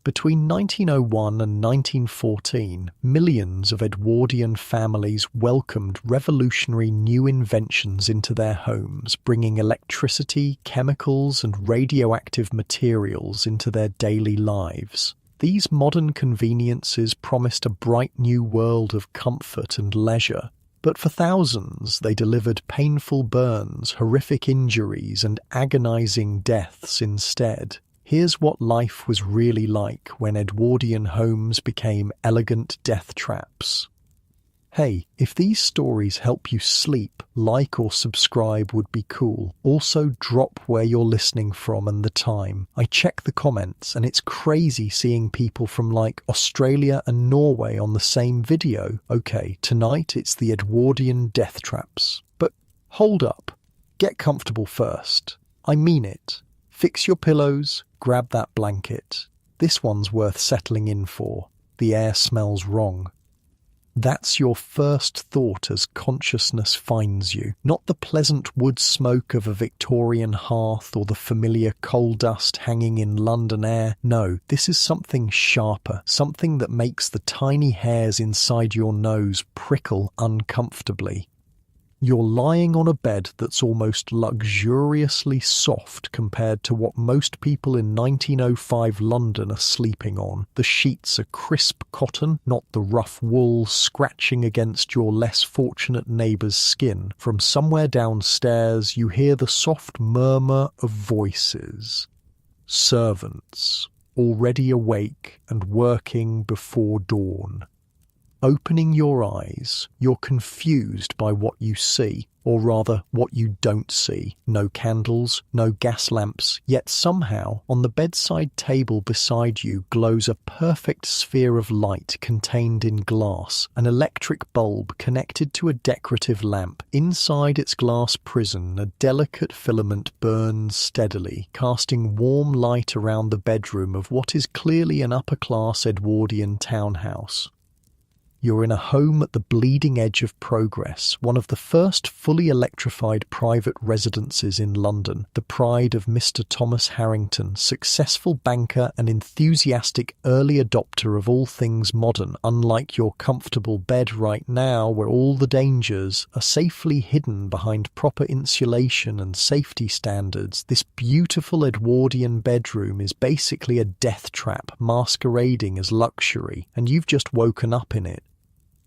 Between 1901 and 1914, millions of Edwardian families welcomed revolutionary new inventions into their homes, bringing electricity, chemicals, and radioactive materials into their daily lives. These modern conveniences promised a bright new world of comfort and leisure, but for thousands they delivered painful burns, horrific injuries, and agonizing deaths instead. Here's what life was really like when Edwardian homes became elegant death traps. Hey, if these stories help you sleep, like or subscribe would be cool. Also, drop where you're listening from and the time. I check the comments, and it's crazy seeing people from like Australia and Norway on the same video. Okay, tonight it's the Edwardian death traps. But hold up. Get comfortable first. I mean it. Fix your pillows, grab that blanket. This one's worth settling in for. The air smells wrong. That's your first thought as consciousness finds you, not the pleasant wood smoke of a Victorian hearth or the familiar coal dust hanging in London air. No, this is something sharper, something that makes the tiny hairs inside your nose prickle uncomfortably. You're lying on a bed that's almost luxuriously soft compared to what most people in 1905 London are sleeping on. The sheets are crisp cotton, not the rough wool scratching against your less fortunate neighbour's skin. From somewhere downstairs, you hear the soft murmur of voices. Servants, already awake and working before dawn. Opening your eyes, you're confused by what you see, or rather, what you don't see. No candles, no gas lamps, yet somehow, on the bedside table beside you glows a perfect sphere of light contained in glass, an electric bulb connected to a decorative lamp. Inside its glass prison, a delicate filament burns steadily, casting warm light around the bedroom of what is clearly an upper-class Edwardian townhouse. You're in a home at the bleeding edge of progress, one of the first fully electrified private residences in London, the pride of Mr. Thomas Harrington, successful banker and enthusiastic early adopter of all things modern, unlike your comfortable bed right now where all the dangers are safely hidden behind proper insulation and safety standards. This beautiful Edwardian bedroom is basically a death trap masquerading as luxury, and you've just woken up in it.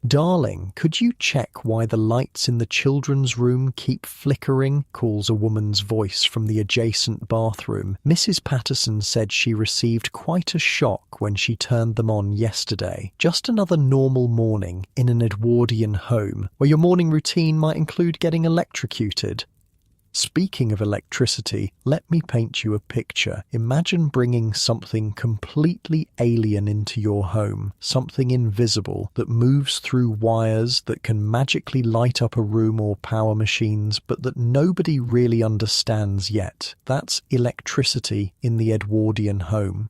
"Darling, could you check why the lights in the children's room keep flickering?" calls a woman's voice from the adjacent bathroom. Mrs. Patterson said she received quite a shock when she turned them on yesterday. Just another normal morning in an Edwardian home, where your morning routine might include getting electrocuted. Speaking of electricity, let me paint you a picture. Imagine bringing something completely alien into your home, something invisible that moves through wires that can magically light up a room or power machines, but that nobody really understands yet. That's electricity in the Edwardian home.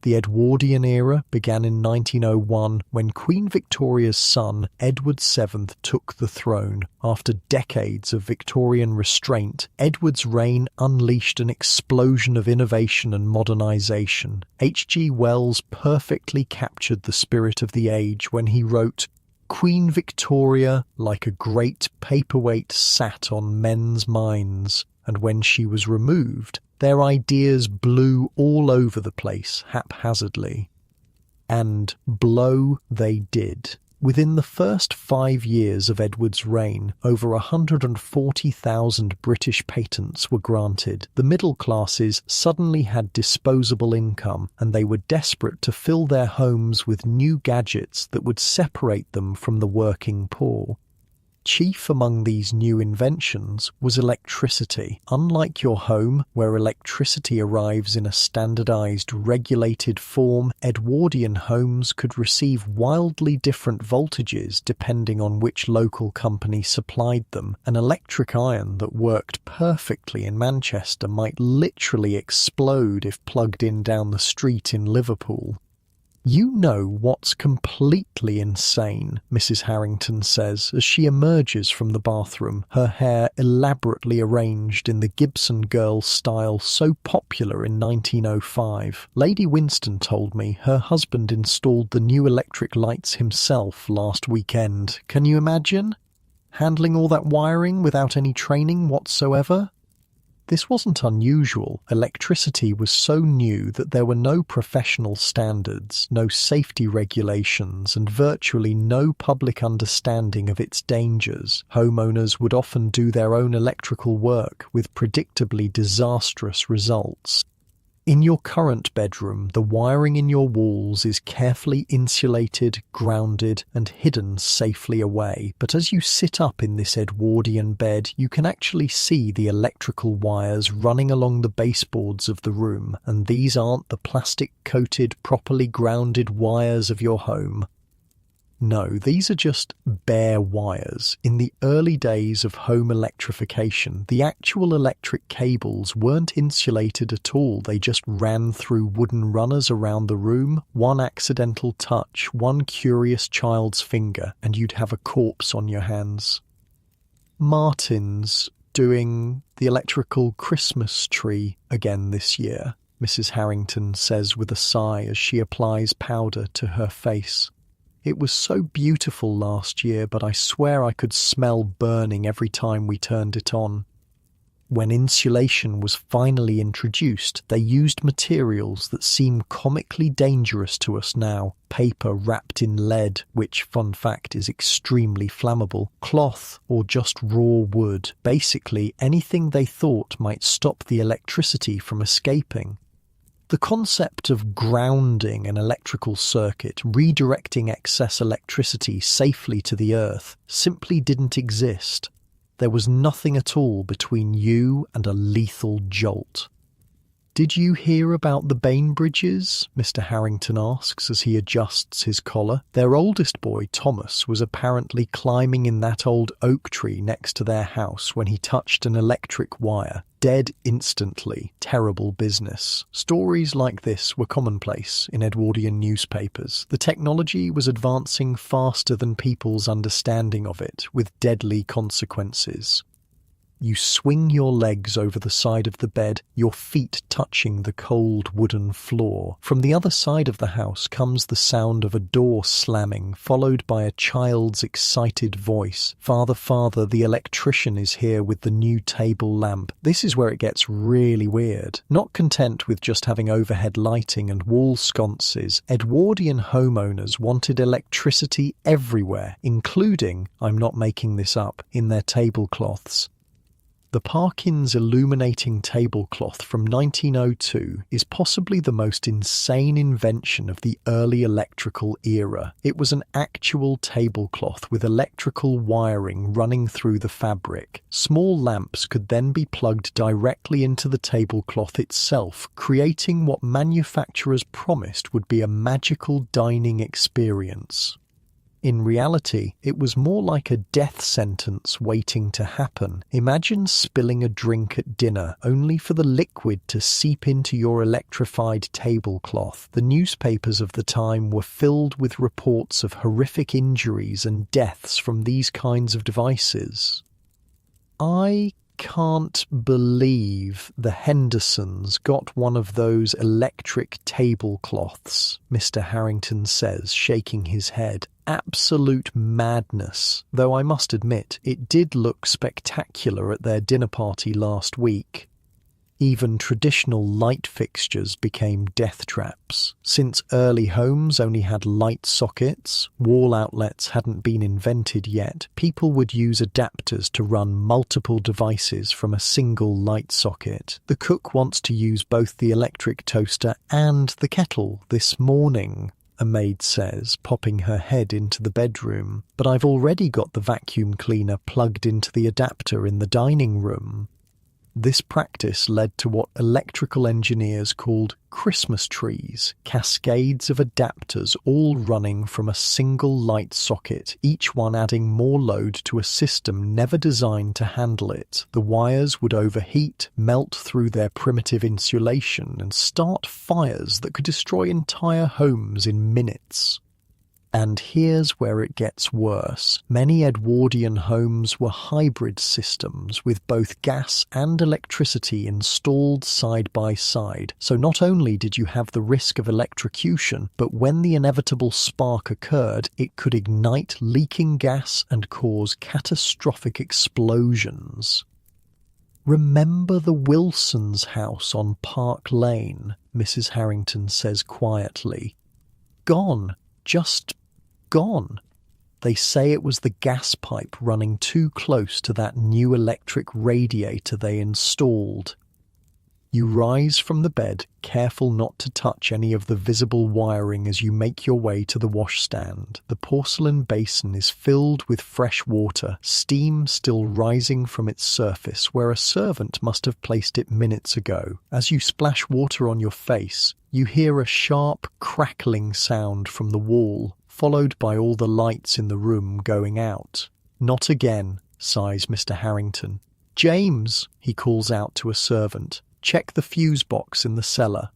The Edwardian era began in 1901 when Queen Victoria's son, Edward VII, took the throne. After decades of Victorian restraint, Edward's reign unleashed an explosion of innovation and modernisation. H.G. Wells perfectly captured the spirit of the age when he wrote, "Queen Victoria, like a great paperweight, sat on men's minds, and when she was removed, their ideas blew all over the place haphazardly." And blow they did. Within the first 5 years of Edward's reign, over 140,000 British patents were granted. The middle classes suddenly had disposable income, and they were desperate to fill their homes with new gadgets that would separate them from the working poor. Chief among these new inventions was electricity. Unlike your home, where electricity arrives in a standardized, regulated form, Edwardian homes could receive wildly different voltages depending on which local company supplied them. An electric iron that worked perfectly in Manchester might literally explode if plugged in down the street in Liverpool. You know what's completely insane, Mrs. Harrington says as she emerges from the bathroom, her hair elaborately arranged in the Gibson Girl style so popular in 1905. Lady Winston told me her husband installed the new electric lights himself last weekend. Can you imagine? Handling all that wiring without any training whatsoever? This wasn't unusual. Electricity was so new that there were no professional standards, no safety regulations, and virtually no public understanding of its dangers. Homeowners would often do their own electrical work with predictably disastrous results. In your current bedroom, the wiring in your walls is carefully insulated, grounded, and hidden safely away. But as you sit up in this Edwardian bed, you can actually see the electrical wires running along the baseboards of the room, and these aren't the plastic-coated, properly grounded wires of your home. No, these are just bare wires. In the early days of home electrification, the actual electric cables weren't insulated at all. They just ran through wooden runners around the room. One accidental touch, one curious child's finger, and you'd have a corpse on your hands. Martin's doing the electrical Christmas tree again this year, Mrs. Harrington says with a sigh as she applies powder to her face. It was so beautiful last year, but I swear I could smell burning every time we turned it on. When insulation was finally introduced, they used materials that seem comically dangerous to us now. Paper wrapped in lead, which, fun fact, is extremely flammable. Cloth, or just raw wood. Basically, anything they thought might stop the electricity from escaping. The concept of grounding an electrical circuit, redirecting excess electricity safely to the earth, simply didn't exist. There was nothing at all between you and a lethal jolt. "Did you hear about the Bainbridges?" Mr. Harrington asks as he adjusts his collar. Their oldest boy, Thomas, was apparently climbing in that old oak tree next to their house when he touched an electric wire. Dead instantly. Terrible business. Stories like this were commonplace in Edwardian newspapers. The technology was advancing faster than people's understanding of it, with deadly consequences. You swing your legs over the side of the bed, your feet touching the cold wooden floor. From the other side of the house comes the sound of a door slamming, followed by a child's excited voice. "Father, father, the electrician is here with the new table lamp." This is where it gets really weird. Not content with just having overhead lighting and wall sconces, Edwardian homeowners wanted electricity everywhere, including, I'm not making this up, in their tablecloths. The Parkins illuminating tablecloth from 1902 is possibly the most insane invention of the early electrical era. It was an actual tablecloth with electrical wiring running through the fabric. Small lamps could then be plugged directly into the tablecloth itself, creating what manufacturers promised would be a magical dining experience. In reality, it was more like a death sentence waiting to happen. Imagine spilling a drink at dinner only for the liquid to seep into your electrified tablecloth. The newspapers of the time were filled with reports of horrific injuries and deaths from these kinds of devices. I can't believe the Hendersons got one of those electric tablecloths, Mr. Harrington says, shaking his head. Absolute madness, though I must admit it did look spectacular at their dinner party last week. Even traditional light fixtures became death traps. Since early homes only had light sockets, wall outlets hadn't been invented yet, people would use adapters to run multiple devices from a single light socket. The cook wants to use both the electric toaster and the kettle this morning, a maid says, popping her head into the bedroom. But I've already got the vacuum cleaner plugged into the adapter in the dining room. This practice led to what electrical engineers called Christmas trees, cascades of adapters all running from a single light socket, each one adding more load to a system never designed to handle it. The wires would overheat, melt through their primitive insulation, and start fires that could destroy entire homes in minutes. And here's where it gets worse. Many Edwardian homes were hybrid systems with both gas and electricity installed side by side. So not only did you have the risk of electrocution, but when the inevitable spark occurred, it could ignite leaking gas and cause catastrophic explosions. "Remember the Wilsons' house on Park Lane?" Mrs. Harrington says quietly. "Gone. Just gone. They say it was the gas pipe running too close to that new electric radiator they installed." You rise from the bed, careful not to touch any of the visible wiring as you make your way to the washstand. The porcelain basin is filled with fresh water, steam still rising from its surface where a servant must have placed it minutes ago. As you splash water on your face, you hear a sharp, crackling sound from the wall, followed by all the lights in the room going out. "Not again," sighs Mr. Harrington. "James," he calls out to a servant, "check the fuse box in the cellar."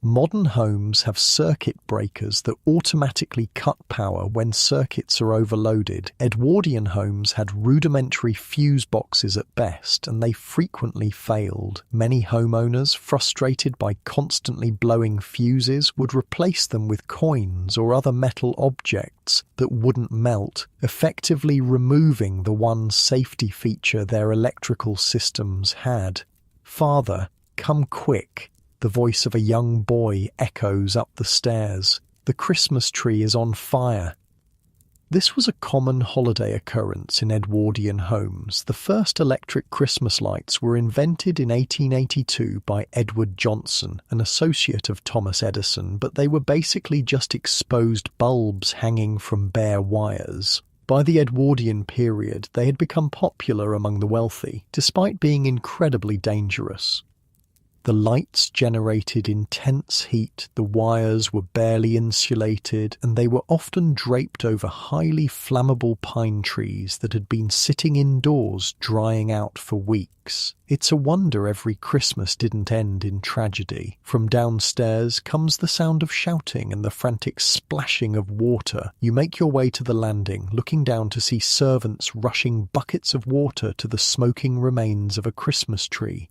Modern homes have circuit breakers that automatically cut power when circuits are overloaded. Edwardian homes had rudimentary fuse boxes at best, and they frequently failed. Many homeowners, frustrated by constantly blowing fuses, would replace them with coins or other metal objects that wouldn't melt, effectively removing the one safety feature their electrical systems had. "Father, come quick." The voice of a young boy echoes up the stairs. "The Christmas tree is on fire." This was a common holiday occurrence in Edwardian homes. The first electric Christmas lights were invented in 1882 by Edward Johnson, an associate of Thomas Edison, but they were basically just exposed bulbs hanging from bare wires. By the Edwardian period, they had become popular among the wealthy, despite being incredibly dangerous. The lights generated intense heat, the wires were barely insulated, and they were often draped over highly flammable pine trees that had been sitting indoors drying out for weeks. It's a wonder every Christmas didn't end in tragedy. From downstairs comes the sound of shouting and the frantic splashing of water. You make your way to the landing, looking down to see servants rushing buckets of water to the smoking remains of a Christmas tree.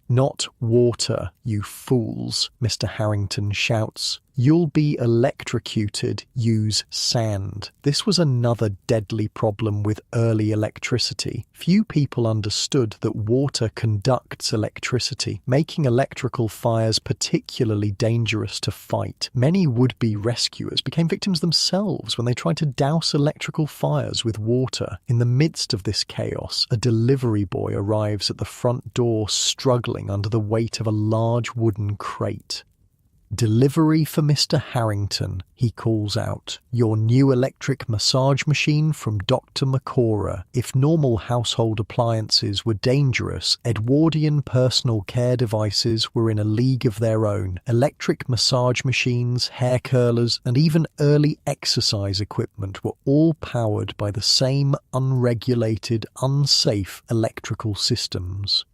"Not water, you fools," Mr. Harrington shouts. "You'll be electrocuted, use sand." This was another deadly problem with early electricity. Few people understood that water conducts electricity, making electrical fires particularly dangerous to fight. Many would-be rescuers became victims themselves when they tried to douse electrical fires with water. In the midst of this chaos, a delivery boy arrives at the front door struggling under the weight of a large wooden crate. "Delivery for Mr. Harrington," he calls out. "Your new electric massage machine from Dr. Macora. If normal household appliances were dangerous, Edwardian personal care devices were in a league of their own. Electric massage machines, hair curlers, and even early exercise equipment were all powered by the same unregulated, unsafe electrical systems."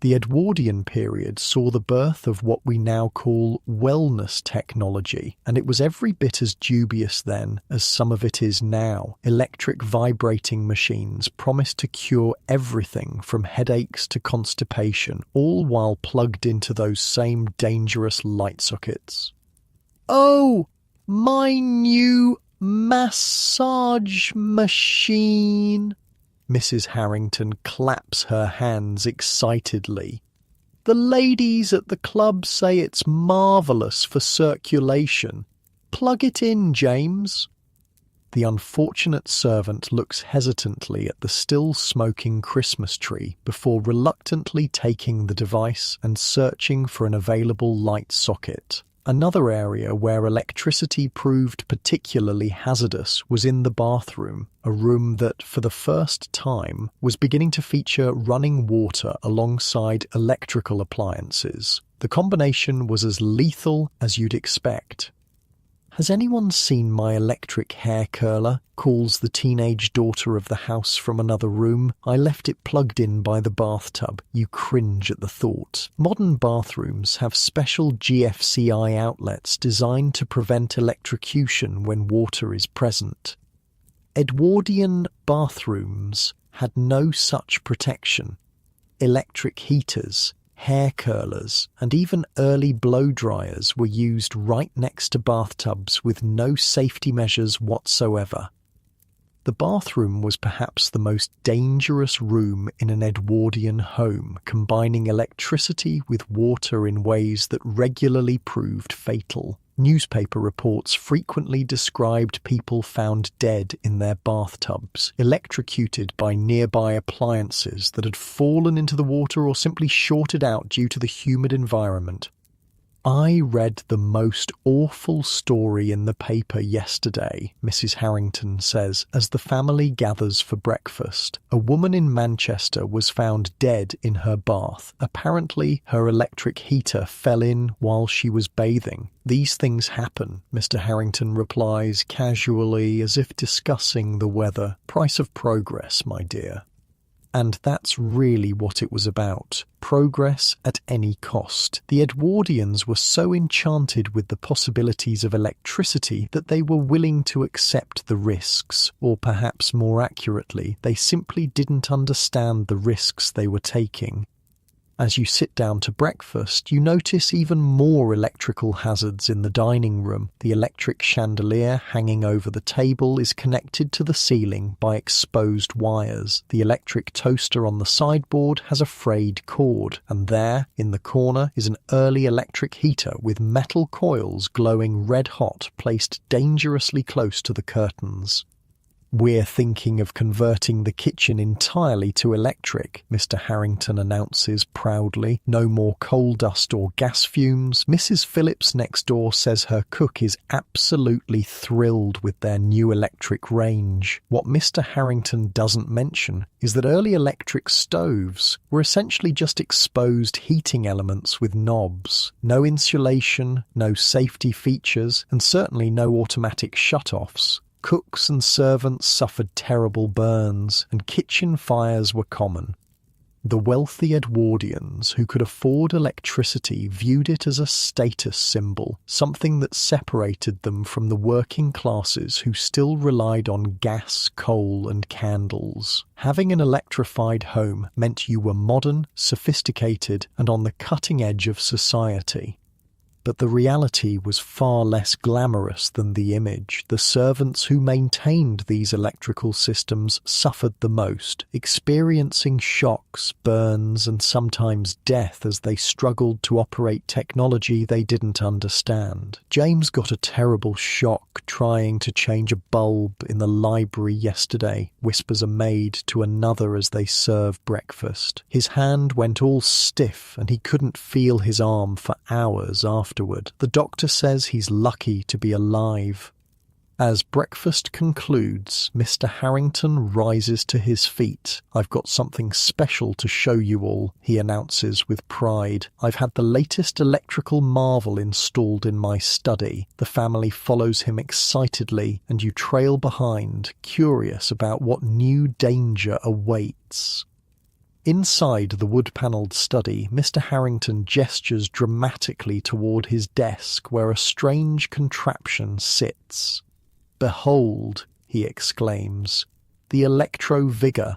The Edwardian period saw the birth of what we now call wellness technology, and it was every bit as dubious then as some of it is now. Electric vibrating machines promised to cure everything from headaches to constipation, all while plugged into those same dangerous light sockets. "Oh, my new massage machine!" Mrs. Harrington claps her hands excitedly. "The ladies at the club say it's marvellous for circulation. Plug it in, James." The unfortunate servant looks hesitantly at the still smoking Christmas tree before reluctantly taking the device and searching for an available light socket. Another area where electricity proved particularly hazardous was in the bathroom, a room that, for the first time, was beginning to feature running water alongside electrical appliances. The combination was as lethal as you'd expect. "Has anyone seen my electric hair curler?" calls the teenage daughter of the house from another room. "I left it plugged in by the bathtub." You cringe at the thought. Modern bathrooms have special GFCI outlets designed to prevent electrocution when water is present. Edwardian bathrooms had no such protection. Electric heaters, hair curlers, and even early blow dryers were used right next to bathtubs with no safety measures whatsoever. The bathroom was perhaps the most dangerous room in an Edwardian home, combining electricity with water in ways that regularly proved fatal. Newspaper reports frequently described people found dead in their bathtubs, electrocuted by nearby appliances that had fallen into the water or simply shorted out due to the humid environment. "I read the most awful story in the paper yesterday," Mrs. Harrington says, as the family gathers for breakfast. "A woman in Manchester was found dead in her bath. Apparently, her electric heater fell in while she was bathing." "These things happen," Mr. Harrington replies casually, as if discussing the weather. "Price of progress, my dear." And that's really what it was about. Progress at any cost. The Edwardians were so enchanted with the possibilities of electricity that they were willing to accept the risks, or perhaps more accurately, they simply didn't understand the risks they were taking. As you sit down to breakfast, you notice even more electrical hazards in the dining room. The electric chandelier hanging over the table is connected to the ceiling by exposed wires. The electric toaster on the sideboard has a frayed cord, and there, in the corner, is an early electric heater with metal coils glowing red hot placed dangerously close to the curtains. "We're thinking of converting the kitchen entirely to electric," Mr. Harrington announces proudly. "No more coal dust or gas fumes." Mrs. Phillips next door says her cook is absolutely thrilled with their new electric range. What Mr. Harrington doesn't mention is that early electric stoves were essentially just exposed heating elements with knobs. No insulation, no safety features, and certainly no automatic shut-offs. Cooks and servants suffered terrible burns, and kitchen fires were common. The wealthy Edwardians who could afford electricity viewed it as a status symbol, something that separated them from the working classes who still relied on gas, coal, and candles. Having an electrified home meant you were modern, sophisticated, and on the cutting edge of society. But the reality was far less glamorous than the image. The servants who maintained these electrical systems suffered the most, experiencing shocks, burns, and sometimes death as they struggled to operate technology they didn't understand. "James got a terrible shock trying to change a bulb in the library yesterday," whispers a maid to another as they serve breakfast. "His hand went all stiff and he couldn't feel his arm for hours afterward. The doctor says he's lucky to be alive." As breakfast concludes, Mr. Harrington rises to his feet. "I've got something special to show you all," he announces with pride. "I've had the latest electrical marvel installed in my study." The family follows him excitedly, and you trail behind, curious about what new danger awaits. Inside the wood-panelled study, Mr. Harrington gestures dramatically toward his desk where a strange contraption sits. "Behold," he exclaims, "the electro-vigor."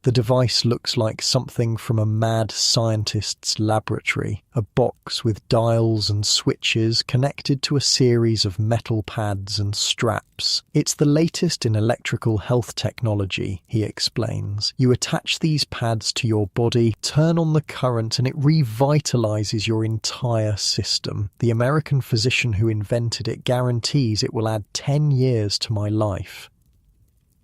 The device looks like something from a mad scientist's laboratory, a box with dials and switches connected to a series of metal pads and straps. "It's the latest in electrical health technology," he explains. "You attach these pads to your body, turn on the current, and it revitalizes your entire system. The American physician who invented it guarantees it will add 10 years to my life."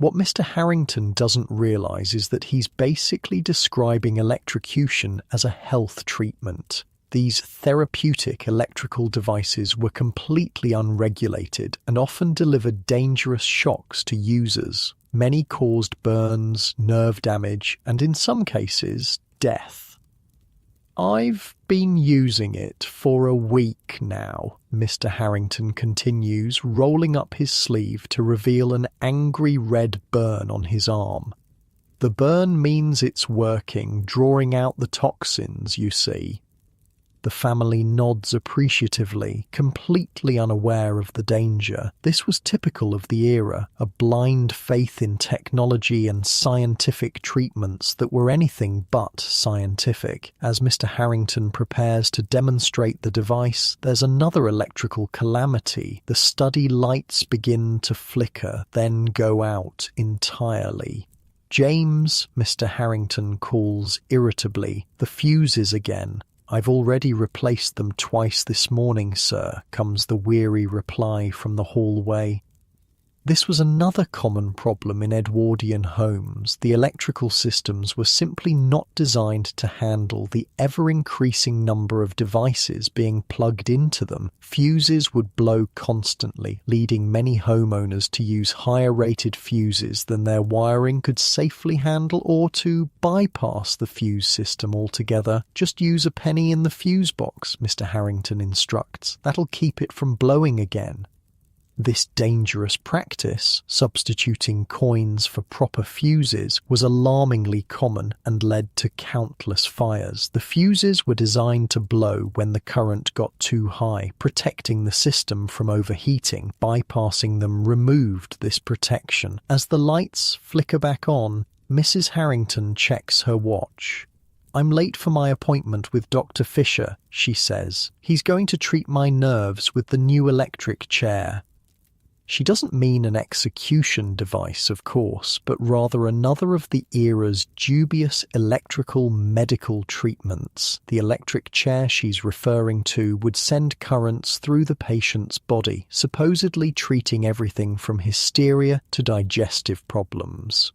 What Mr. Harrington doesn't realize is that he's basically describing electrocution as a health treatment. These therapeutic electrical devices were completely unregulated and often delivered dangerous shocks to users. Many caused burns, nerve damage, and in some cases, death. "I've been using it for a week now," Mr. Harrington continues, rolling up his sleeve to reveal an angry red burn on his arm. "The burn means it's working, drawing out the toxins, you see." The family nods appreciatively, completely unaware of the danger. This was typical of the era, a blind faith in technology and scientific treatments that were anything but scientific. As Mr. Harrington prepares to demonstrate the device, there's another electrical calamity. The study lights begin to flicker, then go out entirely. "James," Mr. Harrington calls irritably, "the fuses again." "I've already replaced them twice this morning, sir," comes the weary reply from the hallway. This was another common problem in Edwardian homes. The electrical systems were simply not designed to handle the ever-increasing number of devices being plugged into them. Fuses would blow constantly, leading many homeowners to use higher-rated fuses than their wiring could safely handle, or to bypass the fuse system altogether. "Just use a penny in the fuse box," Mr. Harrington instructs. "That'll keep it from blowing again." This dangerous practice, substituting coins for proper fuses, was alarmingly common and led to countless fires. The fuses were designed to blow when the current got too high, protecting the system from overheating. Bypassing them removed this protection. As the lights flicker back on, Mrs. Harrington checks her watch. "I'm late for my appointment with Dr. Fisher," she says. "He's going to treat my nerves with the new electric chair." She doesn't mean an execution device, of course, but rather another of the era's dubious electrical medical treatments. The electric chair she's referring to would send currents through the patient's body, supposedly treating everything from hysteria to digestive problems.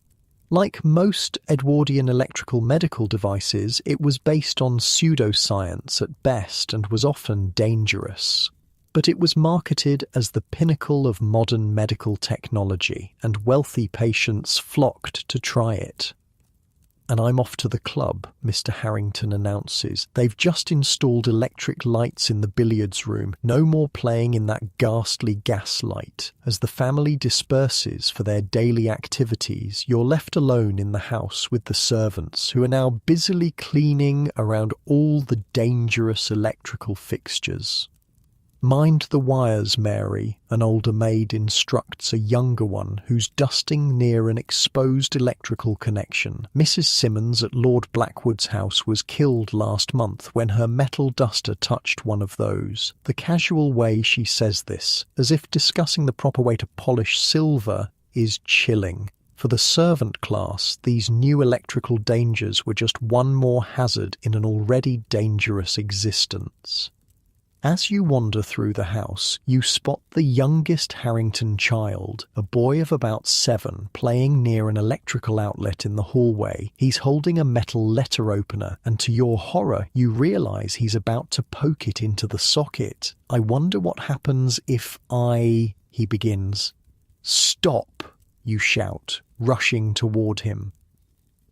Like most Edwardian electrical medical devices, it was based on pseudoscience at best and was often dangerous. But it was marketed as the pinnacle of modern medical technology, and wealthy patients flocked to try it. "And I'm off to the club," Mr. Harrington announces. "They've just installed electric lights in the billiards room. No more playing in that ghastly gaslight." As the family disperses for their daily activities, you're left alone in the house with the servants, who are now busily cleaning around all the dangerous electrical fixtures. "Mind the wires, Mary," an older maid instructs a younger one who's dusting near an exposed electrical connection. Mrs. Simmons at Lord Blackwood's house was killed last month when her metal duster touched one of those. The casual way she says this, as if discussing the proper way to polish silver, is chilling. For the servant class, these new electrical dangers were just one more hazard in an already dangerous existence. As you wander through the house, you spot the youngest Harrington child, a boy of about 7, playing near an electrical outlet in the hallway. He's holding a metal letter opener, and to your horror, you realise he's about to poke it into the socket. "I wonder what happens if he begins. "Stop!" you shout, rushing toward him.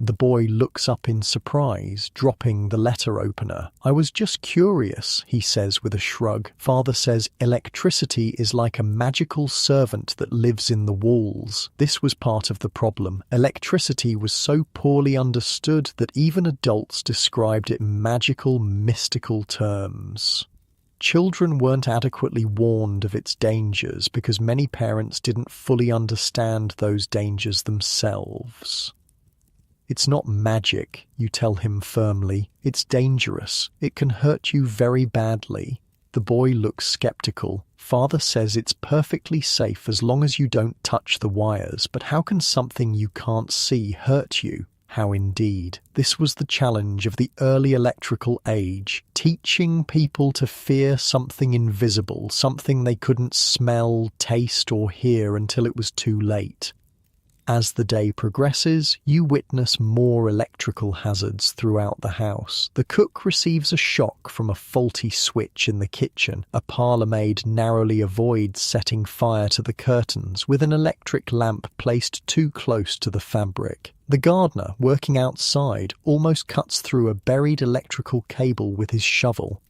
The boy looks up in surprise, dropping the letter opener. "I was just curious," he says with a shrug. "Father says electricity is like a magical servant that lives in the walls." This was part of the problem. Electricity was so poorly understood that even adults described it in magical, mystical terms. Children weren't adequately warned of its dangers because many parents didn't fully understand those dangers themselves. "It's not magic," you tell him firmly. "It's dangerous. It can hurt you very badly." The boy looks skeptical. "Father says it's perfectly safe as long as you don't touch the wires, but how can something you can't see hurt you?" How indeed. This was the challenge of the early electrical age, teaching people to fear something invisible, something they couldn't smell, taste, or hear until it was too late. As the day progresses, you witness more electrical hazards throughout the house. The cook receives a shock from a faulty switch in the kitchen. A parlourmaid narrowly avoids setting fire to the curtains with an electric lamp placed too close to the fabric. The gardener, working outside, almost cuts through a buried electrical cable with his shovel.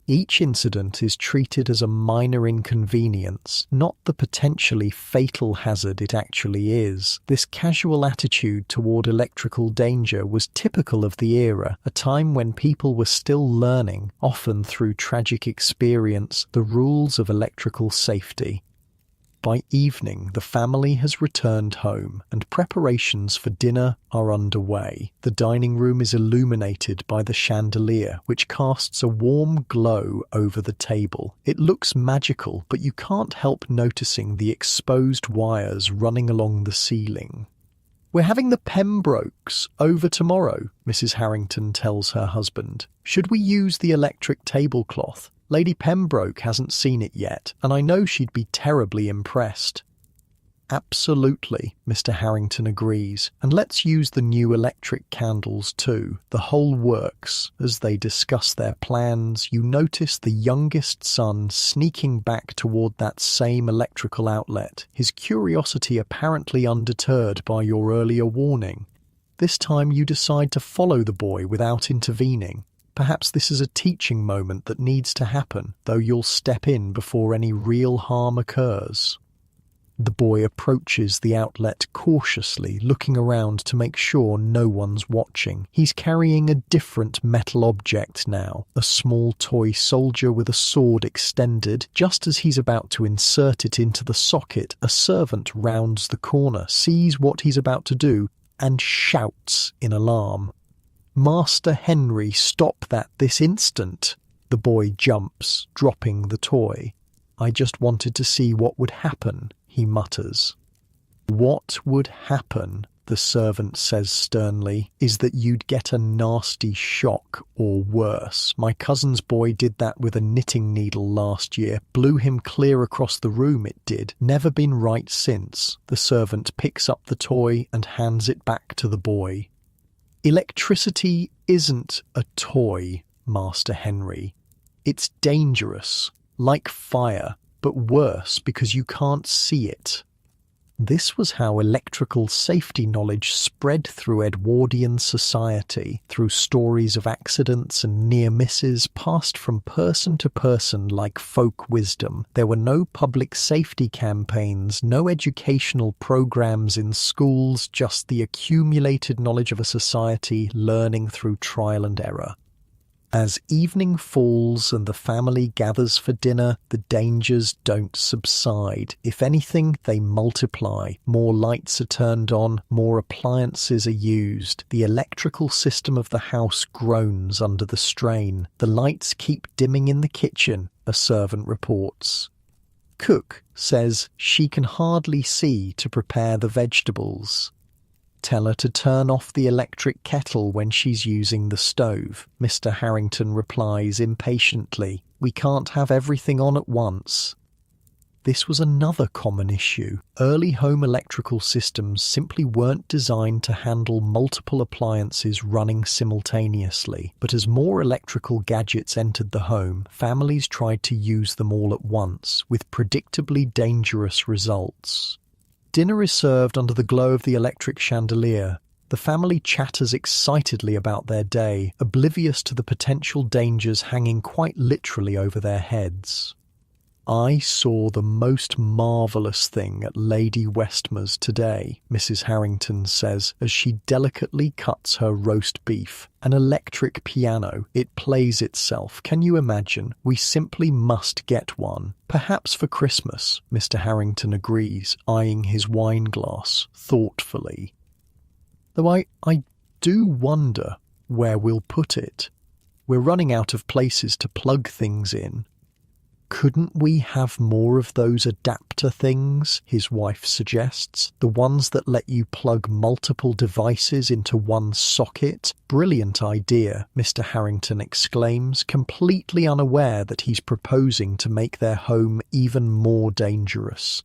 Each incident is treated as a minor inconvenience, not the potentially fatal hazard it actually is. This casual attitude toward electrical danger was typical of the era, a time when people were still learning, often through tragic experience, the rules of electrical safety. By evening, the family has returned home, and preparations for dinner are underway. The dining room is illuminated by the chandelier, which casts a warm glow over the table. It looks magical, but you can't help noticing the exposed wires running along the ceiling. "We're having the Pembrokes over tomorrow," Mrs. Harrington tells her husband. "Should we use the electric tablecloth? Lady Pembroke hasn't seen it yet, and I know she'd be terribly impressed." "Absolutely," Mr. Harrington agrees, "and let's use the new electric candles too. The whole works." As they discuss their plans, you notice the youngest son sneaking back toward that same electrical outlet, his curiosity apparently undeterred by your earlier warning. This time you decide to follow the boy without intervening. Perhaps this is a teaching moment that needs to happen, though you'll step in before any real harm occurs. The boy approaches the outlet cautiously, looking around to make sure no one's watching. He's carrying a different metal object now, a small toy soldier with a sword extended. Just as he's about to insert it into the socket, a servant rounds the corner, sees what he's about to do, and shouts in alarm. "Master Henry, stop that this instant!" The boy jumps, dropping the toy. "I just wanted to see what would happen," he mutters. "What would happen," the servant says sternly, "is that you'd get a nasty shock or worse. My cousin's boy did that with a knitting needle last year. Blew him clear across the room, it did. Never been right since." The servant picks up the toy and hands it back to the boy. "Electricity isn't a toy, Master Henry. It's dangerous, like fire, but worse because you can't see it." This was how electrical safety knowledge spread through Edwardian society, through stories of accidents and near misses passed from person to person like folk wisdom. There were no public safety campaigns, no educational programs in schools, just the accumulated knowledge of a society learning through trial and error. As evening falls and the family gathers for dinner, the dangers don't subside. If anything, they multiply. More lights are turned on, more appliances are used. The electrical system of the house groans under the strain. The lights keep dimming in the kitchen, a servant reports. Cook says she can hardly see to prepare the vegetables. "Tell her to turn off the electric kettle when she's using the stove," Mr. Harrington replies impatiently. "We can't have everything on at once." This was another common issue. Early home electrical systems simply weren't designed to handle multiple appliances running simultaneously, but as more electrical gadgets entered the home, families tried to use them all at once, with predictably dangerous results. Dinner is served under the glow of the electric chandelier. The family chatters excitedly about their day, oblivious to the potential dangers hanging quite literally over their heads. "I saw the most marvellous thing at Lady Westmer's today," Mrs. Harrington says as she delicately cuts her roast beef. "An electric piano. It plays itself. Can you imagine? We simply must get one. Perhaps for Christmas," Mr. Harrington agrees, eyeing his wine glass thoughtfully. "Though I do wonder where we'll put it. We're running out of places to plug things in." "Couldn't we have more of those adapter things?" his wife suggests. "The ones that let you plug multiple devices into one socket?" "Brilliant idea," Mr. Harrington exclaims, completely unaware that he's proposing to make their home even more dangerous.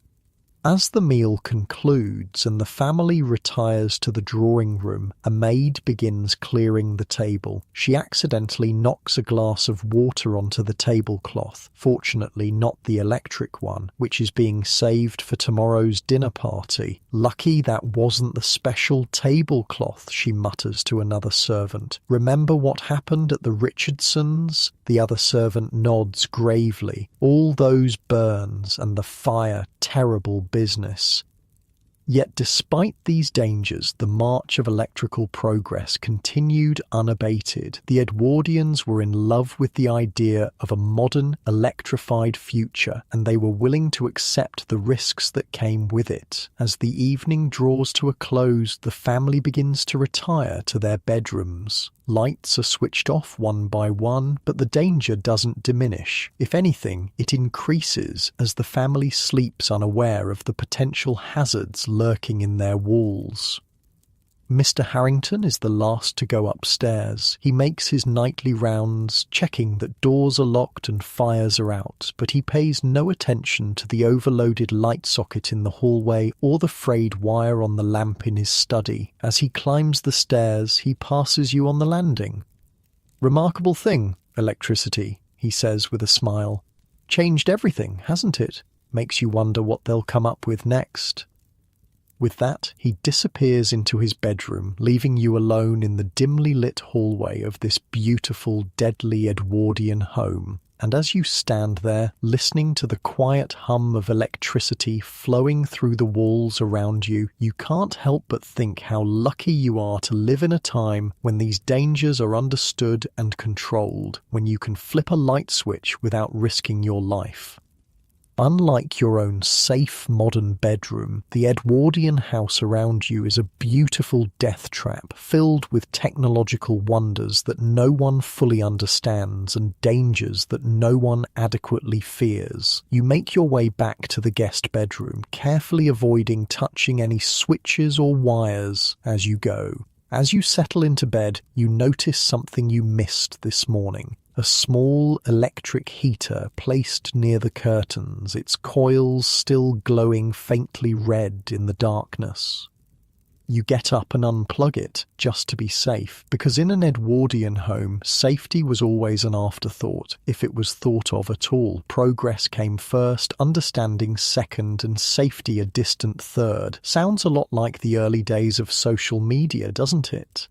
As the meal concludes and the family retires to the drawing room, a maid begins clearing the table. She accidentally knocks a glass of water onto the tablecloth, fortunately not the electric one, which is being saved for tomorrow's dinner party. Lucky that wasn't the special tablecloth, she mutters to another servant. Remember what happened at the Richardsons? The other servant nods gravely. All those burns and the fire, terrible business. Yet despite these dangers, the march of electrical progress continued unabated. The Edwardians were in love with the idea of a modern, electrified future, and they were willing to accept the risks that came with it. As the evening draws to a close, the family begins to retire to their bedrooms. Lights are switched off one by one, but the danger doesn't diminish. If anything, it increases as the family sleeps unaware of the potential hazards lurking in their walls. Mr. Harrington is the last to go upstairs. He makes his nightly rounds, checking that doors are locked and fires are out, but he pays no attention to the overloaded light socket in the hallway or the frayed wire on the lamp in his study. As he climbs the stairs, he passes you on the landing. "Remarkable thing, electricity," he says with a smile. "Changed everything, hasn't it? Makes you wonder what they'll come up with next." With that, he disappears into his bedroom, leaving you alone in the dimly lit hallway of this beautiful, deadly Edwardian home. And as you stand there, listening to the quiet hum of electricity flowing through the walls around you, you can't help but think how lucky you are to live in a time when these dangers are understood and controlled, when you can flip a light switch without risking your life. Unlike your own safe modern bedroom, the Edwardian house around you is a beautiful death trap filled with technological wonders that no one fully understands and dangers that no one adequately fears. You make your way back to the guest bedroom, carefully avoiding touching any switches or wires as you go. As you settle into bed, you notice something you missed this morning. A small electric heater placed near the curtains, its coils still glowing faintly red in the darkness. You get up and unplug it, just to be safe, because in an Edwardian home, safety was always an afterthought, if it was thought of at all. Progress came first, understanding second, and safety a distant third. Sounds a lot like the early days of social media, doesn't it?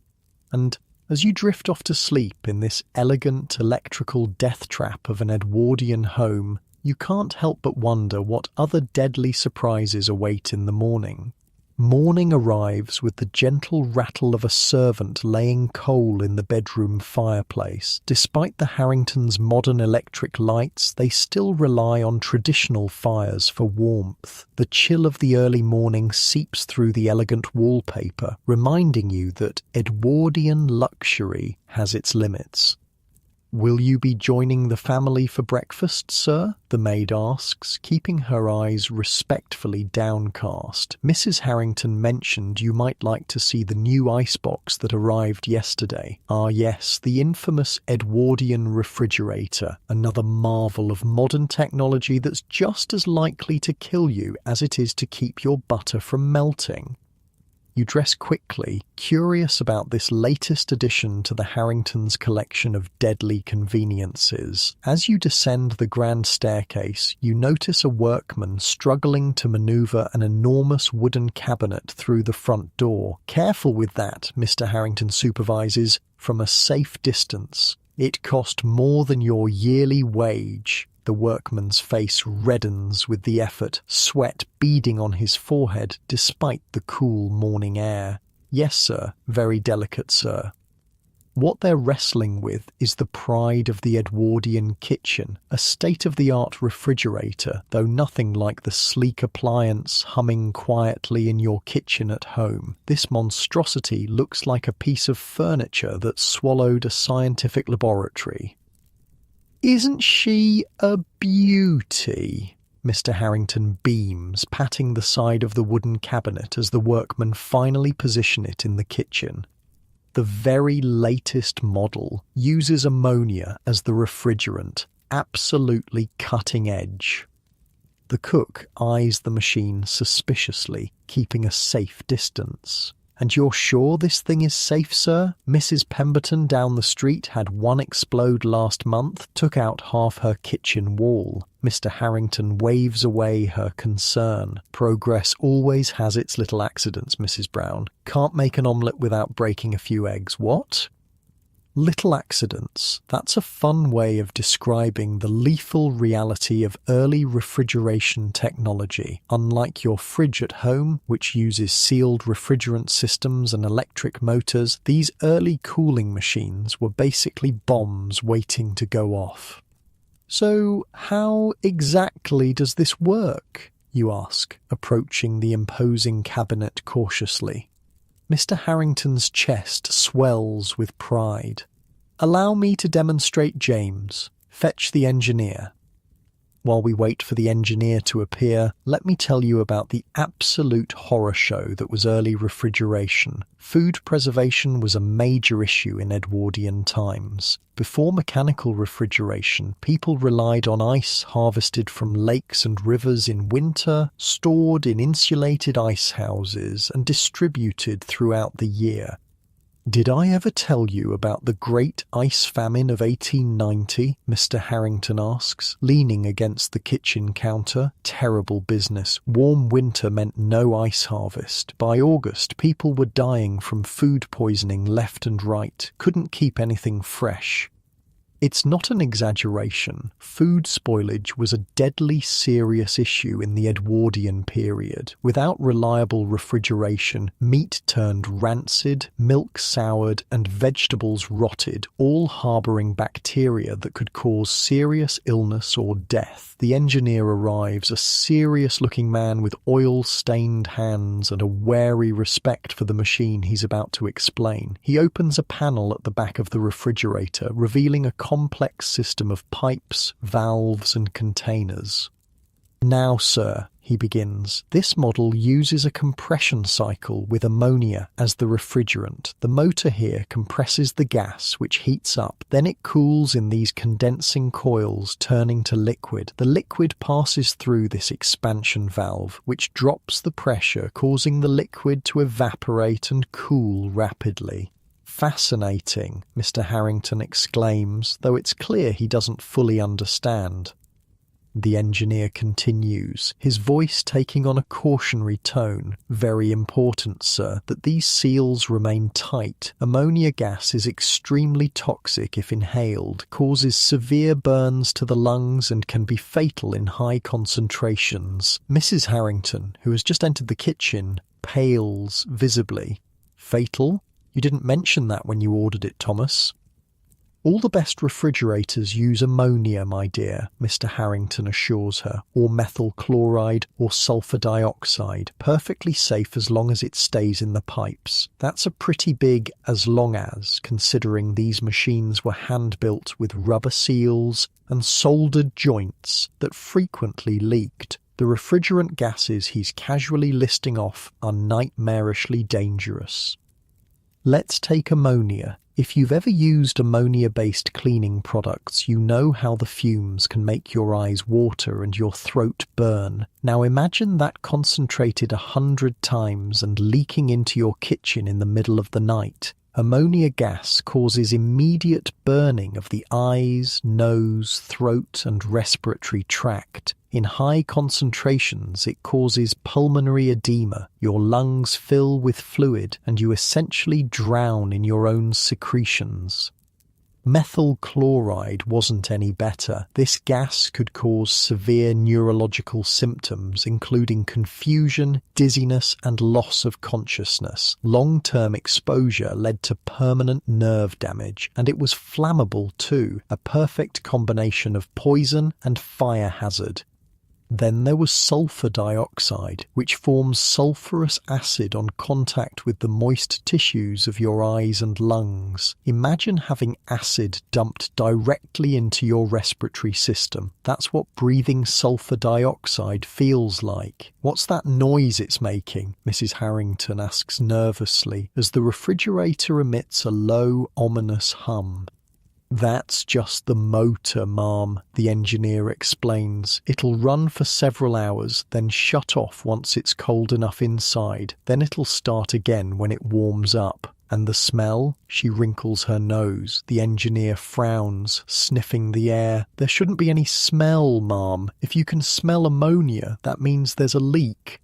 And as you drift off to sleep in this elegant electrical death trap of an Edwardian home, you can't help but wonder what other deadly surprises await in the morning. Morning arrives with the gentle rattle of a servant laying coal in the bedroom fireplace. Despite the Harringtons' modern electric lights, they still rely on traditional fires for warmth. The chill of the early morning seeps through the elegant wallpaper, reminding you that Edwardian luxury has its limits. "Will you be joining the family for breakfast, sir?" the maid asks, keeping her eyes respectfully downcast. "Mrs. Harrington mentioned you might like to see the new icebox that arrived yesterday." Ah yes, the infamous Edwardian refrigerator, another marvel of modern technology that's just as likely to kill you as it is to keep your butter from melting. You dress quickly, curious about this latest addition to the Harringtons' collection of deadly conveniences. As you descend the grand staircase, you notice a workman struggling to maneuver an enormous wooden cabinet through the front door. "Careful with that," Mr. Harrington supervises, from a safe distance. "It cost more than your yearly wage." The workman's face reddens with the effort, sweat beading on his forehead despite the cool morning air. "Yes, sir. Very delicate, sir." What they're wrestling with is the pride of the Edwardian kitchen, a state-of-the-art refrigerator, though nothing like the sleek appliance humming quietly in your kitchen at home. This monstrosity looks like a piece of furniture that swallowed a scientific laboratory. "Isn't she a beauty?" Mr. Harrington beams, patting the side of the wooden cabinet as the workmen finally position it in the kitchen. The very latest model uses ammonia as the refrigerant, absolutely cutting edge. The cook eyes the machine suspiciously, keeping a safe distance. "And you're sure this thing is safe, sir? Mrs. Pemberton down the street had one explode last month, took out half her kitchen wall." Mr. Harrington waves away her concern. "Progress always has its little accidents, Mrs. Brown. Can't make an omelette without breaking a few eggs. What?" Little accidents. That's a fun way of describing the lethal reality of early refrigeration technology. Unlike your fridge at home, which uses sealed refrigerant systems and electric motors, these early cooling machines were basically bombs waiting to go off. "So how exactly does this work?" you ask, approaching the imposing cabinet cautiously. Mr. Harrington's chest swells with pride. "Allow me to demonstrate, James. Fetch the engineer." While we wait for the engineer to appear, let me tell you about the absolute horror show that was early refrigeration. Food preservation was a major issue in Edwardian times. Before mechanical refrigeration, people relied on ice harvested from lakes and rivers in winter, stored in insulated ice houses, and distributed throughout the year. "Did I ever tell you about the Great Ice Famine of 1890? Mr. Harrington asks, leaning against the kitchen counter. Terrible business. Warm winter meant no ice harvest. By August, people were dying from food poisoning left and right. Couldn't keep anything fresh. It's not an exaggeration. Food spoilage was a deadly serious issue in the Edwardian period. Without reliable refrigeration, meat turned rancid, milk soured, and vegetables rotted, all harbouring bacteria that could cause serious illness or death. The engineer arrives, a serious-looking man with oil-stained hands and a wary respect for the machine he's about to explain. He opens a panel at the back of the refrigerator, revealing a complex system of pipes, valves, and containers. "Now, sir," he begins, "this model uses a compression cycle with ammonia as the refrigerant. The motor here compresses the gas, which heats up. Then it cools in these condensing coils, turning to liquid. The liquid passes through this expansion valve, which drops the pressure, causing the liquid to evaporate and cool rapidly." "Fascinating," Mr. Harrington exclaims, though it's clear he doesn't fully understand. The engineer continues, his voice taking on a cautionary tone. "Very important, sir, that these seals remain tight. Ammonia gas is extremely toxic if inhaled, causes severe burns to the lungs, and can be fatal in high concentrations." Mrs. Harrington, who has just entered the kitchen, pales visibly. "Fatal? You didn't mention that when you ordered it, Thomas." "All the best refrigerators use ammonia, my dear," Mr. Harrington assures her, "or methyl chloride or sulfur dioxide. Perfectly safe as long as it stays in the pipes. That's a pretty big as long as, considering these machines were hand-built with rubber seals and soldered joints that frequently leaked. The refrigerant gases he's casually listing off are nightmarishly dangerous. Let's take ammonia. If you've ever used ammonia-based cleaning products, you know how the fumes can make your eyes water and your throat burn. Now imagine that concentrated 100 times and leaking into your kitchen in the middle of the night. Ammonia gas causes immediate burning of the eyes, nose, throat, and respiratory tract. In high concentrations, it causes pulmonary edema. Your lungs fill with fluid, and you essentially drown in your own secretions. Methyl chloride wasn't any better. This gas could cause severe neurological symptoms, including confusion, dizziness, and loss of consciousness. Long-term exposure led to permanent nerve damage, and it was flammable too, a perfect combination of poison and fire hazard. Then there was sulfur dioxide, which forms sulfurous acid on contact with the moist tissues of your eyes and lungs. Imagine having acid dumped directly into your respiratory system. That's what breathing sulfur dioxide feels like. "What's that noise it's making?" Mrs. Harrington asks nervously, as the refrigerator emits a low, ominous hum. That's just the motor, Ma'am, the engineer explains. It'll run for several hours, then shut off once it's cold enough inside. Then it'll start again when it warms up. And the smell? She wrinkles her nose. The engineer frowns, sniffing the air. There shouldn't be any smell, Ma'am. If you can smell ammonia, that means there's a leak.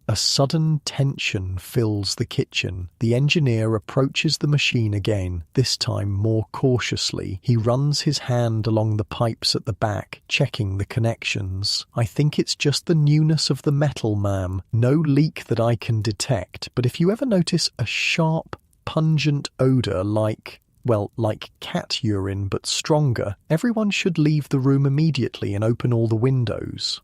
A sudden tension fills the kitchen. The engineer approaches the machine again, this time more cautiously. He runs his hand along the pipes at the back, checking the connections. I think it's just the newness of the metal, ma'am. No leak that I can detect, but if you ever notice a sharp, pungent odour like cat urine but stronger, everyone should leave the room immediately and open all the windows.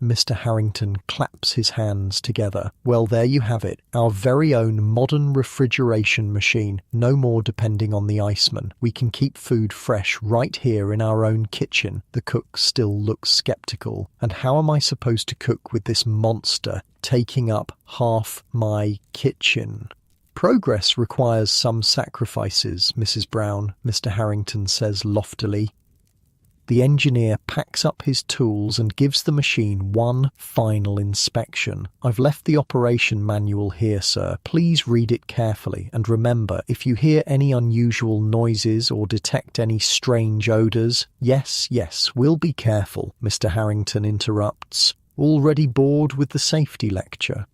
Mr. Harrington claps his hands together. Well, there you have it, our very own modern refrigeration machine. No more depending on the iceman. We can keep food fresh right here in our own kitchen. The cook still looks sceptical. And how am I supposed to cook with this monster taking up half my kitchen? Progress requires some sacrifices, Mrs. Brown, Mr. Harrington says loftily. The engineer packs up his tools and gives the machine one final inspection. I've left the operation manual here, sir. Please read it carefully, and remember, if you hear any unusual noises or detect any strange odours— Yes, we'll be careful, Mr. Harrington interrupts, already bored with the safety lecture.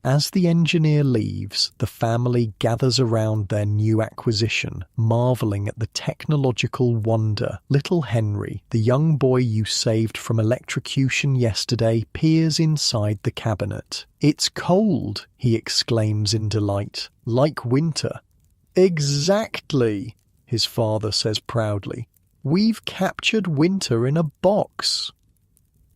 As the engineer leaves, the family gathers around their new acquisition, marvelling at the technological wonder. Little Henry, the young boy you saved from electrocution yesterday, peers inside the cabinet. "It's cold," he exclaims in delight. "Like winter." "Exactly," his father says proudly. "We've captured winter in a box."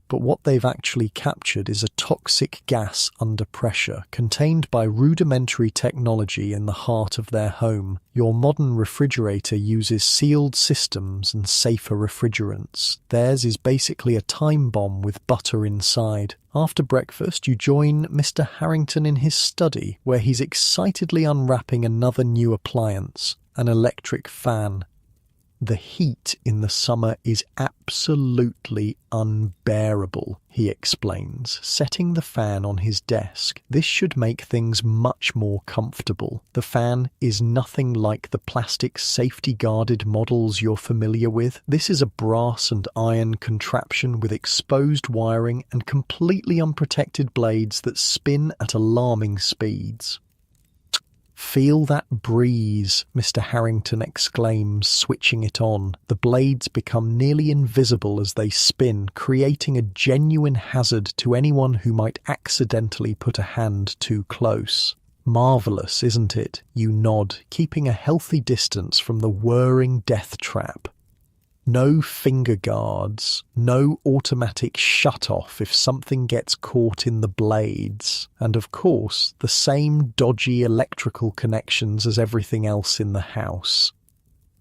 But what they've actually captured is a toxic gas under pressure, contained by rudimentary technology in the heart of their home. Your modern refrigerator uses sealed systems and safer refrigerants. Theirs is basically a time bomb with butter inside. After breakfast, you join Mr. Harrington in his study, where he's excitedly unwrapping another new appliance, an electric fan. The heat in the summer is absolutely unbearable, he explains, setting the fan on his desk. This should make things much more comfortable. The fan is nothing like the plastic safety-guarded models you're familiar with. This is a brass and iron contraption with exposed wiring and completely unprotected blades that spin at alarming speeds. "Feel that breeze," Mr. Harrington exclaims, switching it on. The blades become nearly invisible as they spin, creating a genuine hazard to anyone who might accidentally put a hand too close. "Marvellous, isn't it?" You nod, keeping a healthy distance from the whirring death trap. No finger guards, no automatic shut-off if something gets caught in the blades, and of course the same dodgy electrical connections as everything else in the house.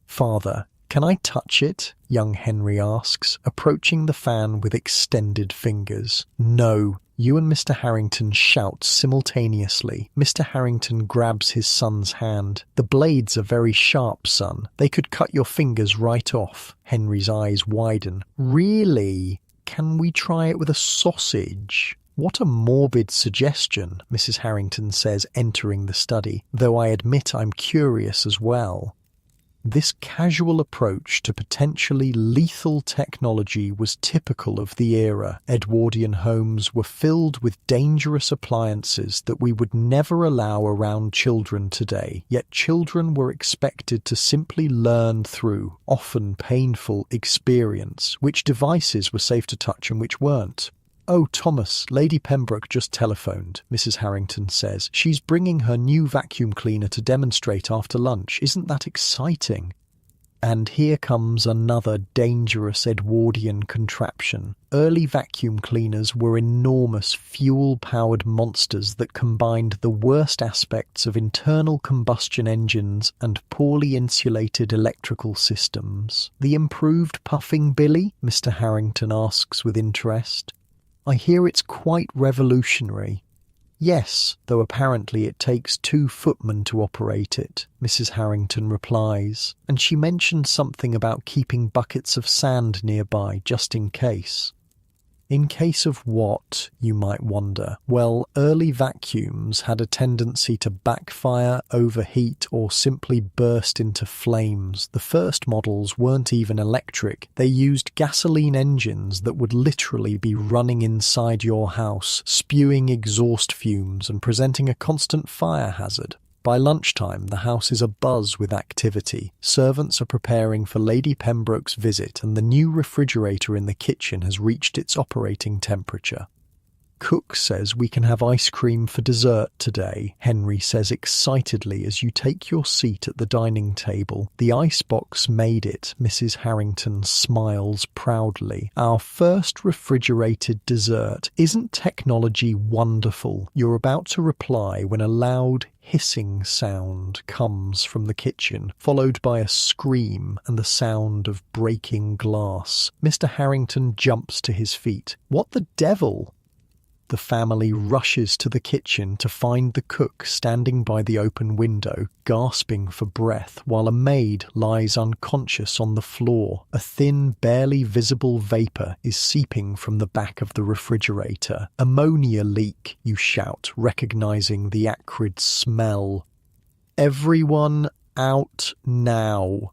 "Father, can I touch it?" young Henry asks, approaching the fan with extended fingers. "No." You and Mr. Harrington shout simultaneously. Mr. Harrington grabs his son's hand. "The blades are very sharp, son. They could cut your fingers right off." Henry's eyes widen. "Really? Can we try it with a sausage?" "What a morbid suggestion," Mrs. Harrington says, entering the study, "though I admit I'm curious as well." This casual approach to potentially lethal technology was typical of the era. Edwardian homes were filled with dangerous appliances that we would never allow around children today, yet children were expected to simply learn through, often painful, experience, which devices were safe to touch and which weren't. "Oh, Thomas, Lady Pembroke just telephoned," Mrs. Harrington says. "She's bringing her new vacuum cleaner to demonstrate after lunch. Isn't that exciting?" And here comes another dangerous Edwardian contraption. Early vacuum cleaners were enormous fuel-powered monsters that combined the worst aspects of internal combustion engines and poorly insulated electrical systems. "The improved puffing billy?" Mr. Harrington asks with interest. "I hear it's quite revolutionary." Yes, though apparently it takes 2 footmen to operate it, Mrs. Harrington replies, and she mentioned something about keeping buckets of sand nearby just in case. In case of what, you might wonder? Well, early vacuums had a tendency to backfire, overheat, or simply burst into flames. The first models weren't even electric. They used gasoline engines that would literally be running inside your house, spewing exhaust fumes and presenting a constant fire hazard. By lunchtime, the house is abuzz with activity. Servants are preparing for Lady Pembroke's visit, and the new refrigerator in the kitchen has reached its operating temperature. Cook says we can have ice cream for dessert today, Henry says excitedly as you take your seat at the dining table. The icebox made it, Mrs. Harrington smiles proudly. Our first refrigerated dessert. Isn't technology wonderful? You're about to reply when a loud hissing sound comes from the kitchen, followed by a scream and the sound of breaking glass. Mr. Harrington jumps to his feet. What the devil? The family rushes to the kitchen to find the cook standing by the open window, gasping for breath, while a maid lies unconscious on the floor. A thin, barely visible vapour is seeping from the back of the refrigerator. Ammonia leak, you shout, recognising the acrid smell. Everyone out now.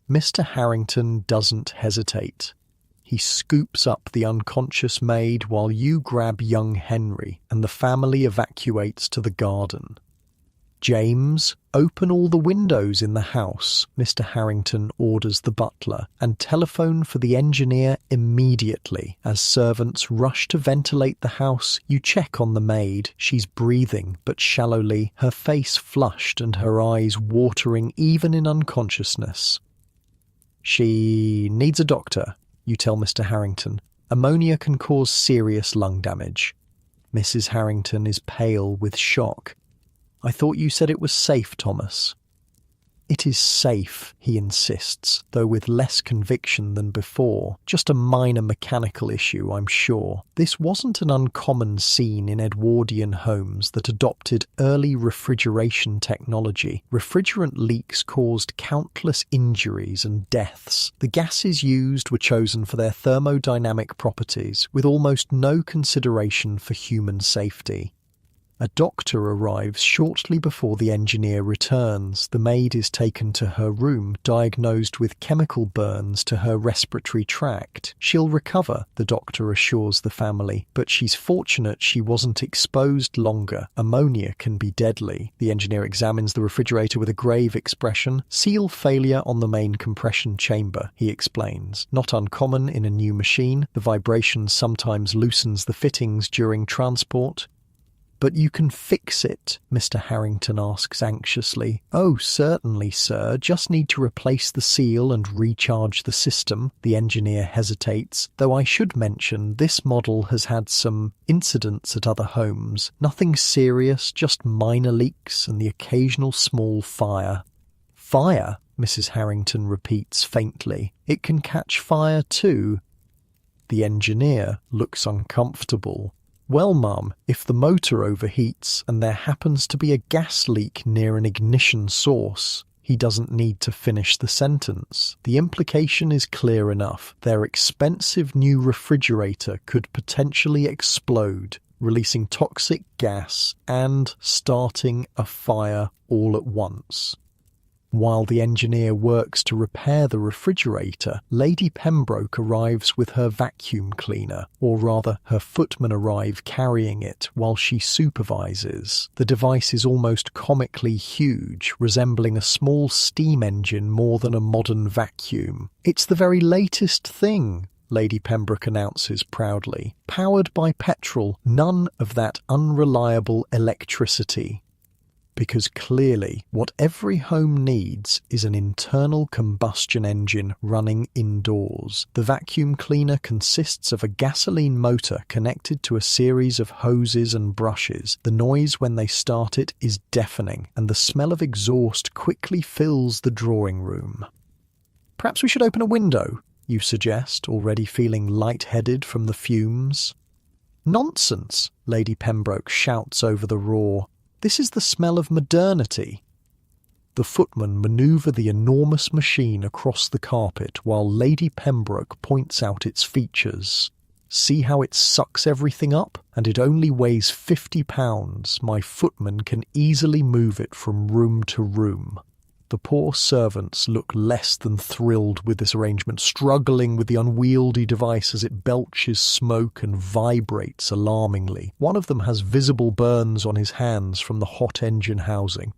Mr. Harrington doesn't hesitate. He scoops up the unconscious maid while you grab young Henry, and the family evacuates to the garden. James, open all the windows in the house, Mr. Harrington orders the butler, and telephone for the engineer immediately. As servants rush to ventilate the house, you check on the maid. She's breathing, but shallowly, her face flushed and her eyes watering even in unconsciousness. She needs a doctor, you tell Mr. Harrington. Ammonia can cause serious lung damage. Mrs. Harrington is pale with shock. I thought you said it was safe, Thomas. It is safe, he insists, though with less conviction than before. Just a minor mechanical issue, I'm sure. This wasn't an uncommon scene in Edwardian homes that adopted early refrigeration technology. Refrigerant leaks caused countless injuries and deaths. The gases used were chosen for their thermodynamic properties, with almost no consideration for human safety. A doctor arrives shortly before the engineer returns. The maid is taken to her room, diagnosed with chemical burns to her respiratory tract. She'll recover, the doctor assures the family, but she's fortunate she wasn't exposed longer. Ammonia can be deadly. The engineer examines the refrigerator with a grave expression. Seal failure on the main compression chamber, he explains. Not uncommon in a new machine. The vibration sometimes loosens the fittings during transport. But you can fix it, Mr. Harrington asks anxiously. Oh, certainly, sir. Just need to replace the seal and recharge the system. The engineer hesitates, though I should mention this model has had some incidents at other homes. Nothing serious, just minor leaks and the occasional small fire. Fire? Mrs. Harrington repeats faintly. It can catch fire too. The engineer looks uncomfortable. Well, Mum, if the motor overheats and there happens to be a gas leak near an ignition source, he doesn't need to finish the sentence. The implication is clear enough. Their expensive new refrigerator could potentially explode, releasing toxic gas and starting a fire all at once. While the engineer works to repair the refrigerator, Lady Pembroke arrives with her vacuum cleaner, or rather her footmen arrive carrying it while she supervises. The device is almost comically huge, resembling a small steam engine more than a modern vacuum. It's the very latest thing, Lady Pembroke announces proudly. Powered by petrol, none of that unreliable electricity. Because clearly, what every home needs is an internal combustion engine running indoors. The vacuum cleaner consists of a gasoline motor connected to a series of hoses and brushes. The noise when they start it is deafening, and the smell of exhaust quickly fills the drawing room. Perhaps we should open a window, you suggest, already feeling light-headed from the fumes. "Nonsense!" Lady Pembroke shouts over the roar. "This is the smell of modernity." The footmen manoeuvre the enormous machine across the carpet while Lady Pembroke points out its features. "See how it sucks everything up? And it only weighs 50 pounds. My footman can easily move it from room to room." The poor servants look less than thrilled with this arrangement, struggling with the unwieldy device as it belches smoke and vibrates alarmingly. One of them has visible burns on his hands from the hot engine housing.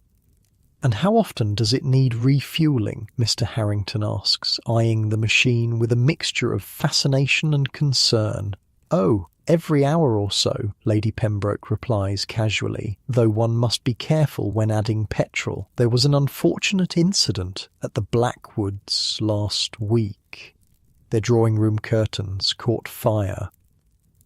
"And how often does it need refuelling?" Mr. Harrington asks, eyeing the machine with a mixture of fascination and concern. "Oh, every hour or so," Lady Pembroke replies casually, though one must be careful when adding petrol. "There was an unfortunate incident at the Blackwoods last week." Their drawing-room curtains caught fire.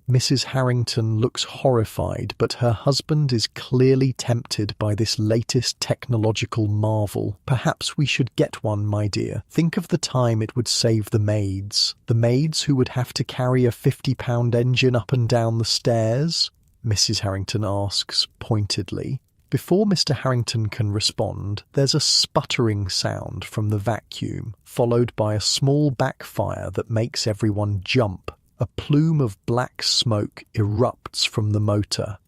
Mrs. Harrington looks horrified, but her husband is clearly tempted by this latest technological marvel. "Perhaps we should get one, my dear. Think of the time it would save the maids. The maids who would have to carry a 50-pound engine up and down the stairs?" Mrs. Harrington asks pointedly. Before Mr. Harrington can respond, there's a sputtering sound from the vacuum, followed by a small backfire that makes everyone jump. A plume of black smoke erupts from the motor.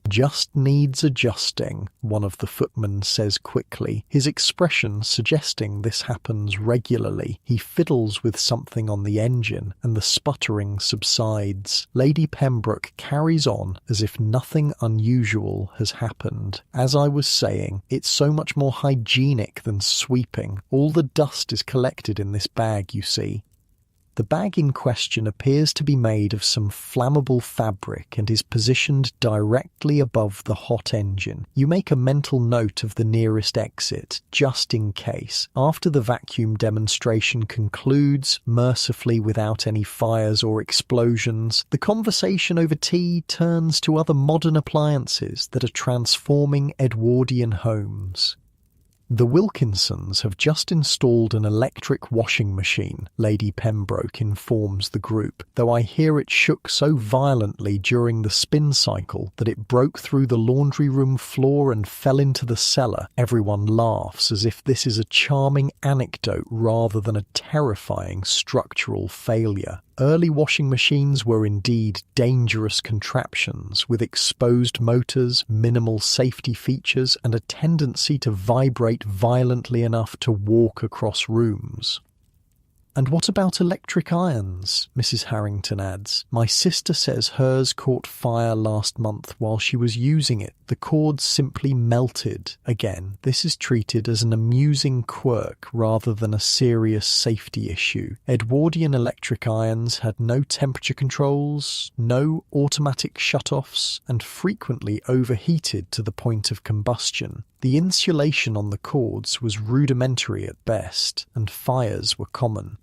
"Just needs adjusting," one of the footmen says quickly, his expression suggesting this happens regularly. He fiddles with something on the engine, and the sputtering subsides. Lady Pembroke carries on as if nothing unusual has happened. "As I was saying, it's so much more hygienic than sweeping. All the dust is collected in this bag, you see." The bag in question appears to be made of some flammable fabric and is positioned directly above the hot engine. You make a mental note of the nearest exit, just in case. After the vacuum demonstration concludes, mercifully without any fires or explosions, the conversation over tea turns to other modern appliances that are transforming Edwardian homes. "The Wilkinsons have just installed an electric washing machine," Lady Pembroke informs the group, "though I hear it shook so violently during the spin cycle that it broke through the laundry room floor and fell into the cellar." Everyone laughs as if this is a charming anecdote rather than a terrifying structural failure. Early washing machines were indeed dangerous contraptions with exposed motors, minimal safety features, and a tendency to vibrate violently enough to walk across rooms. "And what about electric irons?" Mrs. Harrington adds. "My sister says hers caught fire last month while she was using it. The cords simply melted." Again, this is treated as an amusing quirk rather than a serious safety issue. Edwardian electric irons had no temperature controls, no automatic shutoffs, and frequently overheated to the point of combustion. The insulation on the cords was rudimentary at best, and fires were common.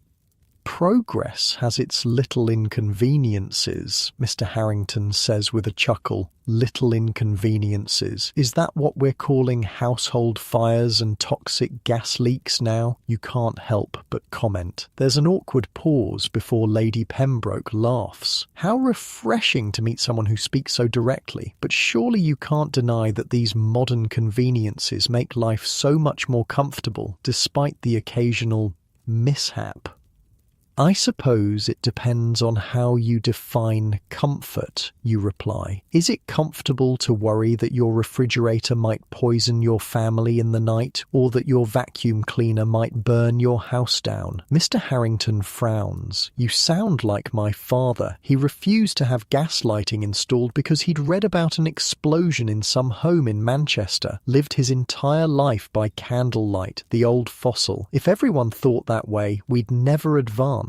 "Progress has its little inconveniences," Mr. Harrington says with a chuckle. "Little inconveniences. Is that what we're calling household fires and toxic gas leaks now?" You can't help but comment. There's an awkward pause before Lady Pembroke laughs. "How refreshing to meet someone who speaks so directly. But surely you can't deny that these modern conveniences make life so much more comfortable, despite the occasional mishap." "I suppose it depends on how you define comfort," you reply. "Is it comfortable to worry that your refrigerator might poison your family in the night, or that your vacuum cleaner might burn your house down?" Mr. Harrington frowns. "You sound like my father. He refused to have gas lighting installed because he'd read about an explosion in some home in Manchester, lived his entire life by candlelight, the old fossil. If everyone thought that way, we'd never advance."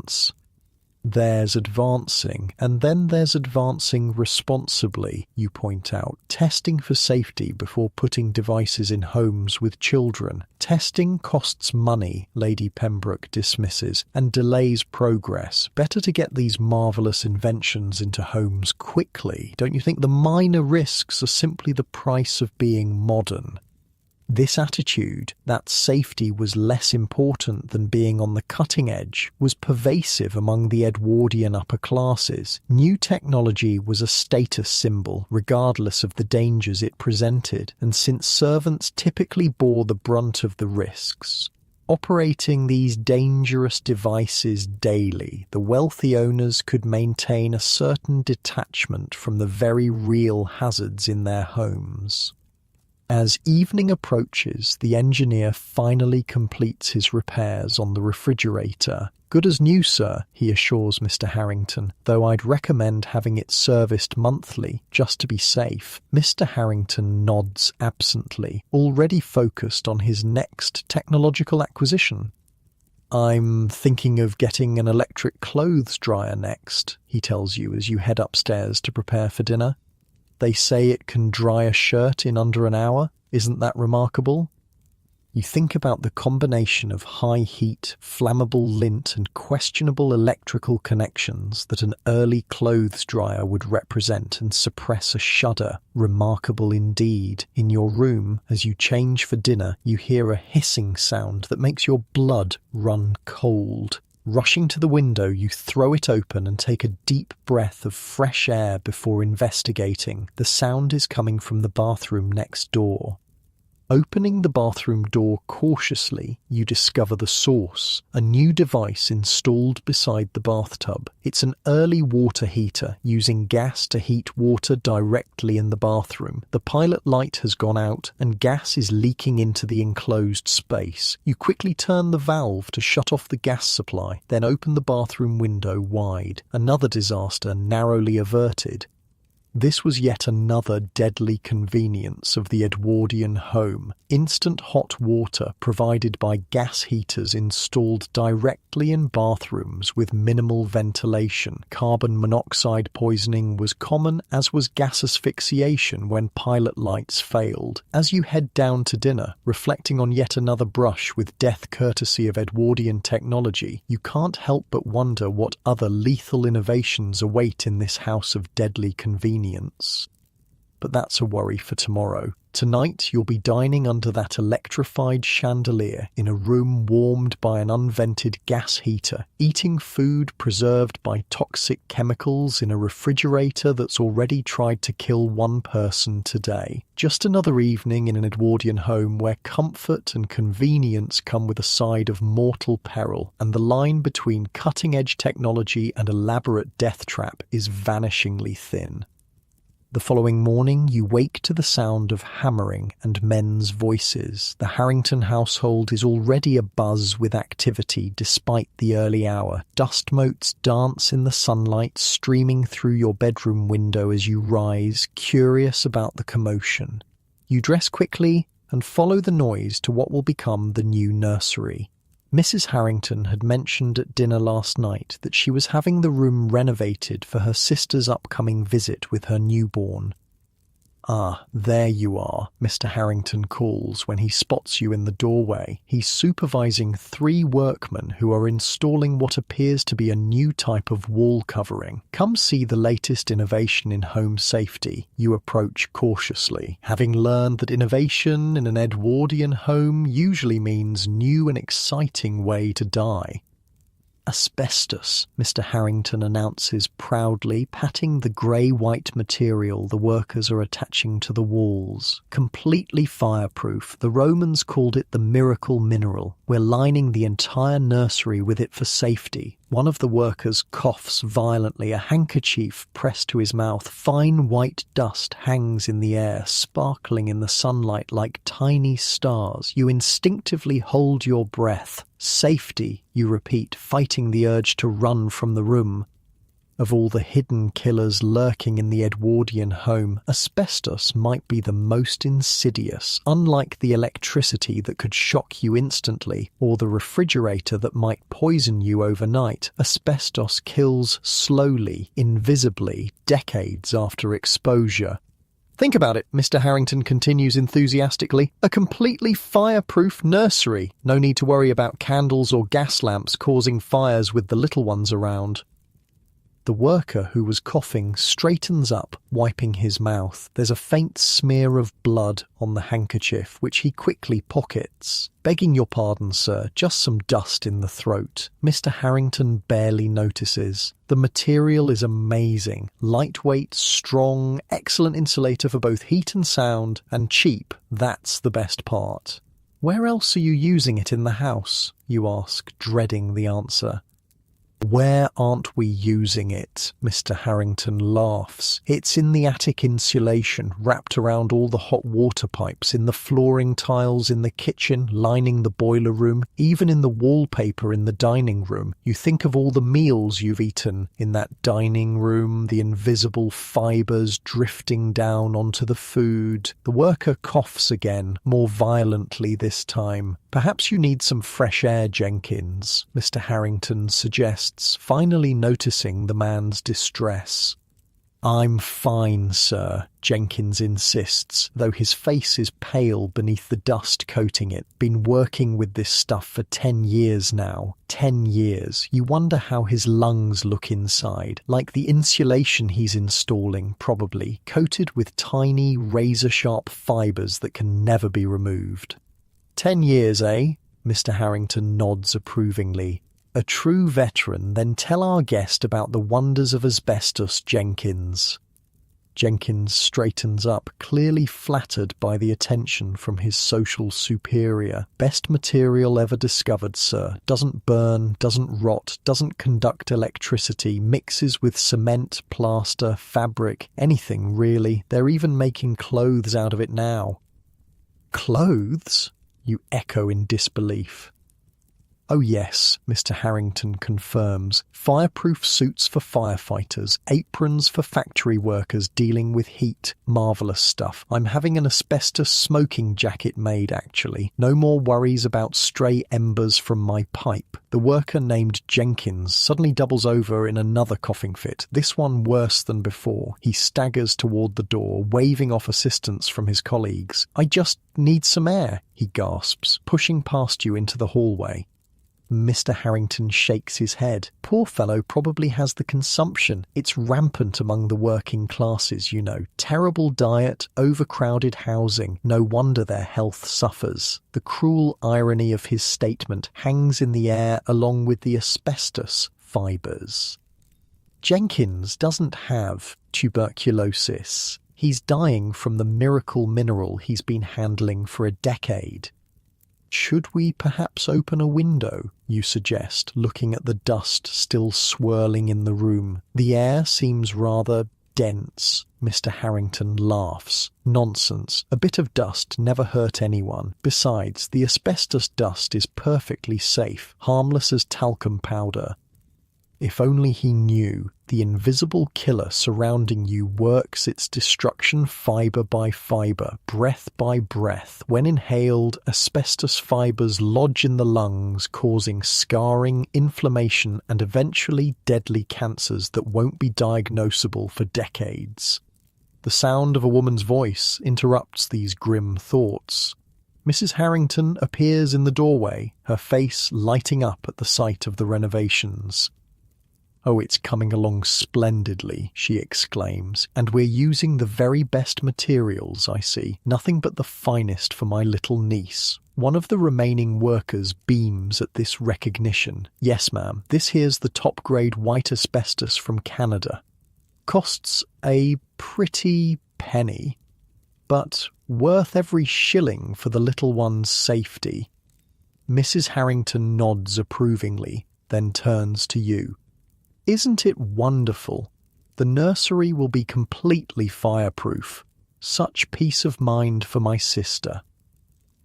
There's advancing, and then there's advancing responsibly, you point out. Testing for safety before putting devices in homes with children. Testing costs money, Lady Pembroke dismisses, and delays progress. Better to get these marvellous inventions into homes quickly. Don't you think the minor risks are simply the price of being modern? This attitude, that safety was less important than being on the cutting edge, was pervasive among the Edwardian upper classes. New technology was a status symbol, regardless of the dangers it presented, and since servants typically bore the brunt of the risks, operating these dangerous devices daily, the wealthy owners could maintain a certain detachment from the very real hazards in their homes. As evening approaches, the engineer finally completes his repairs on the refrigerator. "Good as new, sir," he assures Mr. Harrington, "though I'd recommend having it serviced monthly, just to be safe." Mr. Harrington nods absently, already focused on his next technological acquisition. "I'm thinking of getting an electric clothes dryer next," he tells you as you head upstairs to prepare for dinner. "They say it can dry a shirt in under an hour. Isn't that remarkable?" You think about the combination of high heat, flammable lint and questionable electrical connections that an early clothes dryer would represent and suppress a shudder. Remarkable indeed. In your room, as you change for dinner, you hear a hissing sound that makes your blood run cold. Rushing to the window, you throw it open and take a deep breath of fresh air before investigating. The sound is coming from the bathroom next door. Opening the bathroom door cautiously, you discover the source, a new device installed beside the bathtub. It's an early water heater using gas to heat water directly in the bathroom. The pilot light has gone out and gas is leaking into the enclosed space. You quickly turn the valve to shut off the gas supply, then open the bathroom window wide. Another disaster narrowly averted. This was yet another deadly convenience of the Edwardian home. Instant hot water provided by gas heaters installed directly in bathrooms with minimal ventilation. Carbon monoxide poisoning was common, as was gas asphyxiation when pilot lights failed. As you head down to dinner, reflecting on yet another brush with death courtesy of Edwardian technology, you can't help but wonder what other lethal innovations await in this house of deadly convenience. But that's a worry for tomorrow. Tonight you'll be dining under that electrified chandelier in a room warmed by an unvented gas heater, eating food preserved by toxic chemicals in a refrigerator that's already tried to kill one person today. Just another evening in an Edwardian home where comfort and convenience come with a side of mortal peril, and the line between cutting-edge technology and elaborate death trap is vanishingly thin. The following morning, you wake to the sound of hammering and men's voices. The Harrington household is already abuzz with activity despite the early hour. Dust motes dance in the sunlight streaming through your bedroom window as you rise, curious about the commotion. You dress quickly and follow the noise to what will become the new nursery. Mrs. Harrington had mentioned at dinner last night that she was having the room renovated for her sister's upcoming visit with her newborn. "Ah, there you are," Mr. Harrington calls when he spots you in the doorway. He's supervising 3 workmen who are installing what appears to be a new type of wall covering. "Come see the latest innovation in home safety," you approach cautiously, having learned that innovation in an Edwardian home usually means new and exciting way to die. "Asbestos," Mr. Harrington announces proudly, patting the grey-white material the workers are attaching to the walls. "Completely fireproof. The Romans called it the miracle mineral. We're lining the entire nursery with it for safety." One of the workers coughs violently, a handkerchief pressed to his mouth. Fine white dust hangs in the air, sparkling in the sunlight like tiny stars. You instinctively hold your breath. "Safety," you repeat, fighting the urge to run from the room. Of all the hidden killers lurking in the Edwardian home, asbestos might be the most insidious. Unlike the electricity that could shock you instantly, or the refrigerator that might poison you overnight, asbestos kills slowly, invisibly, decades after exposure. "Think about it," Mr. Harrington continues enthusiastically. "A completely fireproof nursery. No need to worry about candles or gas lamps causing fires with the little ones around." The worker, who was coughing, straightens up, wiping his mouth. There's a faint smear of blood on the handkerchief, which he quickly pockets. "Begging your pardon, sir, just some dust in the throat." Mr. Harrington barely notices. The material is amazing. Lightweight, strong, excellent insulator for both heat and sound, and cheap. That's the best part. "Where else are you using it in the house?" you ask, dreading the answer. "Where aren't we using it?" Mr. Harrington laughs. "It's in the attic insulation, wrapped around all the hot water pipes, in the flooring tiles in the kitchen, lining the boiler room, even in the wallpaper in the dining room. You think of all the meals you've eaten in that dining room, the invisible fibres drifting down onto the food." The worker coughs again, more violently this time. "Perhaps you need some fresh air, Jenkins," Mr. Harrington suggests, finally noticing the man's distress. "I'm fine, sir," Jenkins insists, though his face is pale beneath the dust coating it. "Been working with this stuff for 10 years now. 10 years. You wonder how his lungs look inside. Like the insulation he's installing, probably, coated with tiny, razor-sharp fibres that can never be removed." 10 years, eh? Mr. Harrington nods approvingly. "A true veteran, then tell our guest about the wonders of asbestos, Jenkins." Jenkins straightens up, clearly flattered by the attention from his social superior. "Best material ever discovered, sir. Doesn't burn, doesn't rot, doesn't conduct electricity, mixes with cement, plaster, fabric, anything really. They're even making clothes out of it now." "Clothes?" you echo in disbelief. "Oh yes," Mr. Harrington confirms. "Fireproof suits for firefighters, aprons for factory workers dealing with heat. Marvellous stuff. I'm having an asbestos smoking jacket made, actually. No more worries about stray embers from my pipe." The worker named Jenkins suddenly doubles over in another coughing fit, this one worse than before. He staggers toward the door, waving off assistance from his colleagues. "I just need some air," he gasps, pushing past you into the hallway. Mr. Harrington shakes his head. "Poor fellow probably has the consumption. It's rampant among the working classes, you know. Terrible diet, overcrowded housing. No wonder their health suffers." The cruel irony of his statement hangs in the air along with the asbestos fibres. Jenkins doesn't have tuberculosis. He's dying from the miracle mineral he's been handling for a decade. "Should we perhaps open a window?" you suggest, looking at the dust still swirling in the room. The air seems rather dense. Mr. Harrington laughs. "Nonsense. A bit of dust never hurt anyone. Besides, the asbestos dust is perfectly safe, harmless as talcum powder." If only he knew. The invisible killer surrounding you works its destruction fibre by fibre, breath by breath. When inhaled, asbestos fibres lodge in the lungs, causing scarring, inflammation, and eventually deadly cancers that won't be diagnosable for decades. The sound of a woman's voice interrupts these grim thoughts. Mrs. Harrington appears in the doorway, her face lighting up at the sight of the renovations. "Oh, it's coming along splendidly," she exclaims, "and we're using the very best materials, I see. Nothing but the finest for my little niece." One of the remaining workers beams at this recognition. "Yes, ma'am, this here's the top-grade white asbestos from Canada. Costs a pretty penny, but worth every shilling for the little one's safety." Mrs. Harrington nods approvingly, then turns to you. "Isn't it wonderful? The nursery will be completely fireproof. Such peace of mind for my sister."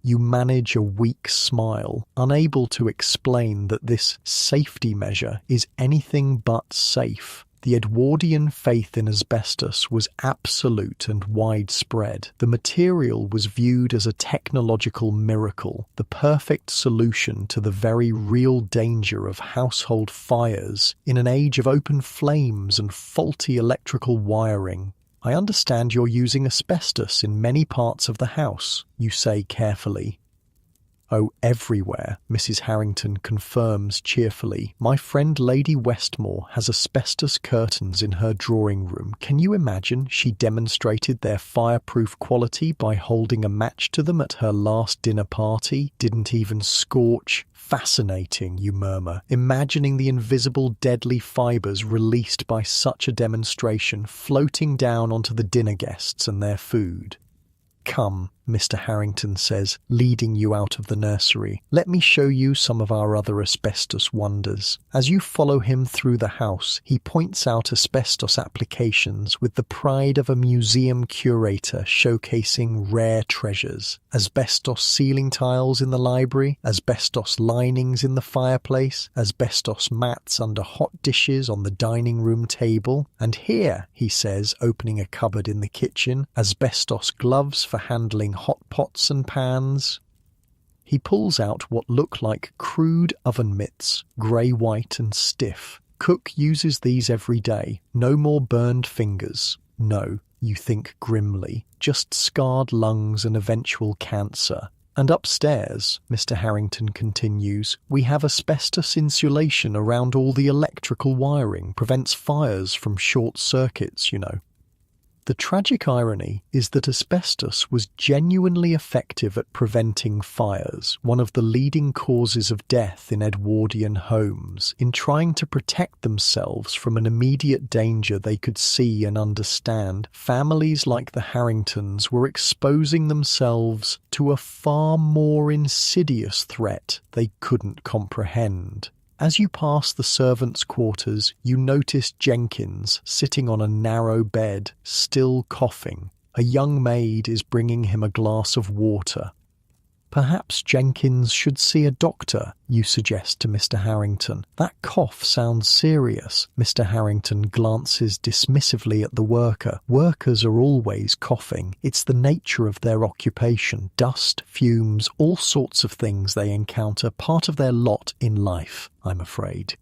You manage a weak smile, unable to explain that this safety measure is anything but safe. The Edwardian faith in asbestos was absolute and widespread. The material was viewed as a technological miracle, the perfect solution to the very real danger of household fires in an age of open flames and faulty electrical wiring. "I understand you're using asbestos in many parts of the house," you say carefully. "Oh, everywhere," Mrs. Harrington confirms cheerfully. "My friend Lady Westmore has asbestos curtains in her drawing room. Can you imagine? She demonstrated their fireproof quality by holding a match to them at her last dinner party. Didn't even scorch." "Fascinating," you murmur, imagining the invisible deadly fibres released by such a demonstration floating down onto the dinner guests and their food. "Come," Mr. Harrington says, leading you out of the nursery. "Let me show you some of our other asbestos wonders." As you follow him through the house, he points out asbestos applications with the pride of a museum curator showcasing rare treasures. Asbestos ceiling tiles in the library, asbestos linings in the fireplace, asbestos mats under hot dishes on the dining room table, and here, he says, opening a cupboard in the kitchen, asbestos gloves for handling hot pots and pans. He pulls out what look like crude oven mitts, grey-white and stiff. Cook uses these every day. No more burned fingers. No, you think grimly, just scarred lungs and eventual cancer. And upstairs, Mr. Harrington continues, we have asbestos insulation around all the electrical wiring, prevents fires from short circuits, you know. The tragic irony is that asbestos was genuinely effective at preventing fires, one of the leading causes of death in Edwardian homes. In trying to protect themselves from an immediate danger they could see and understand, families like the Harringtons were exposing themselves to a far more insidious threat they couldn't comprehend. As you pass the servants' quarters, you notice Jenkins sitting on a narrow bed, still coughing. A young maid is bringing him a glass of water. Perhaps Jenkins should see a doctor, you suggest to Mr. Harrington. That cough sounds serious. Mr. Harrington glances dismissively at the worker. Workers are always coughing. It's the nature of their occupation. Dust, fumes, all sorts of things they encounter, part of their lot in life, I'm afraid.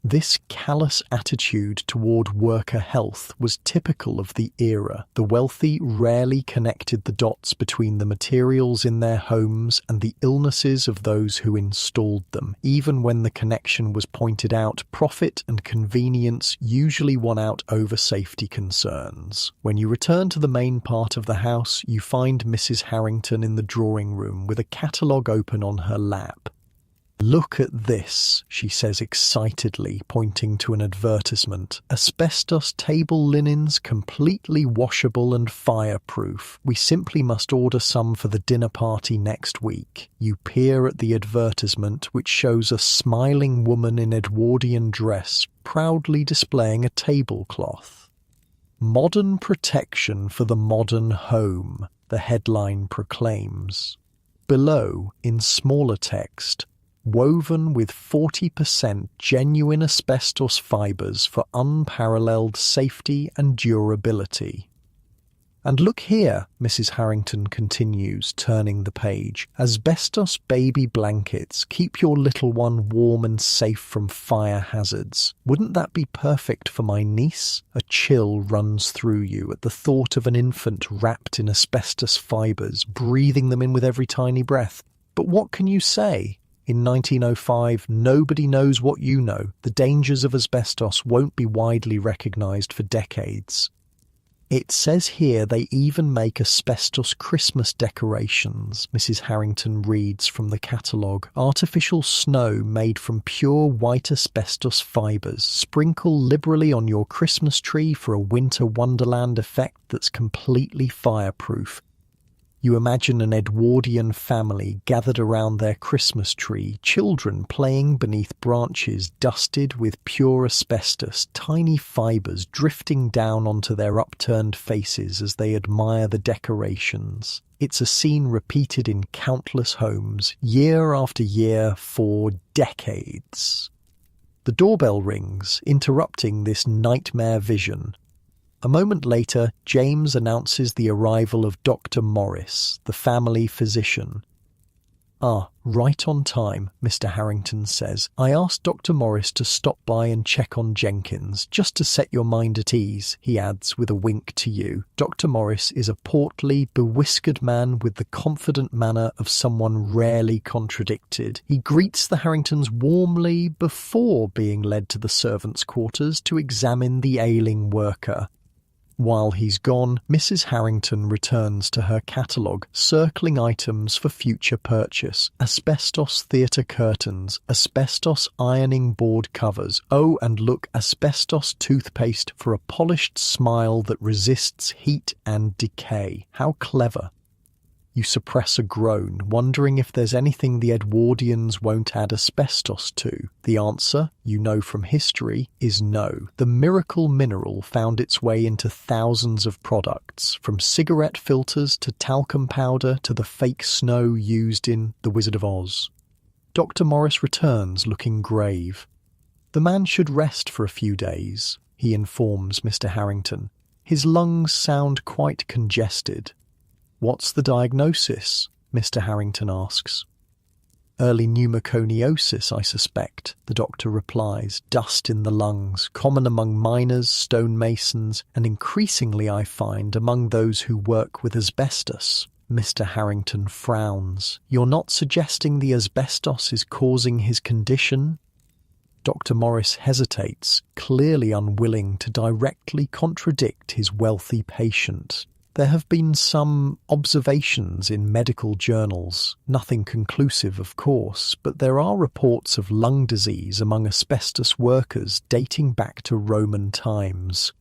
This callous attitude toward worker health was typical of the era. The wealthy rarely connected the dots between the materials in their homes and the illnesses of those who installed them. Even when the connection was pointed out, profit and convenience usually won out over safety concerns. When you return to the main part of the house, you find Mrs. Harrington in the drawing room with a catalogue open on her lap. "Look at this," she says excitedly, pointing to an advertisement. "Asbestos table linens, completely washable and fireproof. We simply must order some for the dinner party next week." You peer at the advertisement, which shows a smiling woman in Edwardian dress, proudly displaying a tablecloth. "Modern protection for the modern home," the headline proclaims. Below, in smaller text, "Woven with 40% genuine asbestos fibres for unparalleled safety and durability." "And look here," Mrs. Harrington continues, turning the page. "Asbestos baby blankets keep your little one warm and safe from fire hazards. Wouldn't that be perfect for my niece?" A chill runs through you at the thought of an infant wrapped in asbestos fibres, breathing them in with every tiny breath. But what can you say? In 1905, nobody knows what you know. The dangers of asbestos won't be widely recognised for decades. It says here they even make asbestos Christmas decorations, Mrs. Harrington reads from the catalogue. "Artificial snow made from pure white asbestos fibres. Sprinkle liberally on your Christmas tree for a winter wonderland effect that's completely fireproof." You imagine an Edwardian family gathered around their Christmas tree, children playing beneath branches dusted with pure asbestos, tiny fibres drifting down onto their upturned faces as they admire the decorations. It's a scene repeated in countless homes, year after year, for decades. The doorbell rings, interrupting this nightmare vision. A moment later, James announces the arrival of Dr. Morris, the family physician. "Ah, right on time," Mr. Harrington says. "I asked Dr. Morris to stop by and check on Jenkins, just to set your mind at ease," he adds with a wink to you. Dr. Morris is a portly, bewhiskered man with the confident manner of someone rarely contradicted. He greets the Harringtons warmly before being led to the servants' quarters to examine the ailing worker. While he's gone, Mrs. Harrington returns to her catalogue, circling items for future purchase. Asbestos theatre curtains, asbestos ironing board covers. Oh, and look, asbestos toothpaste for a polished smile that resists heat and decay. How clever. You suppress a groan, wondering if there's anything the Edwardians won't add asbestos to. The answer, you know from history, is no. The miracle mineral found its way into thousands of products, from cigarette filters to talcum powder to the fake snow used in The Wizard of Oz. Dr. Morris returns looking grave. "The man should rest for a few days," he informs Mr. Harrington. "His lungs sound quite congested." "What's the diagnosis?" Mr. Harrington asks. "Early pneumoconiosis, I suspect," the doctor replies. "Dust in the lungs, common among miners, stonemasons, and increasingly, I find, among those who work with asbestos." Mr. Harrington frowns. "You're not suggesting the asbestos is causing his condition?" Dr. Morris hesitates, clearly unwilling to directly contradict his wealthy patient. There have been some observations in medical journals, nothing conclusive of course, but there are reports of lung disease among asbestos workers dating back to Roman times.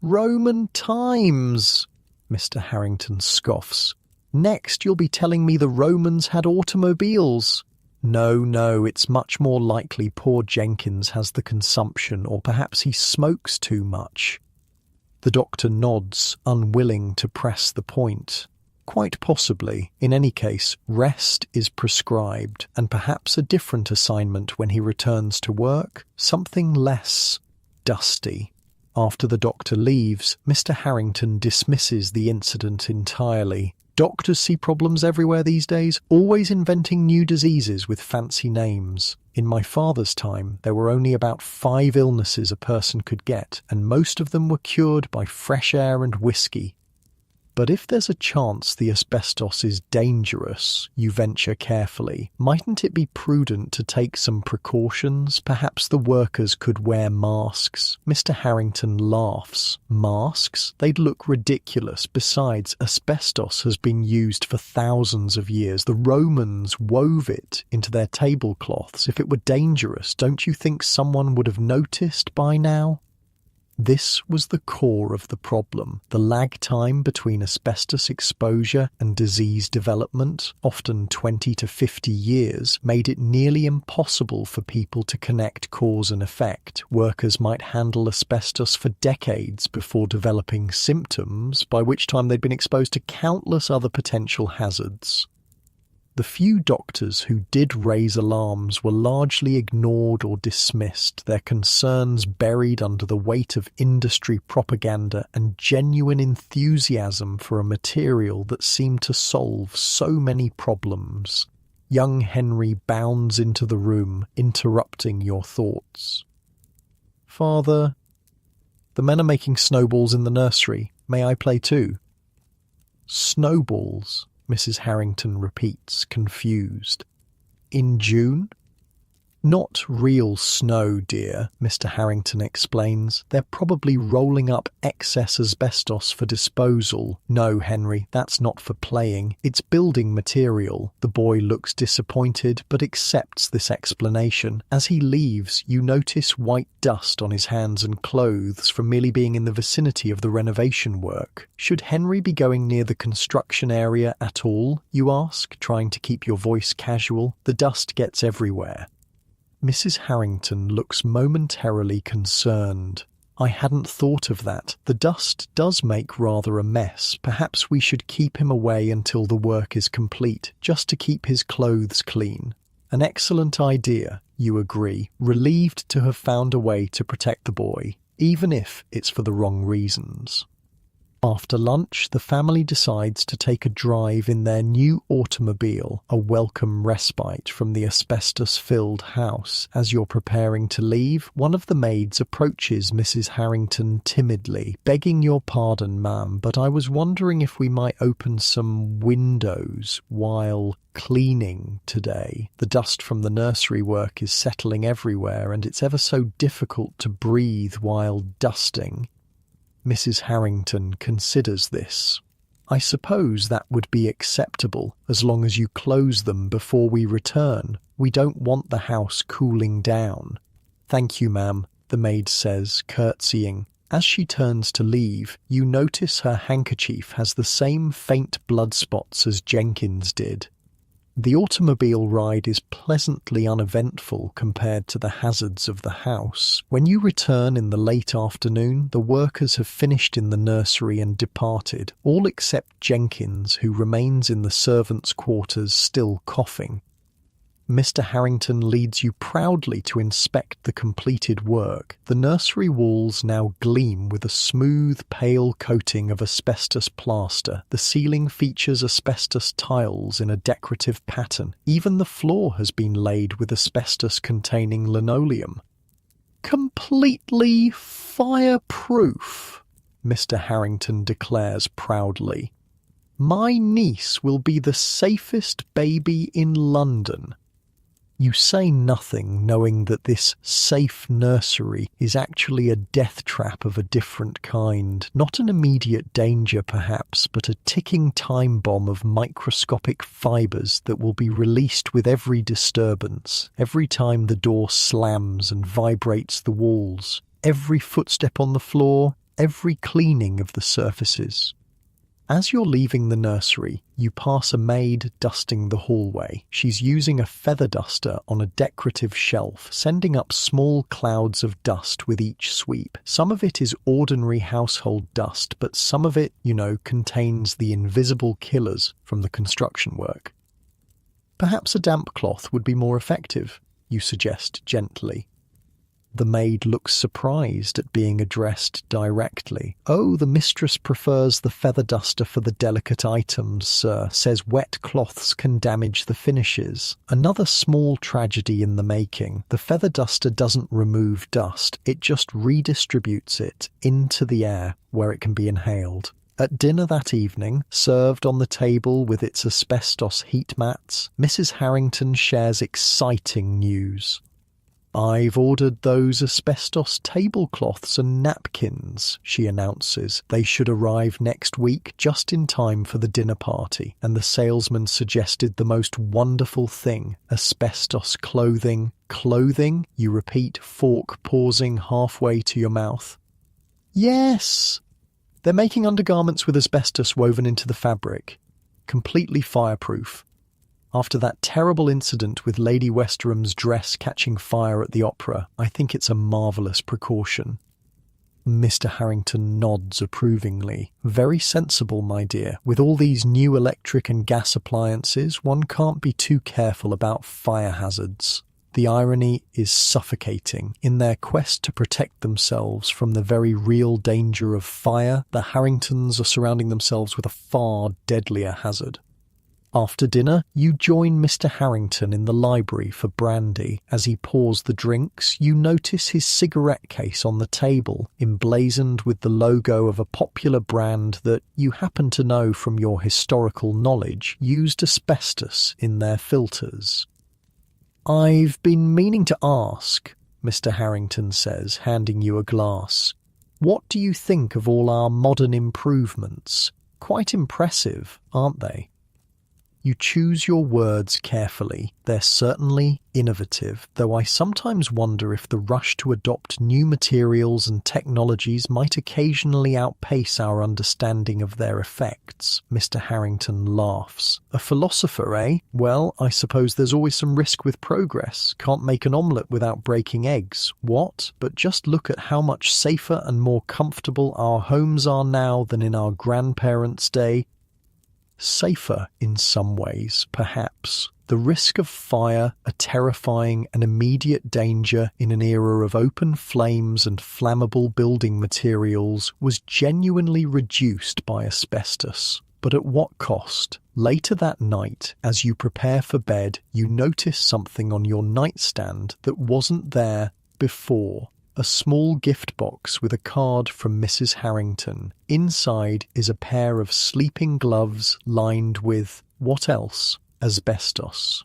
"Roman times!" Mr. Harrington scoffs. "Next you'll be telling me the Romans had automobiles." No, it's much more likely poor Jenkins has the consumption, or perhaps he smokes too much." The doctor nods, unwilling to press the point. "Quite possibly. In any case, rest is prescribed, and perhaps a different assignment when he returns to work, something less dusty." After the doctor leaves, Mr. Harrington dismisses the incident entirely. "Doctors see problems everywhere these days, always inventing new diseases with fancy names. In my father's time, there were only about 5 illnesses a person could get, and most of them were cured by fresh air and whiskey." "But if there's a chance the asbestos is dangerous," you venture carefully, "mightn't it be prudent to take some precautions? Perhaps the workers could wear masks." Mr. Harrington laughs. "Masks? They'd look ridiculous. Besides, asbestos has been used for thousands of years. The Romans wove it into their tablecloths. If it were dangerous, don't you think someone would have noticed by now?" This was the core of the problem. The lag time between asbestos exposure and disease development, often 20 to 50 years, made it nearly impossible for people to connect cause and effect. Workers might handle asbestos for decades before developing symptoms, by which time they'd been exposed to countless other potential hazards. The few doctors who did raise alarms were largely ignored or dismissed, their concerns buried under the weight of industry propaganda and genuine enthusiasm for a material that seemed to solve so many problems. Young Henry bounds into the room, interrupting your thoughts. "Father, the men are making snowballs in the nursery. May I play too?" "Snowballs?" Mrs. Harrington repeats, confused. "In June?" "Not real snow, dear," Mr. Harrington explains. "They're probably rolling up excess asbestos for disposal." "No, Henry, that's not for playing. It's building material." The boy looks disappointed, but accepts this explanation. As he leaves, you notice white dust on his hands and clothes from merely being in the vicinity of the renovation work. "Should Henry be going near the construction area at all?" you ask, trying to keep your voice casual. "The dust gets everywhere." Mrs. Harrington looks momentarily concerned. "I hadn't thought of that. The dust does make rather a mess. Perhaps we should keep him away until the work is complete, just to keep his clothes clean." "An excellent idea," you agree, relieved to have found a way to protect the boy, even if it's for the wrong reasons. After lunch, the family decides to take a drive in their new automobile, a welcome respite from the asbestos-filled house. As you're preparing to leave, one of the maids approaches Mrs. Harrington timidly, begging your pardon, ma'am, but I was wondering if we might open some windows while cleaning today. The dust from the nursery work is settling everywhere, and it's ever so difficult to breathe while dusting. Mrs. Harrington considers this. I suppose that would be acceptable, as long as you close them before we return. We don't want the house cooling down. Thank you, ma'am, the maid says, curtsying. As she turns to leave, you notice her handkerchief has the same faint blood spots as Jenkins did. The automobile ride is pleasantly uneventful compared to the hazards of the house. When you return in the late afternoon, the workers have finished in the nursery and departed, all except Jenkins, who remains in the servants' quarters still coughing. Mr. Harrington leads you proudly to inspect the completed work. The nursery walls now gleam with a smooth, pale coating of asbestos plaster. The ceiling features asbestos tiles in a decorative pattern. Even the floor has been laid with asbestos-containing linoleum. Completely fireproof, Mr. Harrington declares proudly. My niece will be the safest baby in London. You say nothing, knowing that this safe nursery is actually a death trap of a different kind. Not an immediate danger, perhaps, but a ticking time bomb of microscopic fibres that will be released with every disturbance, every time the door slams and vibrates the walls, every footstep on the floor, every cleaning of the surfaces. As you're leaving the nursery, you pass a maid dusting the hallway. She's using a feather duster on a decorative shelf, sending up small clouds of dust with each sweep. Some of it is ordinary household dust, but some of it, contains the invisible killers from the construction work. Perhaps a damp cloth would be more effective, you suggest gently. The maid looks surprised at being addressed directly. Oh, the mistress prefers the feather duster for the delicate items, sir, says wet cloths can damage the finishes. Another small tragedy in the making. The feather duster doesn't remove dust, it just redistributes it into the air where it can be inhaled. At dinner that evening, served on the table with its asbestos heat mats, Mrs. Harrington shares exciting news. I've ordered those asbestos tablecloths and napkins, she announces. They should arrive next week, just in time for the dinner party. And the salesman suggested the most wonderful thing. Asbestos clothing. Clothing? You repeat, fork pausing halfway to your mouth. Yes! They're making undergarments with asbestos woven into the fabric. Completely fireproof. After that terrible incident with Lady Westerham's dress catching fire at the opera, I think it's a marvellous precaution. Mr. Harrington nods approvingly. Very sensible, my dear. With all these new electric and gas appliances, one can't be too careful about fire hazards. The irony is suffocating. In their quest to protect themselves from the very real danger of fire, the Harringtons are surrounding themselves with a far deadlier hazard. After dinner, you join Mr. Harrington in the library for brandy. As he pours the drinks, you notice his cigarette case on the table, emblazoned with the logo of a popular brand that you happen to know from your historical knowledge used asbestos in their filters. I've been meaning to ask, Mr. Harrington says, handing you a glass. What do you think of all our modern improvements? Quite impressive, aren't they? You choose your words carefully. They're certainly innovative, though I sometimes wonder if the rush to adopt new materials and technologies might occasionally outpace our understanding of their effects. Mr. Harrington laughs. A philosopher, eh? Well, I suppose there's always some risk with progress. Can't make an omelette without breaking eggs. What? But just look at how much safer and more comfortable our homes are now than in our grandparents' day. Safer in some ways, perhaps, The risk of fire, a terrifying and immediate danger in an era of open flames and flammable building materials, was genuinely reduced by asbestos. But at what cost? Later that night, as you prepare for bed, you notice something on your nightstand that wasn't there before. A small gift box with a card from Mrs. Harrington. Inside is a pair of sleeping gloves lined with, what else? Asbestos.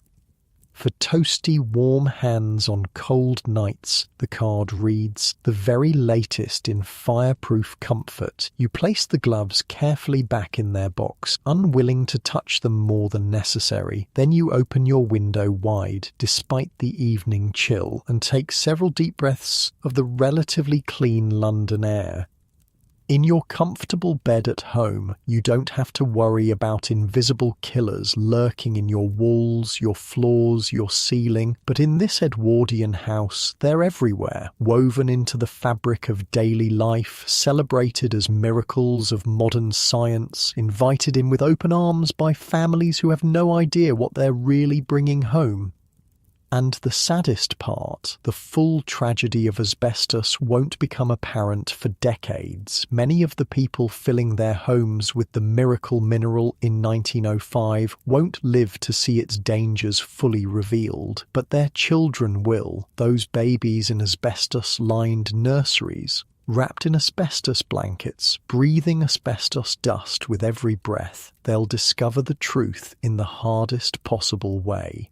For toasty, warm hands on cold nights, the card reads, the very latest in fireproof comfort. You place the gloves carefully back in their box, unwilling to touch them more than necessary. Then you open your window wide, despite the evening chill, and take several deep breaths of the relatively clean London air. In your comfortable bed at home, you don't have to worry about invisible killers lurking in your walls, your floors, your ceiling. But in this Edwardian house, they're everywhere, woven into the fabric of daily life, celebrated as miracles of modern science, invited in with open arms by families who have no idea what they're really bringing home. And the saddest part, the full tragedy of asbestos won't become apparent for decades. Many of the people filling their homes with the miracle mineral in 1905 won't live to see its dangers fully revealed, but their children will, those babies in asbestos-lined nurseries. Wrapped in asbestos blankets, breathing asbestos dust with every breath, they'll discover the truth in the hardest possible way.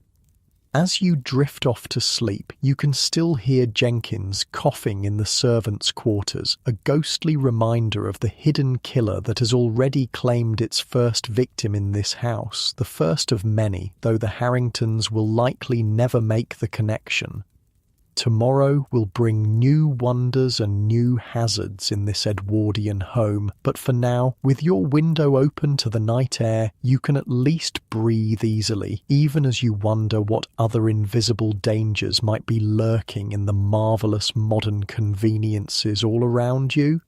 As you drift off to sleep, you can still hear Jenkins coughing in the servants' quarters, a ghostly reminder of the hidden killer that has already claimed its first victim in this house, the first of many, though the Harringtons will likely never make the connection. Tomorrow will bring new wonders and new hazards in this Edwardian home, but for now, with your window open to the night air, you can at least breathe easily, even as you wonder what other invisible dangers might be lurking in the marvellous modern conveniences all around you.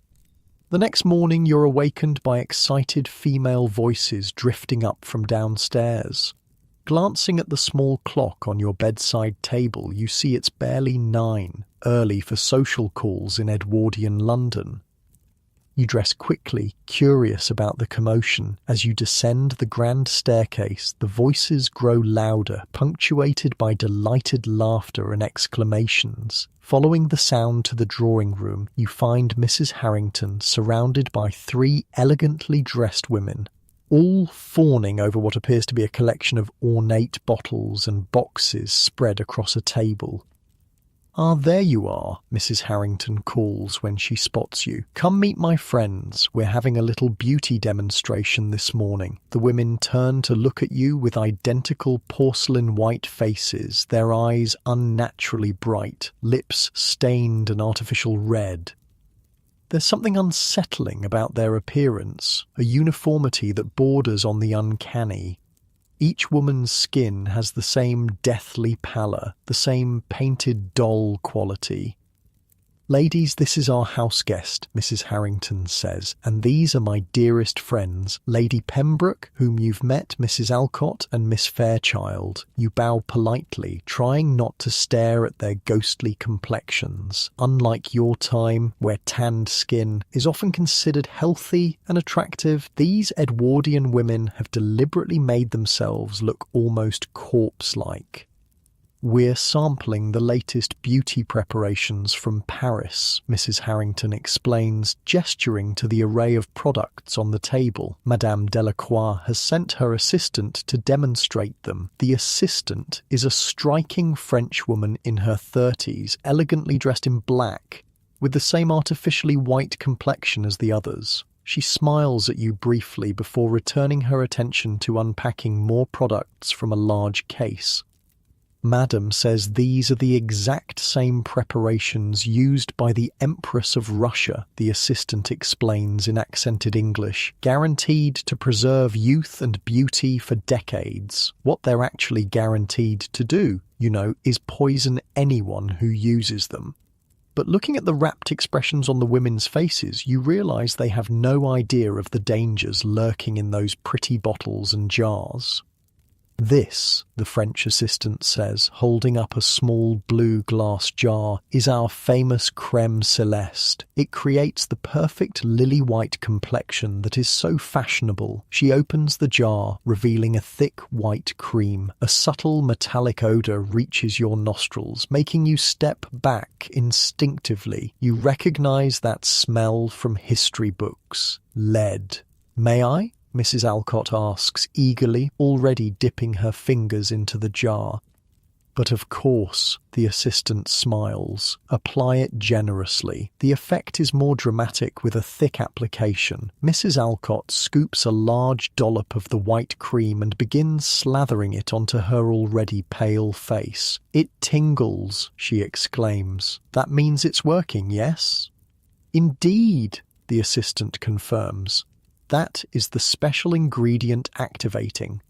The next morning you're awakened by excited female voices drifting up from downstairs. Glancing at the small clock on your bedside table, you see it's barely 9, early for social calls in Edwardian London. You dress quickly, curious about the commotion. As you descend the grand staircase, the voices grow louder, punctuated by delighted laughter and exclamations. Following the sound to the drawing room, you find Mrs. Harrington surrounded by 3 elegantly dressed women, all fawning over what appears to be a collection of ornate bottles and boxes spread across a table. "Ah, there you are," Mrs. Harrington calls when she spots you. "Come meet my friends. We're having a little beauty demonstration this morning." The women turn to look at you with identical porcelain white faces, their eyes unnaturally bright, lips stained an artificial red. There's something unsettling about their appearance, a uniformity that borders on the uncanny. Each woman's skin has the same deathly pallor, the same painted doll quality. "Ladies, this is our house guest," Mrs. Harrington says, "and these are my dearest friends, Lady Pembroke, whom you've met, Mrs. Alcott, and Miss Fairchild." You bow politely, trying not to stare at their ghostly complexions. Unlike your time, where tanned skin is often considered healthy and attractive, these Edwardian women have deliberately made themselves look almost corpse-like. "We're sampling the latest beauty preparations from Paris," Mrs. Harrington explains, gesturing to the array of products on the table. Madame Delacroix has sent her assistant to demonstrate them. The assistant is a striking French woman in her 30s, elegantly dressed in black, with the same artificially white complexion as the others. She smiles at you briefly before returning her attention to unpacking more products from a large case. "Madam says these are the exact same preparations used by the Empress of Russia," the assistant explains in accented English, "guaranteed to preserve youth and beauty for decades. What they're actually guaranteed to do, is poison anyone who uses them." But looking at the rapt expressions on the women's faces, you realise they have no idea of the dangers lurking in those pretty bottles and jars. "This," the French assistant says, holding up a small blue glass jar, "is our famous crème céleste. It creates the perfect lily-white complexion that is so fashionable." She opens the jar, revealing a thick white cream. A subtle metallic odor reaches your nostrils, making you step back instinctively. You recognize that smell from history books. Lead. "May I?" Mrs. Alcott asks eagerly, already dipping her fingers into the jar. "But of course," the assistant smiles. "Apply it generously. The effect is more dramatic with a thick application." Mrs. Alcott scoops a large dollop of the white cream and begins slathering it onto her already pale face. "It tingles," she exclaims. "That means it's working, yes?" "Indeed," the assistant confirms. "That is the special ingredient activating."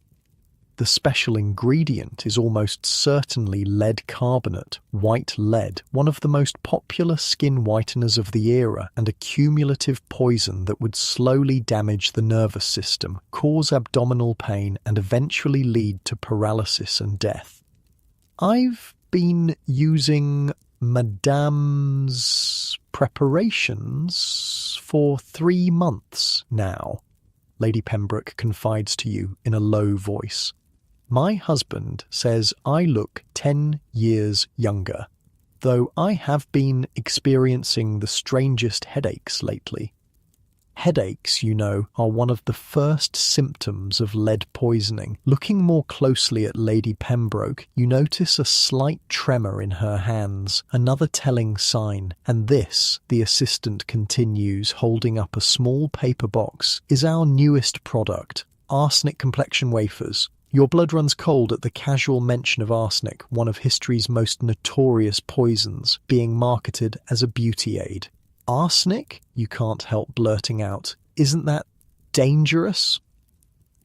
The special ingredient is almost certainly lead carbonate, white lead, one of the most popular skin whiteners of the era, and a cumulative poison that would slowly damage the nervous system, cause abdominal pain, and eventually lead to paralysis and death. "I've been using Madame's preparations for 3 months now," Lady Pembroke confides to you in a low voice. "My husband says I look 10 years younger, though I have been experiencing the strangest headaches lately. Headaches, you know, are one of the first symptoms of lead poisoning." Looking more closely at Lady Pembroke, you notice a slight tremor in her hands, another telling sign. "And this," the assistant continues, holding up a small paper box, "is our newest product, arsenic complexion wafers. Your blood runs cold at the casual mention of arsenic, one of history's most notorious poisons, being marketed as a beauty aid." "Arsenic?" you can't help blurting out. "Isn't that dangerous?"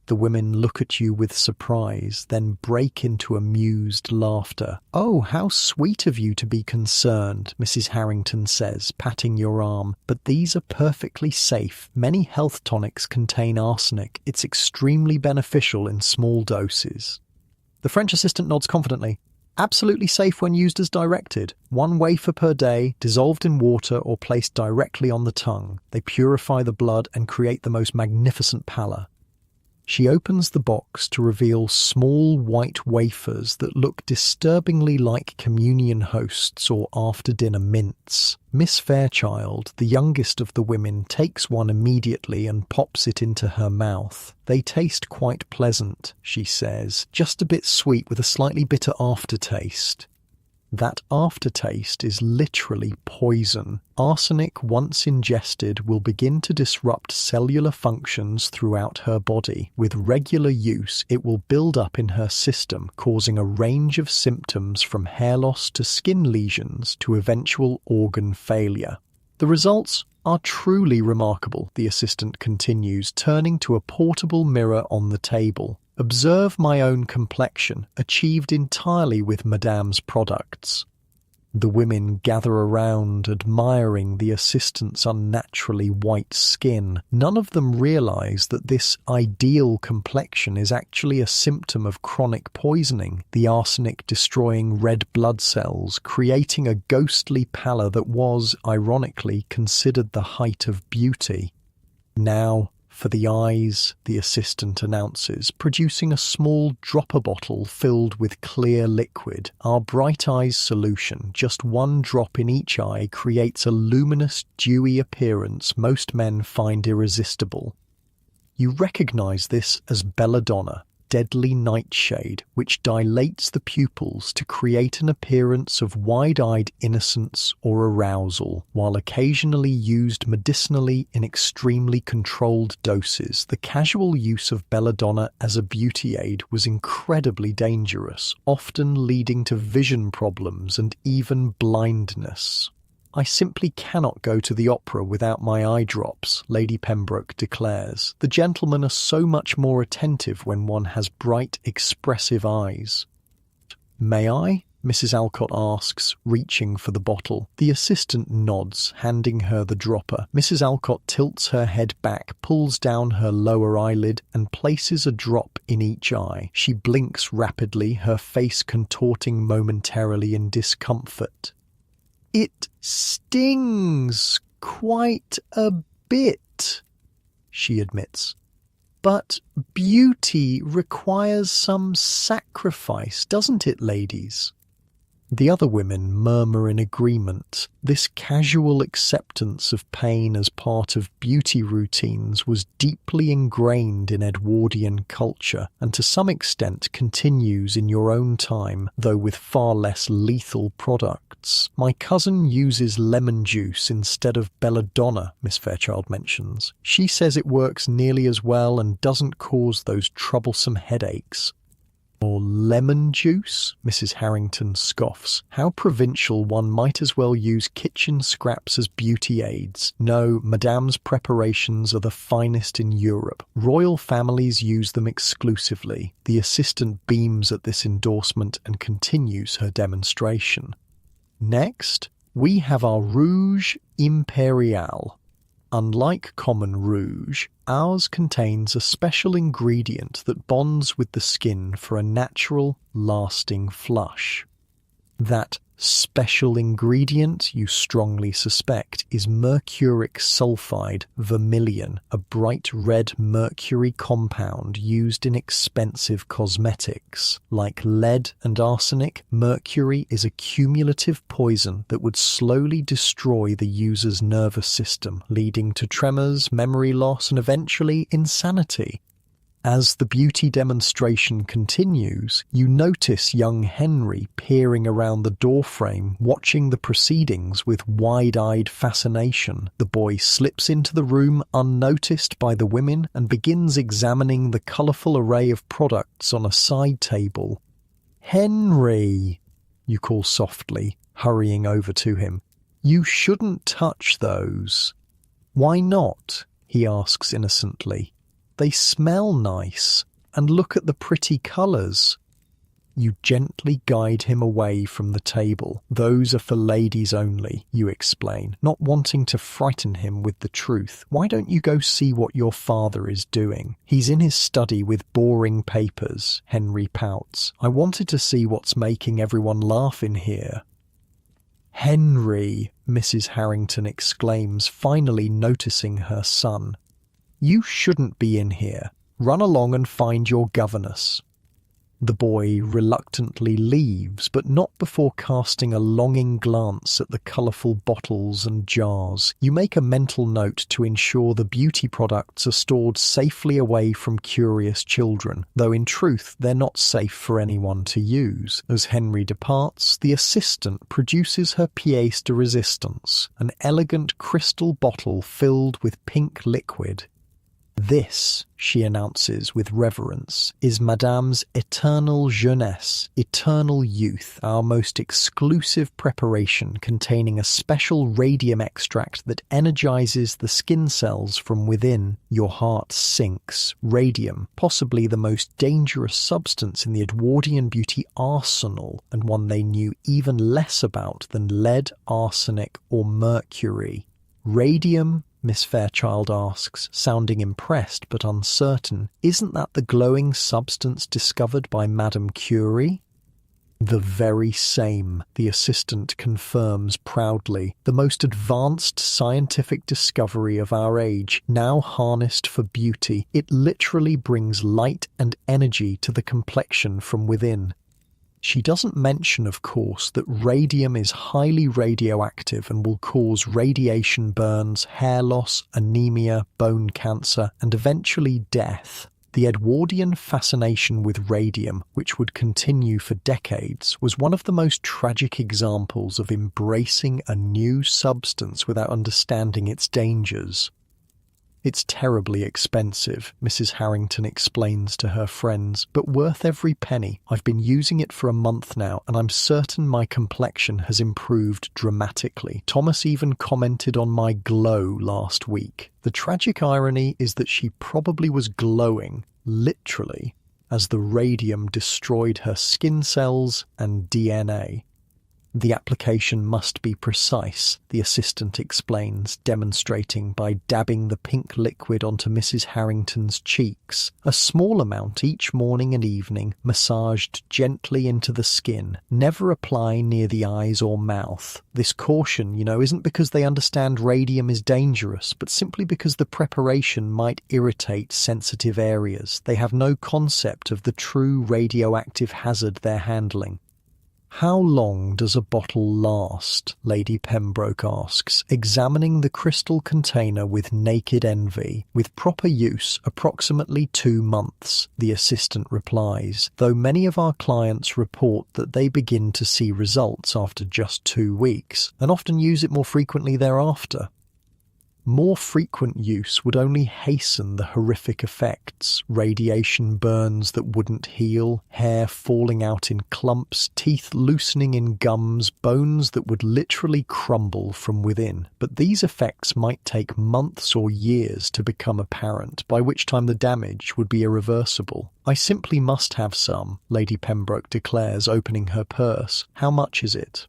The women look at you with surprise, then break into amused laughter. "Oh, how sweet of you to be concerned," Mrs. Harrington says, patting your arm. "But these are perfectly safe. Many health tonics contain arsenic. It's extremely beneficial in small doses." The French assistant nods confidently. "Absolutely safe when used as directed. 1 wafer per day, dissolved in water or placed directly on the tongue. They purify the blood and create the most magnificent pallor." She opens the box to reveal small white wafers that look disturbingly like communion hosts or after-dinner mints. Miss Fairchild, the youngest of the women, takes one immediately and pops it into her mouth. "They taste quite pleasant," she says, "just a bit sweet with a slightly bitter aftertaste." That aftertaste is literally poison. Arsenic, once ingested, will begin to disrupt cellular functions throughout her body. With regular use, it will build up in her system, causing a range of symptoms from hair loss to skin lesions to eventual organ failure. "The results are truly remarkable," the assistant continues, turning to a portable mirror on the table. "Observe my own complexion, achieved entirely with Madame's products." The women gather around, admiring the assistant's unnaturally white skin. None of them realize that this ideal complexion is actually a symptom of chronic poisoning, the arsenic destroying red blood cells, creating a ghostly pallor that was, ironically, considered the height of beauty. "Now, for the eyes," the assistant announces, producing a small dropper bottle filled with clear liquid. "Our Bright Eyes solution, just 1 drop in each eye, creates a luminous, dewy appearance most men find irresistible." You recognize this as belladonna, deadly nightshade, which dilates the pupils to create an appearance of wide-eyed innocence or arousal. While occasionally used medicinally in extremely controlled doses, the casual use of belladonna as a beauty aid was incredibly dangerous, often leading to vision problems and even blindness. "I simply cannot go to the opera without my eye drops," Lady Pembroke declares. "The gentlemen are so much more attentive when one has bright, expressive eyes." "May I?" Mrs. Alcott asks, reaching for the bottle. The assistant nods, handing her the dropper. Mrs. Alcott tilts her head back, pulls down her lower eyelid, and places a drop in each eye. She blinks rapidly, her face contorting momentarily in discomfort. "It stings quite a bit," she admits. "But beauty requires some sacrifice, doesn't it, ladies?" The other women murmur in agreement. This casual acceptance of pain as part of beauty routines was deeply ingrained in Edwardian culture, and to some extent continues in your own time, though with far less lethal products. "My cousin uses lemon juice instead of belladonna," Miss Fairchild mentions. "She says it works nearly as well and doesn't cause those troublesome headaches." "Or lemon juice?" Mrs. Harrington scoffs. "How provincial, one might as well use kitchen scraps as beauty aids. No, Madame's preparations are the finest in Europe. Royal families use them exclusively." The assistant beams at this endorsement and continues her demonstration. "Next, we have our Rouge Impérial. Unlike common rouge, ours contains a special ingredient that bonds with the skin for a natural, lasting flush. That special ingredient, you strongly suspect, is mercuric sulfide vermilion, a bright red mercury compound used in expensive cosmetics. Like lead and arsenic, mercury is a cumulative poison that would slowly destroy the user's nervous system, leading to tremors, memory loss, and eventually insanity. As the beauty demonstration continues, you notice young Henry peering around the doorframe, watching the proceedings with wide-eyed fascination. The boy slips into the room unnoticed by the women and begins examining the colourful array of products on a side table. "Henry," you call softly, hurrying over to him. "You shouldn't touch those." "Why not?" he asks innocently. "They smell nice, and look at the pretty colours." You gently guide him away from the table. "Those are for ladies only," you explain, not wanting to frighten him with the truth. "Why don't you go see what your father is doing?" "He's in his study with boring papers," Henry pouts. "I wanted to see what's making everyone laugh in here." "Henry," Mrs. Harrington exclaims, finally noticing her son. "You shouldn't be in here. Run along and find your governess." The boy reluctantly leaves, but not before casting a longing glance at the colourful bottles and jars. You make a mental note to ensure the beauty products are stored safely away from curious children, though in truth they're not safe for anyone to use. As Henry departs, the assistant produces her pièce de résistance, an elegant crystal bottle filled with pink liquid. "This," she announces with reverence, "is Madame's eternal jeunesse, eternal youth, our most exclusive preparation containing a special radium extract that energizes the skin cells from within." Your heart sinks. Radium, possibly the most dangerous substance in the Edwardian beauty arsenal, and one they knew even less about than lead, arsenic, or mercury. "Radium?" Miss Fairchild asks, sounding impressed but uncertain. "Isn't that the glowing substance discovered by Madame Curie?" "The very same," the assistant confirms proudly. "The most advanced scientific discovery of our age, now harnessed for beauty. It literally brings light and energy to the complexion from within." She doesn't mention, of course, that radium is highly radioactive and will cause radiation burns, hair loss, anemia, bone cancer, and eventually death. The Edwardian fascination with radium, which would continue for decades, was one of the most tragic examples of embracing a new substance without understanding its dangers. "It's terribly expensive," Mrs. Harrington explains to her friends, "but worth every penny. I've been using it for a month now, and I'm certain my complexion has improved dramatically. Thomas even commented on my glow last week." The tragic irony is that she probably was glowing, literally, as the radium destroyed her skin cells and DNA. The application must be precise, the assistant explains, demonstrating by dabbing the pink liquid onto Mrs. Harrington's cheeks, a small amount each morning and evening, massaged gently into the skin. Never apply near the eyes or mouth. This caution, isn't because they understand radium is dangerous, but simply because the preparation might irritate sensitive areas. They have no concept of the true radioactive hazard they're handling. "How long does a bottle last?" Lady Pembroke asks, examining the crystal container with naked envy. "With proper use, approximately 2 months," the assistant replies, though many of our clients report that they begin to see results after just 2 weeks, and often use it more frequently thereafter. More frequent use would only hasten the horrific effects: radiation burns that wouldn't heal, hair falling out in clumps, teeth loosening in gums, bones that would literally crumble from within. But these effects might take months or years to become apparent, by which time the damage would be irreversible. "I simply must have some," Lady Pembroke declares, opening her purse. "How much is it?"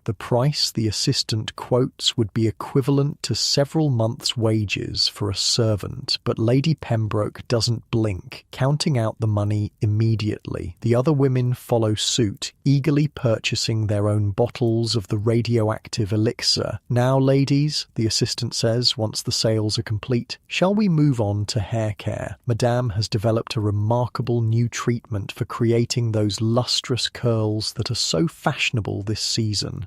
The price the assistant quotes would be equivalent to several months' wages for a servant, but Lady Pembroke doesn't blink, counting out the money immediately. The other women follow suit, eagerly purchasing their own bottles of the radioactive elixir. "Now, ladies," the assistant says once the sales are complete, "shall we move on to hair care? Madame has developed a remarkable new treatment for creating those lustrous curls that are so fashionable this season."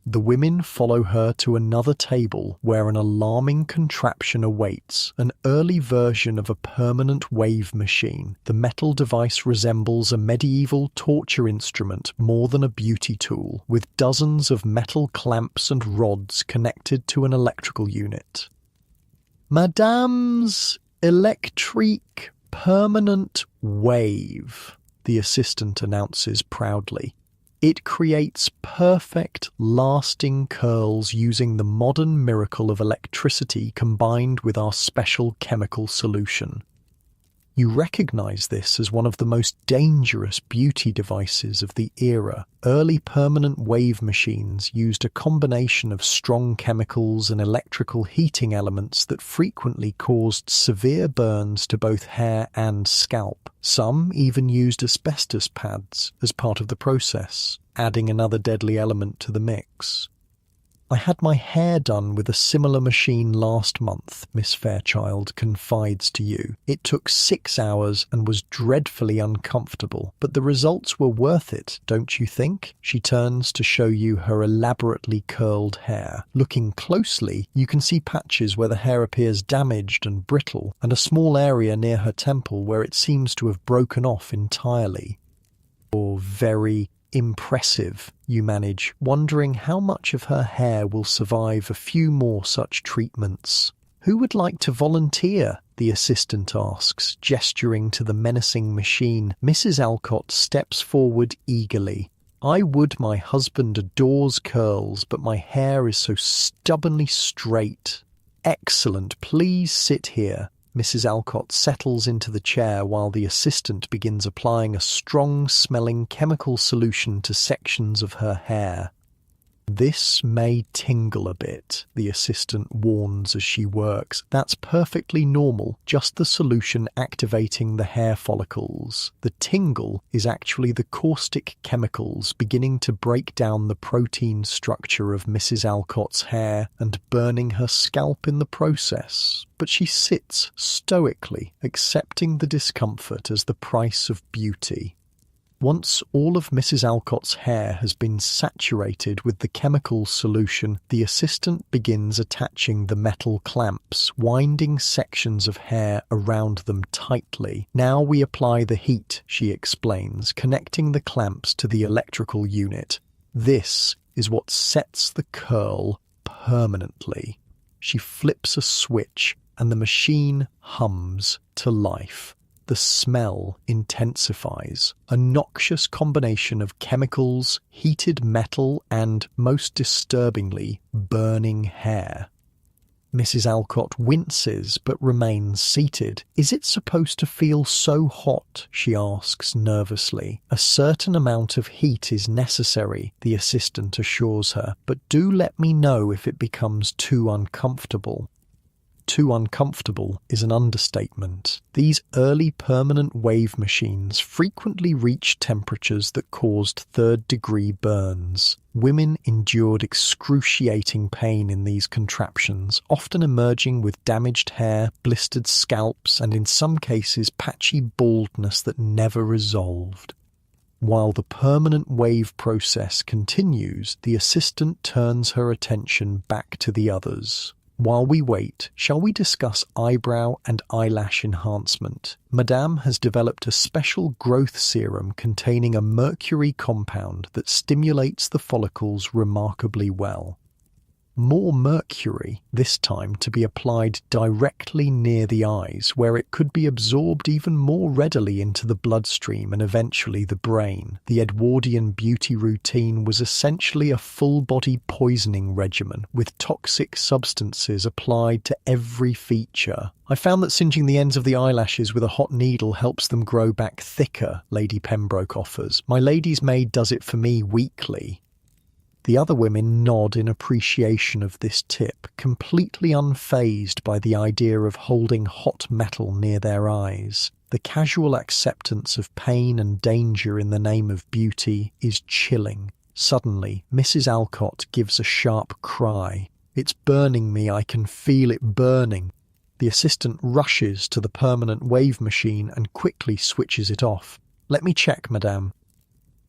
The women follow her to another table where an alarming contraption awaits, an early version of a permanent wave machine. The metal device resembles a medieval torture instrument more than a beauty tool, with dozens of metal clamps and rods connected to an electrical unit. "Madame's electric permanent wave," the assistant announces proudly. "It creates perfect, lasting curls using the modern miracle of electricity combined with our special chemical solution." You recognize this as one of the most dangerous beauty devices of the era. Early permanent wave machines used a combination of strong chemicals and electrical heating elements that frequently caused severe burns to both hair and scalp. Some even used asbestos pads as part of the process, adding another deadly element to the mix. "I had my hair done with a similar machine last month," Miss Fairchild confides to you. "It took 6 hours and was dreadfully uncomfortable, but the results were worth it, don't you think?" She turns to show you her elaborately curled hair. Looking closely, you can see patches where the hair appears damaged and brittle, and a small area near her temple where it seems to have broken off entirely. Or very impressive, you manage, wondering how much of her hair will survive a few more such treatments. "Who would like to volunteer?" the assistant asks, gesturing to the menacing machine. Mrs. Alcott steps forward eagerly. "I would. My husband adores curls, but my hair is so stubbornly straight." "Excellent. Please sit here." Mrs. Alcott settles into the chair while the assistant begins applying a strong-smelling chemical solution to sections of her hair. "This may tingle a bit," the assistant warns as she works. "That's perfectly normal, just the solution activating the hair follicles. The tingle is actually the caustic chemicals beginning to break down the protein structure of Mrs. Alcott's hair and burning her scalp in the process." But she sits stoically, accepting the discomfort as the price of beauty. Once all of Mrs. Alcott's hair has been saturated with the chemical solution, the assistant begins attaching the metal clamps, winding sections of hair around them tightly. "Now we apply the heat," she explains, connecting the clamps to the electrical unit. "This is what sets the curl permanently." She flips a switch, and the machine hums to life. The smell intensifies, a noxious combination of chemicals, heated metal, and, most disturbingly, burning hair. Mrs. Alcott winces but remains seated. "Is it supposed to feel so hot?" she asks nervously. "A certain amount of heat is necessary," the assistant assures her, "but do let me know if it becomes too uncomfortable." Too uncomfortable is an understatement. These early permanent wave machines frequently reached temperatures that caused third-degree burns. Women endured excruciating pain in these contraptions, often emerging with damaged hair, blistered scalps, and in some cases patchy baldness that never resolved. While the permanent wave process continues, the assistant turns her attention back to the others. "While we wait, shall we discuss eyebrow and eyelash enhancement? Madame has developed a special growth serum containing a mercury compound that stimulates the follicles remarkably well." More mercury, this time to be applied directly near the eyes, where it could be absorbed even more readily into the bloodstream and eventually the brain. The Edwardian beauty routine was essentially a full-body poisoning regimen, with toxic substances applied to every feature. "I found that singeing the ends of the eyelashes with a hot needle helps them grow back thicker," Lady Pembroke offers. "My lady's maid does it for me weekly." The other women nod in appreciation of this tip, completely unfazed by the idea of holding hot metal near their eyes. The casual acceptance of pain and danger in the name of beauty is chilling. Suddenly, Mrs. Alcott gives a sharp cry. "It's burning me, I can feel it burning." The assistant rushes to the permanent wave machine and quickly switches it off. "Let me check, madame."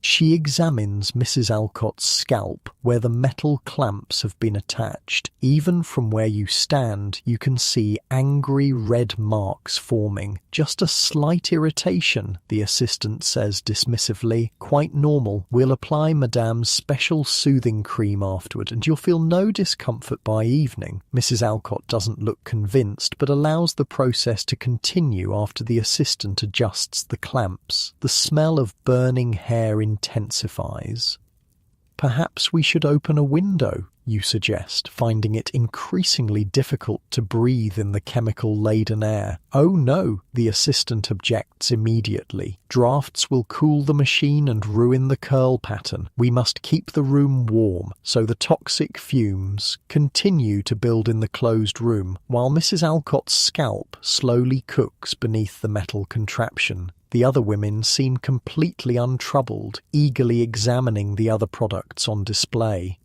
She examines Mrs. Alcott's scalp where the metal clamps have been attached. Even from where you stand, you can see angry red marks forming. "Just a slight irritation," the assistant says dismissively. "Quite normal. We'll apply Madame's special soothing cream afterward, and you'll feel no discomfort by evening." Mrs. Alcott doesn't look convinced, but allows the process to continue after the assistant adjusts the clamps. The smell of burning hair intensifies. "Perhaps we should open a window," you suggest, finding it increasingly difficult to breathe in the chemical-laden air. "Oh no," the assistant objects immediately. "Drafts will cool the machine and ruin the curl pattern. We must keep the room warm." So the toxic fumes continue to build in the closed room, while Mrs. Alcott's scalp slowly cooks beneath the metal contraption. The other women seem completely untroubled, eagerly examining the other products on display.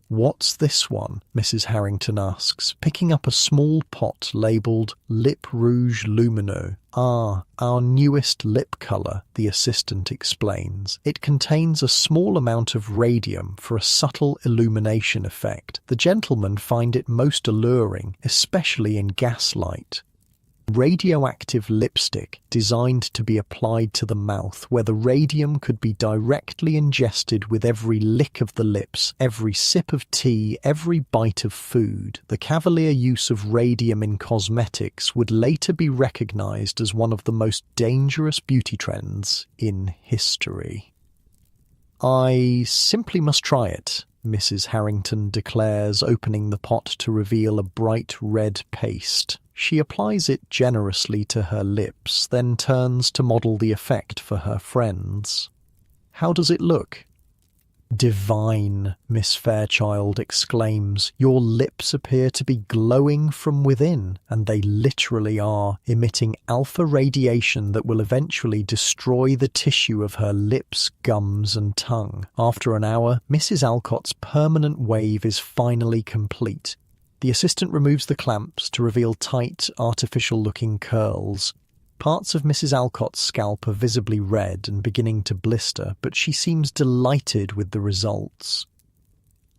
"What's this one?" Mrs. Harrington asks, picking up a small pot labelled Lip Rouge Lumineux. "Ah, our newest lip colour," the assistant explains. "It contains a small amount of radium for a subtle illumination effect. The gentlemen find it most alluring, especially in gaslight." Radioactive lipstick designed to be applied to the mouth, where the radium could be directly ingested with every lick of the lips, every sip of tea, every bite of food. The cavalier use of radium in cosmetics would later be recognized as one of the most dangerous beauty trends in history. "I simply must try it," Mrs. Harrington declares, opening the pot to reveal a bright red paste. She applies it generously to her lips, then turns to model the effect for her friends. "How does it look?" "Divine," Miss Fairchild exclaims. "Your lips appear to be glowing from within," and they literally are, emitting alpha radiation that will eventually destroy the tissue of her lips, gums, and tongue. After an hour, Mrs. Alcott's permanent wave is finally complete. The assistant removes the clamps to reveal tight, artificial-looking curls. Parts of Mrs. Alcott's scalp are visibly red and beginning to blister, but she seems delighted with the results.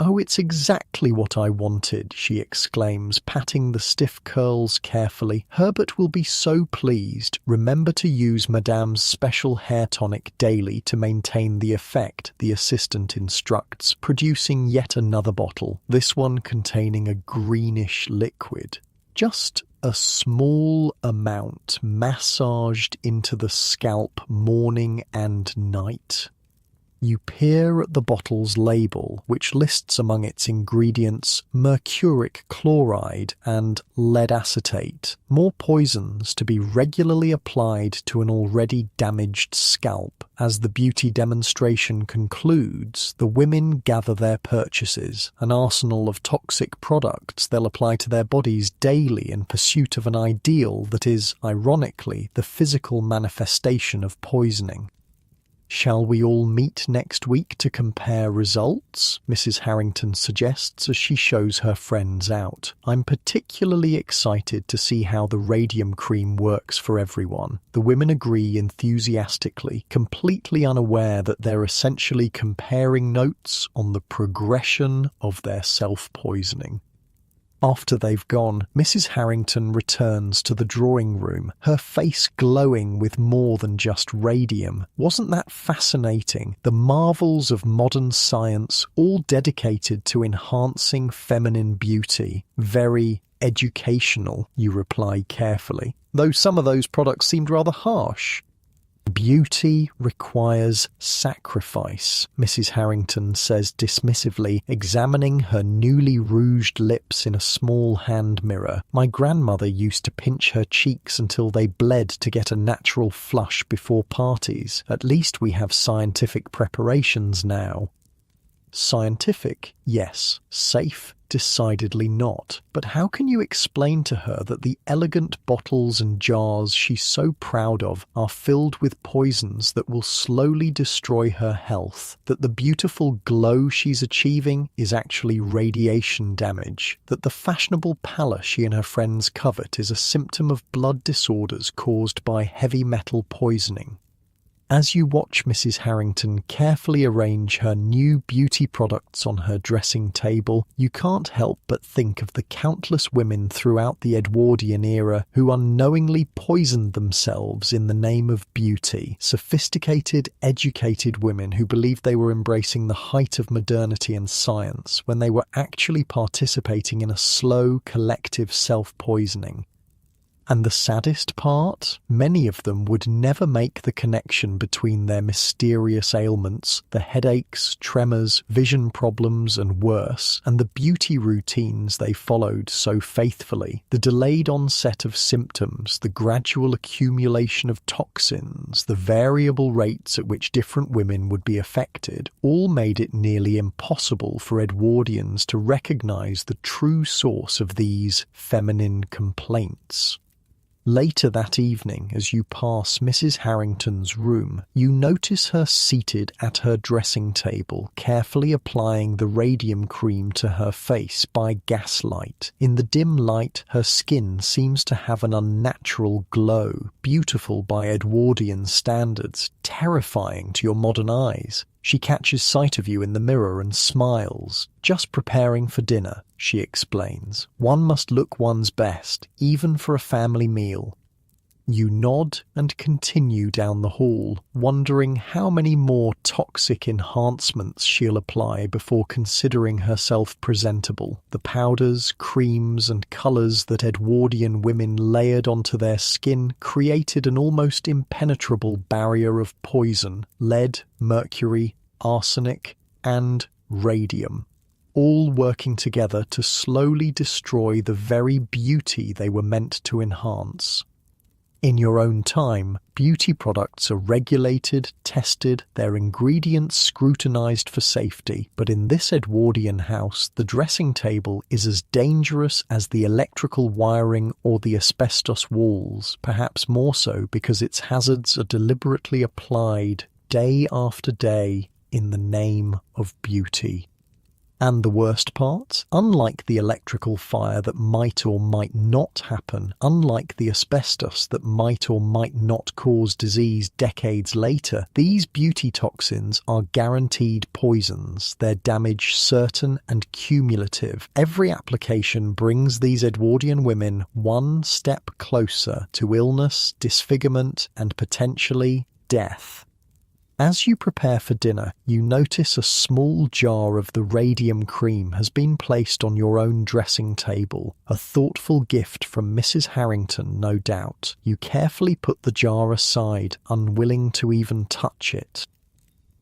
"Oh, it's exactly what I wanted," she exclaims, patting the stiff curls carefully. "Herbert will be so pleased. Remember to use Madame's special hair tonic daily to maintain the effect," the assistant instructs, producing yet another bottle, this one containing a greenish liquid. Just a small amount massaged into the scalp morning and night. You peer at the bottle's label, which lists among its ingredients mercuric chloride and lead acetate, more poisons to be regularly applied to an already damaged scalp. As the beauty demonstration concludes, the women gather their purchases, an arsenal of toxic products they'll apply to their bodies daily in pursuit of an ideal that is, ironically, the physical manifestation of poisoning. "Shall we all meet next week to compare results?" Mrs. Harrington suggests as she shows her friends out. "I'm particularly excited to see how the radium cream works for everyone." The women agree enthusiastically, completely unaware that they're essentially comparing notes on the progression of their self-poisoning. After they've gone, Mrs. Harrington returns to the drawing room, her face glowing with more than just radium. Wasn't that fascinating? The marvels of modern science, all dedicated to enhancing feminine beauty. Very educational, you reply carefully, though some of those products seemed rather harsh. "Beauty requires sacrifice," Mrs. Harrington says dismissively, examining her newly rouged lips in a small hand mirror. "My grandmother used to pinch her cheeks until they bled to get a natural flush before parties. At least we have scientific preparations now." Scientific, yes. Safe, decidedly not. But how can you explain to her that the elegant bottles and jars she's so proud of are filled with poisons that will slowly destroy her health, that the beautiful glow she's achieving is actually radiation damage, that the fashionable pallor she and her friends covet is a symptom of blood disorders caused by heavy metal poisoning? As you watch Mrs. Harrington carefully arrange her new beauty products on her dressing table, you can't help but think of the countless women throughout the Edwardian era who unknowingly poisoned themselves in the name of beauty. Sophisticated, educated women who believed they were embracing the height of modernity and science when they were actually participating in a slow, collective self-poisoning. And the saddest part? Many of them would never make the connection between their mysterious ailments, the headaches, tremors, vision problems, and worse, and the beauty routines they followed so faithfully. The delayed onset of symptoms, the gradual accumulation of toxins, the variable rates at which different women would be affected, all made it nearly impossible for Edwardians to recognize the true source of these feminine complaints. Later that evening, as you pass Mrs. Harrington's room, you notice her seated at her dressing table, carefully applying the radium cream to her face by gaslight. In the dim light, her skin seems to have an unnatural glow, beautiful by Edwardian standards, terrifying to your modern eyes. She catches sight of you in the mirror and smiles. "Just preparing for dinner," she explains. "One must look one's best, even for a family meal." You nod and continue down the hall, wondering how many more toxic enhancements she'll apply before considering herself presentable. The powders, creams, and colours that Edwardian women layered onto their skin created an almost impenetrable barrier of poison, lead, mercury, arsenic, and radium, all working together to slowly destroy the very beauty they were meant to enhance. In your own time, beauty products are regulated, tested, their ingredients scrutinized for safety, but in this Edwardian house, the dressing table is as dangerous as the electrical wiring or the asbestos walls, perhaps more so because its hazards are deliberately applied day after day in the name of beauty. And the worst part? Unlike the electrical fire that might or might not happen, unlike the asbestos that might or might not cause disease decades later, these beauty toxins are guaranteed poisons, their damage certain and cumulative. Every application brings these Edwardian women one step closer to illness, disfigurement, and potentially death. As you prepare for dinner, you notice a small jar of the radium cream has been placed on your own dressing table, a thoughtful gift from Mrs. Harrington, no doubt. You carefully put the jar aside, unwilling to even touch it.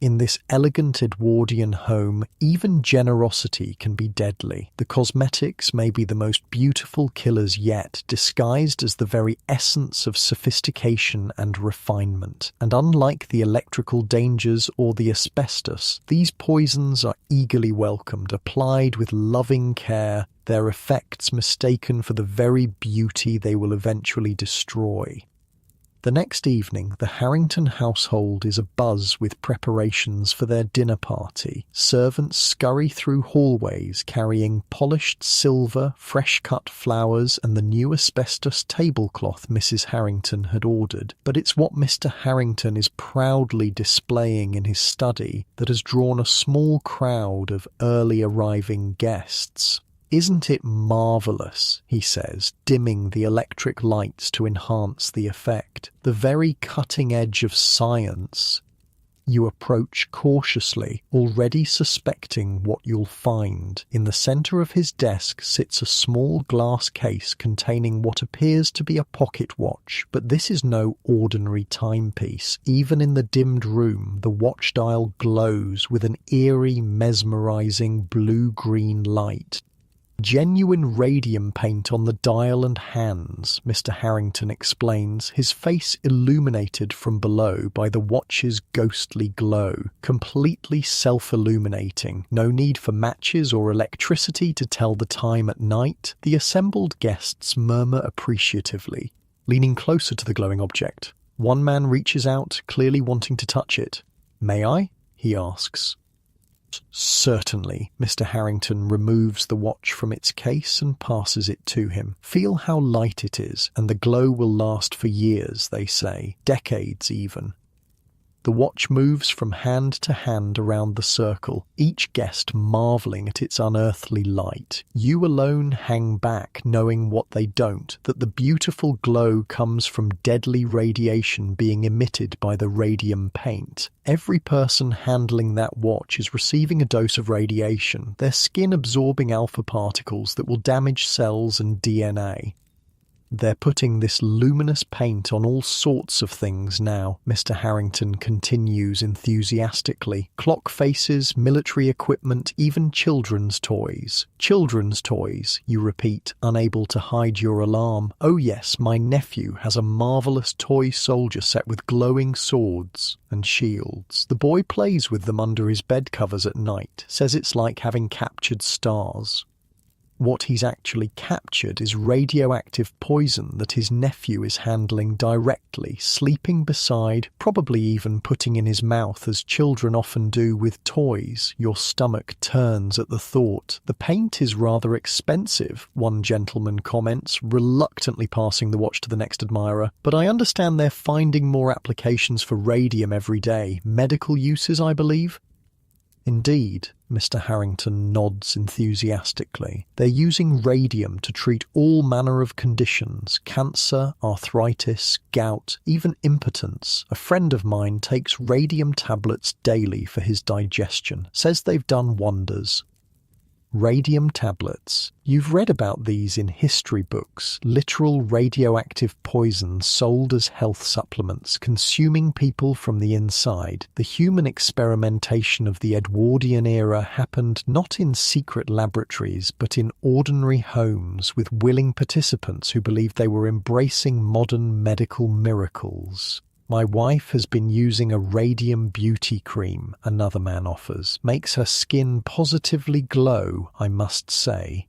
In this elegant Edwardian home, even generosity can be deadly. The cosmetics may be the most beautiful killers yet, disguised as the very essence of sophistication and refinement. And unlike the electrical dangers or the asbestos, these poisons are eagerly welcomed, applied with loving care, their effects mistaken for the very beauty they will eventually destroy. The next evening, the Harrington household is abuzz with preparations for their dinner party. Servants scurry through hallways carrying polished silver, fresh-cut flowers and the new asbestos tablecloth Mrs. Harrington had ordered. But it's what Mr. Harrington is proudly displaying in his study that has drawn a small crowd of early arriving guests. "Isn't it marvellous," he says, dimming the electric lights to enhance the effect. "The very cutting edge of science." You approach cautiously, already suspecting what you'll find. In the centre of his desk sits a small glass case containing what appears to be a pocket watch, but this is no ordinary timepiece. Even in the dimmed room, the watch dial glows with an eerie, mesmerising blue-green light. "Genuine radium paint on the dial and hands," Mr. Harrington explains, his face illuminated from below by the watch's ghostly glow. Completely self-illuminating. No need for matches or electricity to tell the time at night. The assembled guests murmur appreciatively, leaning closer to the glowing object. One man reaches out, clearly wanting to touch it. "May I?" he asks. "Certainly." Mr. Harrington removes the watch from its case and passes it to him. "Feel how light it is, and the glow will last for years, they say. Decades even." The watch moves from hand to hand around the circle, each guest marvelling at its unearthly light. You alone hang back, knowing what they don't, that the beautiful glow comes from deadly radiation being emitted by the radium paint. Every person handling that watch is receiving a dose of radiation, their skin absorbing alpha particles that will damage cells and DNA. "They're putting this luminous paint on all sorts of things now," Mr. Harrington continues enthusiastically. "Clock faces, military equipment, even children's toys." "Children's toys," you repeat, unable to hide your alarm. "Oh yes, my nephew has a marvellous toy soldier set with glowing swords and shields. The boy plays with them under his bed covers at night, says it's like having captured stars." What he's actually captured is radioactive poison that his nephew is handling directly, sleeping beside, probably even putting in his mouth as children often do with toys. Your stomach turns at the thought. "The paint is rather expensive," one gentleman comments, reluctantly passing the watch to the next admirer. "But I understand they're finding more applications for radium every day. Medical uses, I believe?" "Indeed," Mr. Harrington nods enthusiastically. "They're using radium to treat all manner of conditions: cancer, arthritis, gout, even impotence. A friend of mine takes radium tablets daily for his digestion. Says they've done wonders." Radium tablets. You've read about these in history books, literal radioactive poisons sold as health supplements, consuming people from the inside. The human experimentation of the Edwardian era happened not in secret laboratories, but in ordinary homes with willing participants who believed they were embracing modern medical miracles. "My wife has been using a radium beauty cream," another man offers. "Makes her skin positively glow, I must say."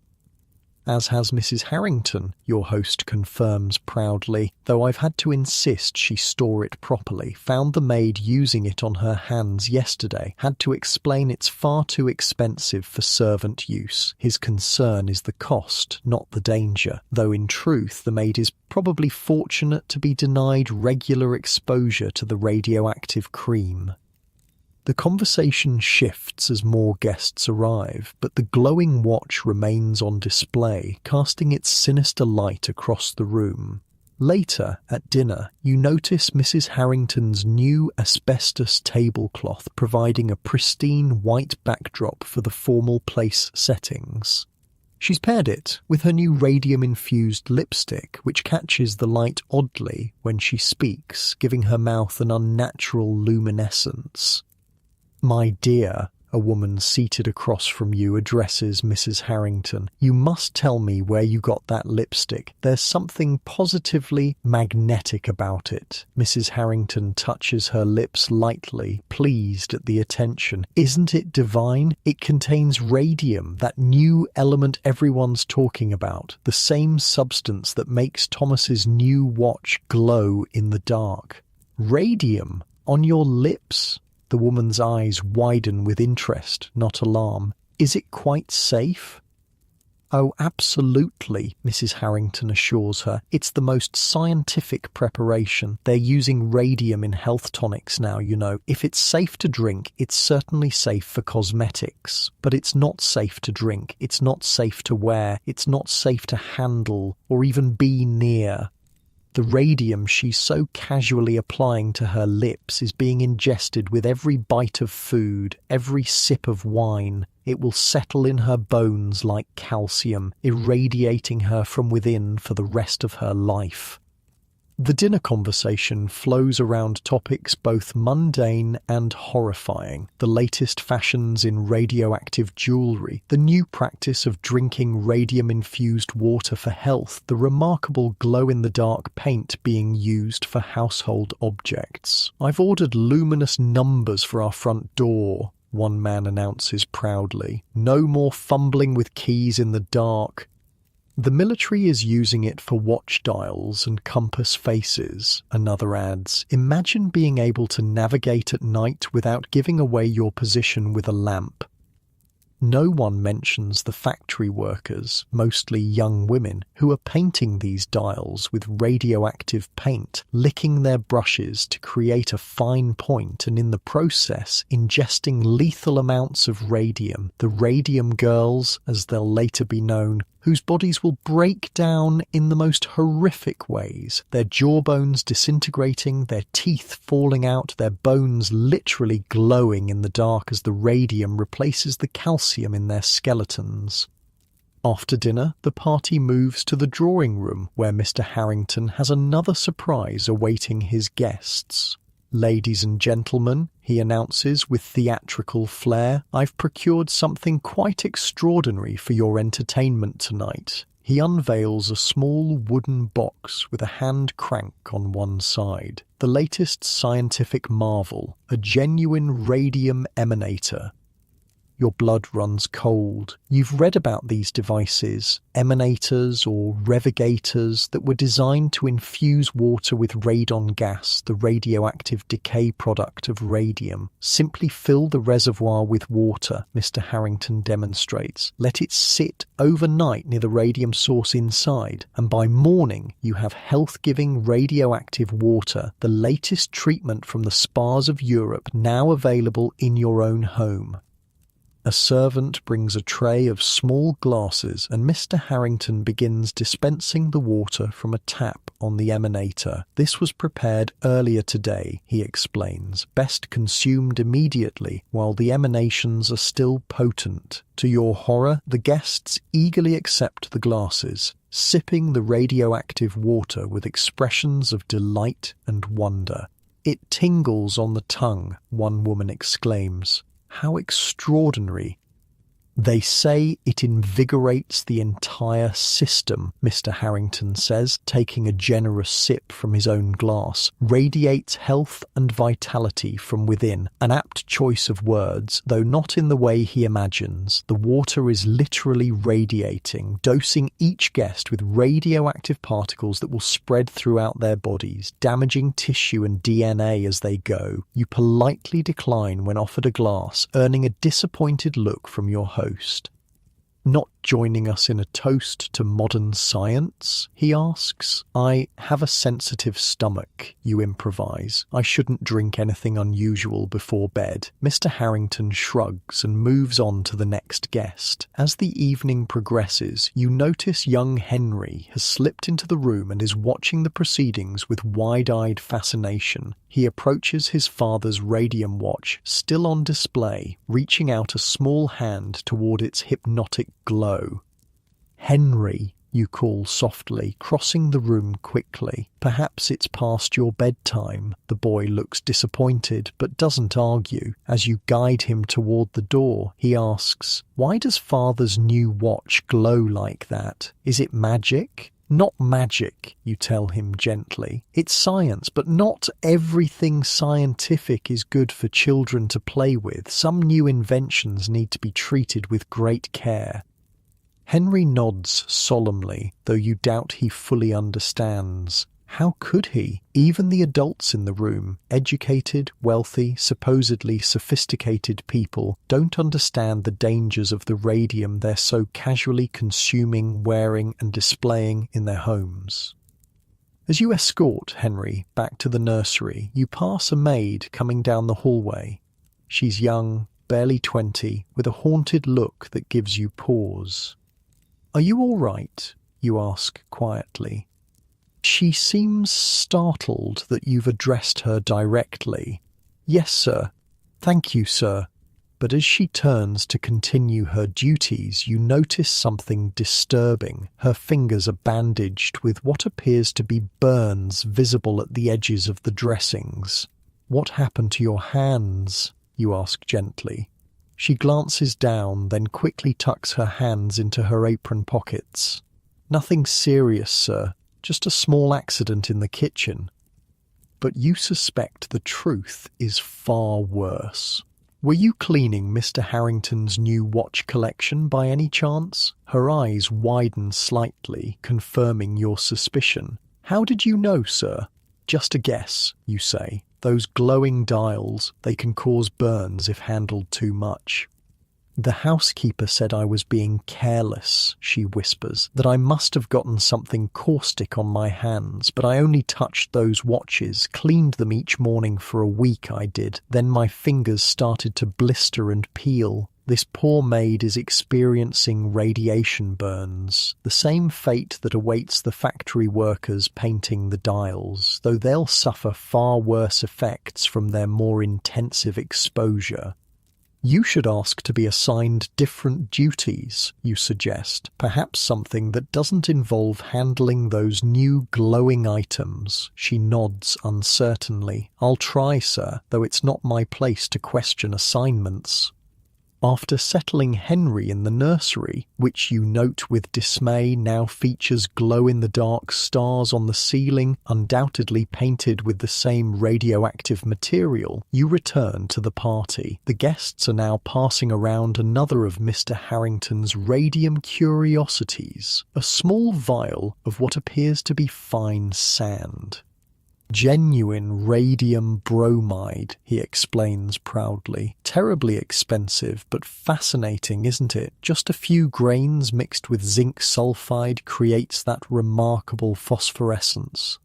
"As has Mrs. Harrington," your host confirms proudly, "though I've had to insist she store it properly. Found the maid using it on her hands yesterday. Had to explain it's far too expensive for servant use. His concern is the cost, not the danger, though in truth the maid is probably fortunate to be denied regular exposure to the radioactive cream." The conversation shifts as more guests arrive, but the glowing watch remains on display, casting its sinister light across the room. Later, at dinner, you notice Mrs. Harrington's new asbestos tablecloth providing a pristine white backdrop for the formal place settings. She's paired it with her new radium-infused lipstick, which catches the light oddly when she speaks, giving her mouth an unnatural luminescence. "My dear," a woman seated across from you addresses Mrs. Harrington, "you must tell me where you got that lipstick. There's something positively magnetic about it." Mrs. Harrington touches her lips lightly, pleased at the attention. "Isn't it divine? It contains radium, that new element everyone's talking about, the same substance that makes Thomas's new watch glow in the dark." "Radium? On your lips?" The woman's eyes widen with interest, not alarm. "Is it quite safe?" "Oh, absolutely," Mrs. Harrington assures her. "It's the most scientific preparation. They're using radium in health tonics now, you know. If it's safe to drink, it's certainly safe for cosmetics. But it's not safe to drink. It's not safe to wear. It's not safe to handle or even be near." The radium she's so casually applying to her lips is being ingested with every bite of food, every sip of wine. It will settle in her bones like calcium, irradiating her from within for the rest of her life. The dinner conversation flows around topics both mundane and horrifying: the latest fashions in radioactive jewellery, the new practice of drinking radium-infused water for health, the remarkable glow-in-the-dark paint being used for household objects. "I've ordered luminous numbers for our front door," one man announces proudly. "No more fumbling with keys in the dark." "The military is using it for watch dials and compass faces," another adds. "Imagine being able to navigate at night without giving away your position with a lamp." No one mentions the factory workers, mostly young women, who are painting these dials with radioactive paint, licking their brushes to create a fine point and in the process ingesting lethal amounts of radium. The radium girls, as they'll later be known, whose bodies will break down in the most horrific ways, their jawbones disintegrating, their teeth falling out, their bones literally glowing in the dark as the radium replaces the calcium in their skeletons. After dinner, the party moves to the drawing room, where Mr. Harrington has another surprise awaiting his guests. "Ladies and gentlemen," he announces with theatrical flair, "I've procured something quite extraordinary for your entertainment tonight." He unveils a small wooden box with a hand crank on one side. The latest scientific marvel, a genuine radium emanator. Your blood runs cold. You've read about these devices, emanators or revigators, that were designed to infuse water with radon gas, the radioactive decay product of radium. Simply fill the reservoir with water, Mr. Harrington demonstrates. Let it sit overnight near the radium source inside, and by morning you have health-giving radioactive water, the latest treatment from the spas of Europe, now available in your own home. A servant brings a tray of small glasses and Mr. Harrington begins dispensing the water from a tap on the emanator. "This was prepared earlier today," he explains, "best consumed immediately while the emanations are still potent." To your horror, the guests eagerly accept the glasses, sipping the radioactive water with expressions of delight and wonder. "It tingles on the tongue," one woman exclaims. "How extraordinary." "They say it invigorates the entire system," Mr. Harrington says, taking a generous sip from his own glass. "Radiates health and vitality from within." An apt choice of words, though not in the way he imagines. The water is literally radiating, dosing each guest with radioactive particles that will spread throughout their bodies, damaging tissue and DNA as they go. You politely decline when offered a glass, earning a disappointed look from your host. "Not joining us in a toast to modern science?" he asks. "I have a sensitive stomach," you improvise. "I shouldn't drink anything unusual before bed." Mr. Harrington shrugs and moves on to the next guest. As the evening progresses, you notice young Henry has slipped into the room and is watching the proceedings with wide-eyed fascination. He approaches his father's radium watch, still on display, reaching out a small hand toward its hypnotic glow. "Henry," you call softly, crossing the room quickly. Perhaps it's past your bedtime. The boy looks disappointed, but doesn't argue. As you guide him toward the door, he asks, "Why does father's new watch glow like that? Is it magic?" "Not magic," you tell him gently. "It's science, but not everything scientific is good for children to play with. Some new inventions need to be treated with great care." Henry nods solemnly, though you doubt he fully understands. How could he? Even the adults in the room, educated, wealthy, supposedly sophisticated people, don't understand the dangers of the radium they're so casually consuming, wearing, and displaying in their homes. As you escort Henry back to the nursery, you pass a maid coming down the hallway. She's young, barely 20, with a haunted look that gives you pause. "Are you all right?" you ask quietly. She seems startled that you've addressed her directly. "Yes, sir. Thank you, sir." But as she turns to continue her duties, you notice something disturbing. Her fingers are bandaged with what appears to be burns visible at the edges of the dressings. "What happened to your hands?" you ask gently. She glances down, then quickly tucks her hands into her apron pockets. "Nothing serious, sir. Just a small accident in the kitchen." But you suspect the truth is far worse. "Were you cleaning Mr. Harrington's new watch collection by any chance?" Her eyes widen slightly, confirming your suspicion. "How did you know, sir?" "Just a guess," you say. "Those glowing dials, they can cause burns if handled too much." "The housekeeper said I was being careless," she whispers, "that I must have gotten something caustic on my hands, but I only touched those watches, cleaned them each morning for a week I did. Then my fingers started to blister and peel. This poor maid is experiencing radiation burns, the same fate that awaits the factory workers painting the dials, though they'll suffer far worse effects from their more intensive exposure." "You should ask to be assigned different duties," you suggest, "perhaps something that doesn't involve handling those new glowing items." She nods uncertainly. "I'll try, sir, though it's not my place to question assignments." After settling Henry in the nursery, which you note with dismay now features glow-in-the-dark stars on the ceiling, undoubtedly painted with the same radioactive material, you return to the party. The guests are now passing around another of Mr. Harrington's radium curiosities, a small vial of what appears to be fine sand. "Genuine radium bromide," he explains proudly. "Terribly expensive, but fascinating, isn't it? Just a few grains mixed with zinc sulfide creates that remarkable phosphorescence."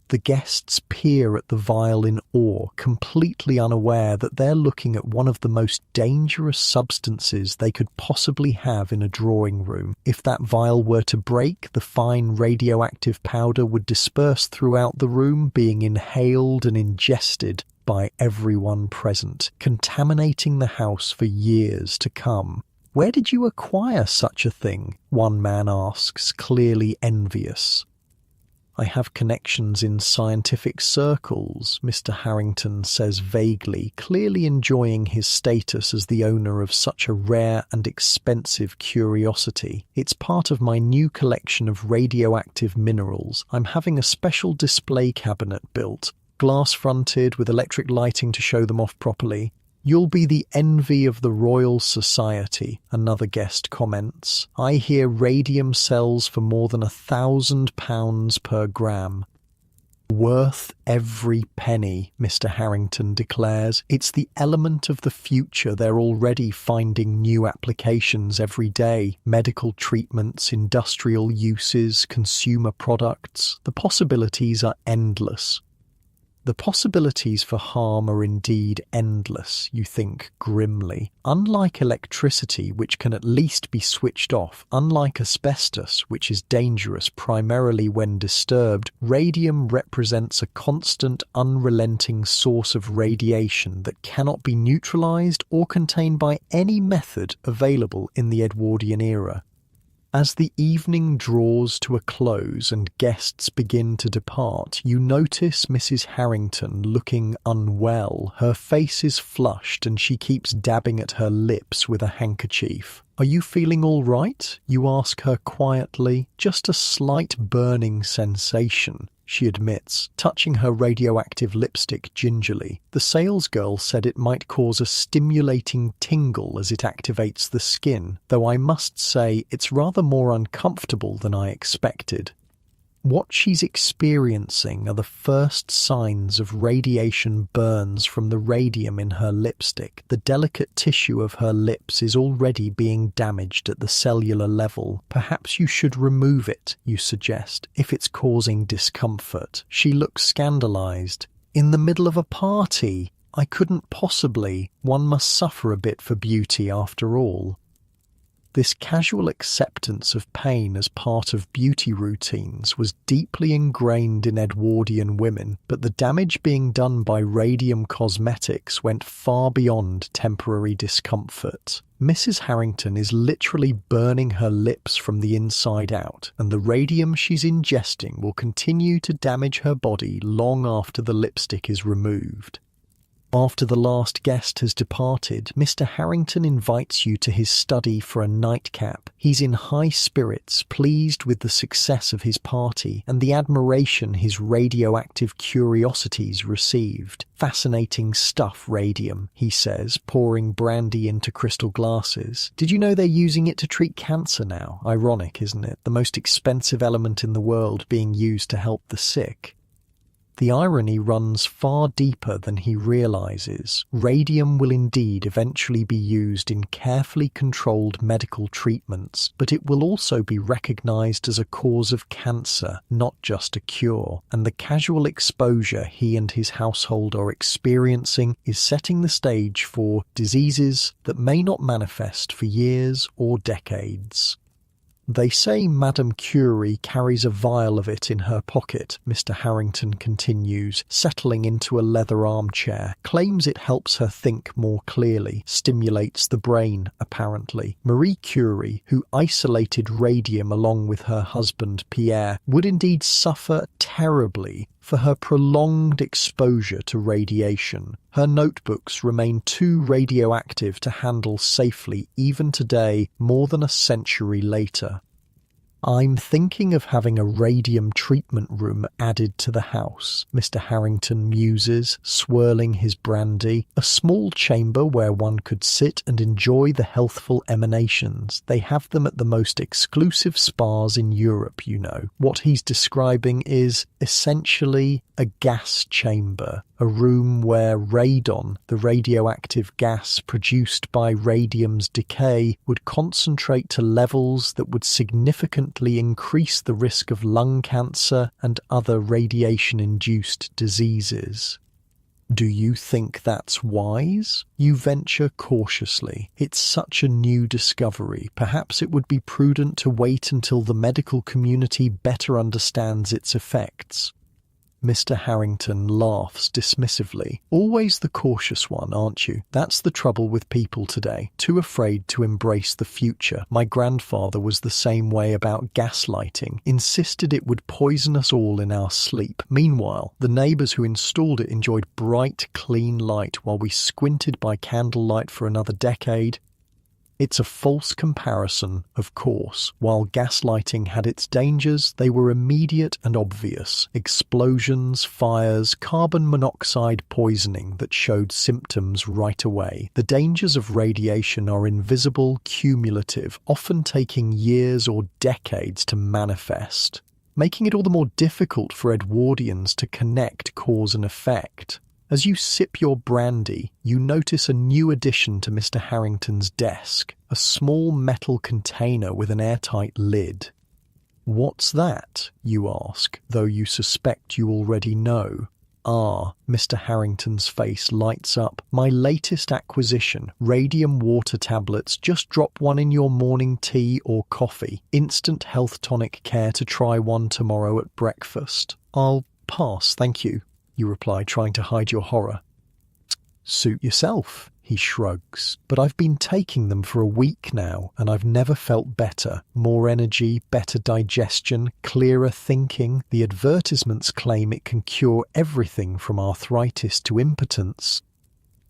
The guests peer at the vial in awe, completely unaware that they're looking at one of the most dangerous substances they could possibly have in a drawing room. If that vial were to break, the fine radioactive powder would disperse throughout the room, being inhaled and ingested by everyone present, contaminating the house for years to come. "Where did you acquire such a thing?" one man asks, clearly envious. "I have connections in scientific circles," Mr. Harrington says vaguely, clearly enjoying his status as the owner of such a rare and expensive curiosity. "It's part of my new collection of radioactive minerals. I'm having a special display cabinet built, glass-fronted with electric lighting to show them off properly. "You'll be the envy of the Royal Society," another guest comments. "I hear radium sells for more than £1,000 per gram." "Worth every penny," Mr. Harrington declares. "It's the element of the future. They're already finding new applications every day. Medical treatments, industrial uses, consumer products. The possibilities are endless." The possibilities for harm are indeed endless, you think grimly. Unlike electricity, which can at least be switched off, unlike asbestos, which is dangerous primarily when disturbed, radium represents a constant, unrelenting source of radiation that cannot be neutralized or contained by any method available in the Edwardian era. As the evening draws to a close and guests begin to depart, you notice Mrs. Harrington looking unwell. Her face is flushed and she keeps dabbing at her lips with a handkerchief. "Are you feeling all right?" you ask her quietly. "Just a slight burning sensation," she admits, touching her radioactive lipstick gingerly. "The salesgirl said it might cause a stimulating tingle as it activates the skin, though I must say it's rather more uncomfortable than I expected." What she's experiencing are the first signs of radiation burns from the radium in her lipstick. The delicate tissue of her lips is already being damaged at the cellular level. "Perhaps you should remove it," you suggest, "if it's causing discomfort." She looks scandalized. "In the middle of a party? I couldn't possibly. One must suffer a bit for beauty after all." This casual acceptance of pain as part of beauty routines was deeply ingrained in Edwardian women, but the damage being done by radium cosmetics went far beyond temporary discomfort. Mrs. Harrington is literally burning her lips from the inside out, and the radium she's ingesting will continue to damage her body long after the lipstick is removed. After the last guest has departed, Mr. Harrington invites you to his study for a nightcap. He's in high spirits, pleased with the success of his party and the admiration his radioactive curiosities received. "Fascinating stuff, radium," he says, pouring brandy into crystal glasses. "Did you know they're using it to treat cancer now? Ironic, isn't it? The most expensive element in the world being used to help the sick." The irony runs far deeper than he realizes. Radium will indeed eventually be used in carefully controlled medical treatments, but it will also be recognized as a cause of cancer, not just a cure. And the casual exposure he and his household are experiencing is setting the stage for diseases that may not manifest for years or decades. "They say Madame Curie carries a vial of it in her pocket," Mr. Harrington continues, settling into a leather armchair. "Claims it helps her think more clearly, stimulates the brain, apparently. Marie Curie, who isolated radium along with her husband Pierre, would indeed suffer terribly for her prolonged exposure to radiation. Her notebooks remain too radioactive to handle safely even today, more than a century later. I'm thinking of having a radium treatment room added to the house," Mr. Harrington muses, swirling his brandy. "A small chamber where one could sit and enjoy the healthful emanations. They have them at the most exclusive spas in Europe, you know." What he's describing is essentially a gas chamber, a room where radon, the radioactive gas produced by radium's decay, would concentrate to levels that would significantly increase the risk of lung cancer and other radiation-induced diseases. "Do you think that's wise?" you venture cautiously. "It's such a new discovery. Perhaps it would be prudent to wait until the medical community better understands its effects." Mr. Harrington laughs dismissively. "Always the cautious one, aren't you? That's the trouble with people today. Too afraid to embrace the future. My grandfather was the same way about gaslighting. Insisted it would poison us all in our sleep. Meanwhile, the neighbours who installed it enjoyed bright, clean light while we squinted by candlelight for another decade. It's a false comparison, of course. While gaslighting had its dangers, they were immediate and obvious. Explosions, fires, carbon monoxide poisoning that showed symptoms right away. The dangers of radiation are invisible, cumulative, often taking years or decades to manifest, making it all the more difficult for Edwardians to connect cause and effect. As you sip your brandy, you notice a new addition to Mr. Harrington's desk, a small metal container with an airtight lid. "What's that?" you ask, though you suspect you already know. "Ah," Mr. Harrington's face lights up. "My latest acquisition, radium water tablets. Just drop one in your morning tea or coffee. Instant health tonic. Care to try one tomorrow at breakfast?" "I'll pass, thank you," you reply, trying to hide your horror. "Suit yourself," he shrugs. "But I've been taking them for a week now, and I've never felt better. More energy, better digestion, clearer thinking. The advertisements claim it can cure everything from arthritis to impotence."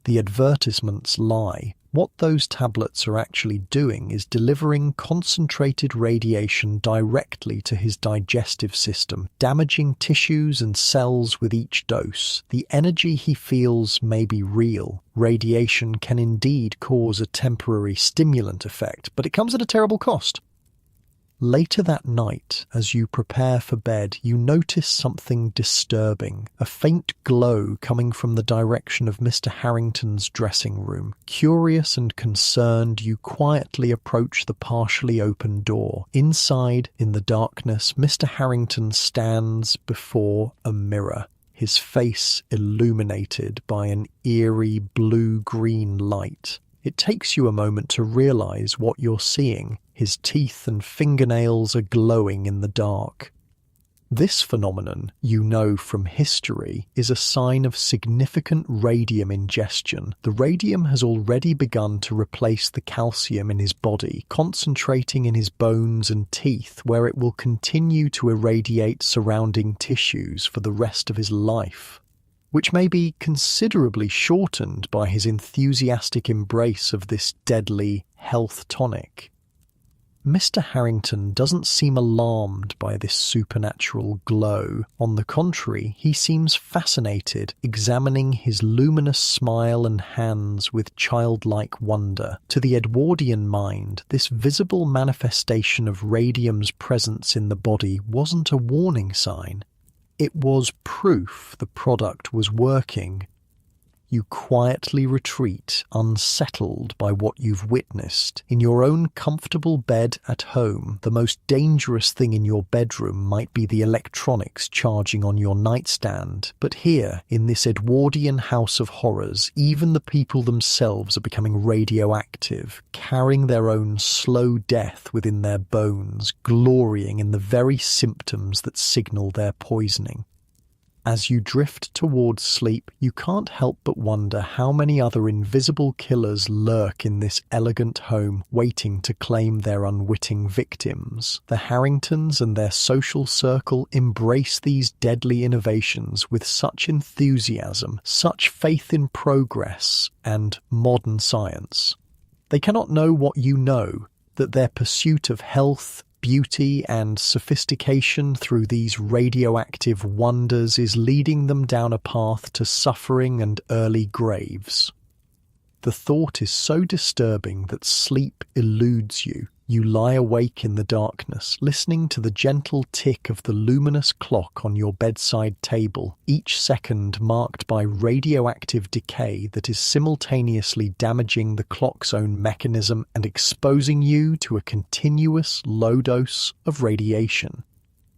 The advertisements lie. What those tablets are actually doing is delivering concentrated radiation directly to his digestive system, damaging tissues and cells with each dose. The energy he feels may be real. Radiation can indeed cause a temporary stimulant effect, but it comes at a terrible cost. Later that night, as you prepare for bed, you notice something disturbing, a faint glow coming from the direction of Mr. Harrington's dressing room. Curious and concerned, you quietly approach the partially open door. Inside, in the darkness, Mr. Harrington stands before a mirror, his face illuminated by an eerie blue-green light. It takes you a moment to realize what you're seeing. His teeth and fingernails are glowing in the dark. This phenomenon, you know from history, is a sign of significant radium ingestion. The radium has already begun to replace the calcium in his body, concentrating in his bones and teeth, where it will continue to irradiate surrounding tissues for the rest of his life, which may be considerably shortened by his enthusiastic embrace of this deadly health tonic. Mr. Harrington doesn't seem alarmed by this supernatural glow. On the contrary, he seems fascinated, examining his luminous smile and hands with childlike wonder. To the Edwardian mind, this visible manifestation of radium's presence in the body wasn't a warning sign. It was proof the product was working. You quietly retreat, unsettled by what you've witnessed. In your own comfortable bed at home, the most dangerous thing in your bedroom might be the electronics charging on your nightstand. But here, in this Edwardian house of horrors, even the people themselves are becoming radioactive, carrying their own slow death within their bones, glorying in the very symptoms that signal their poisoning. As you drift towards sleep, you can't help but wonder how many other invisible killers lurk in this elegant home, waiting to claim their unwitting victims. The Harringtons and their social circle embrace these deadly innovations with such enthusiasm, such faith in progress and modern science. They cannot know what you know, that their pursuit of health, beauty and sophistication through these radioactive wonders is leading them down a path to suffering and early graves. The thought is so disturbing that sleep eludes you. You lie awake in the darkness, listening to the gentle tick of the luminous clock on your bedside table, each second marked by radioactive decay that is simultaneously damaging the clock's own mechanism and exposing you to a continuous low dose of radiation.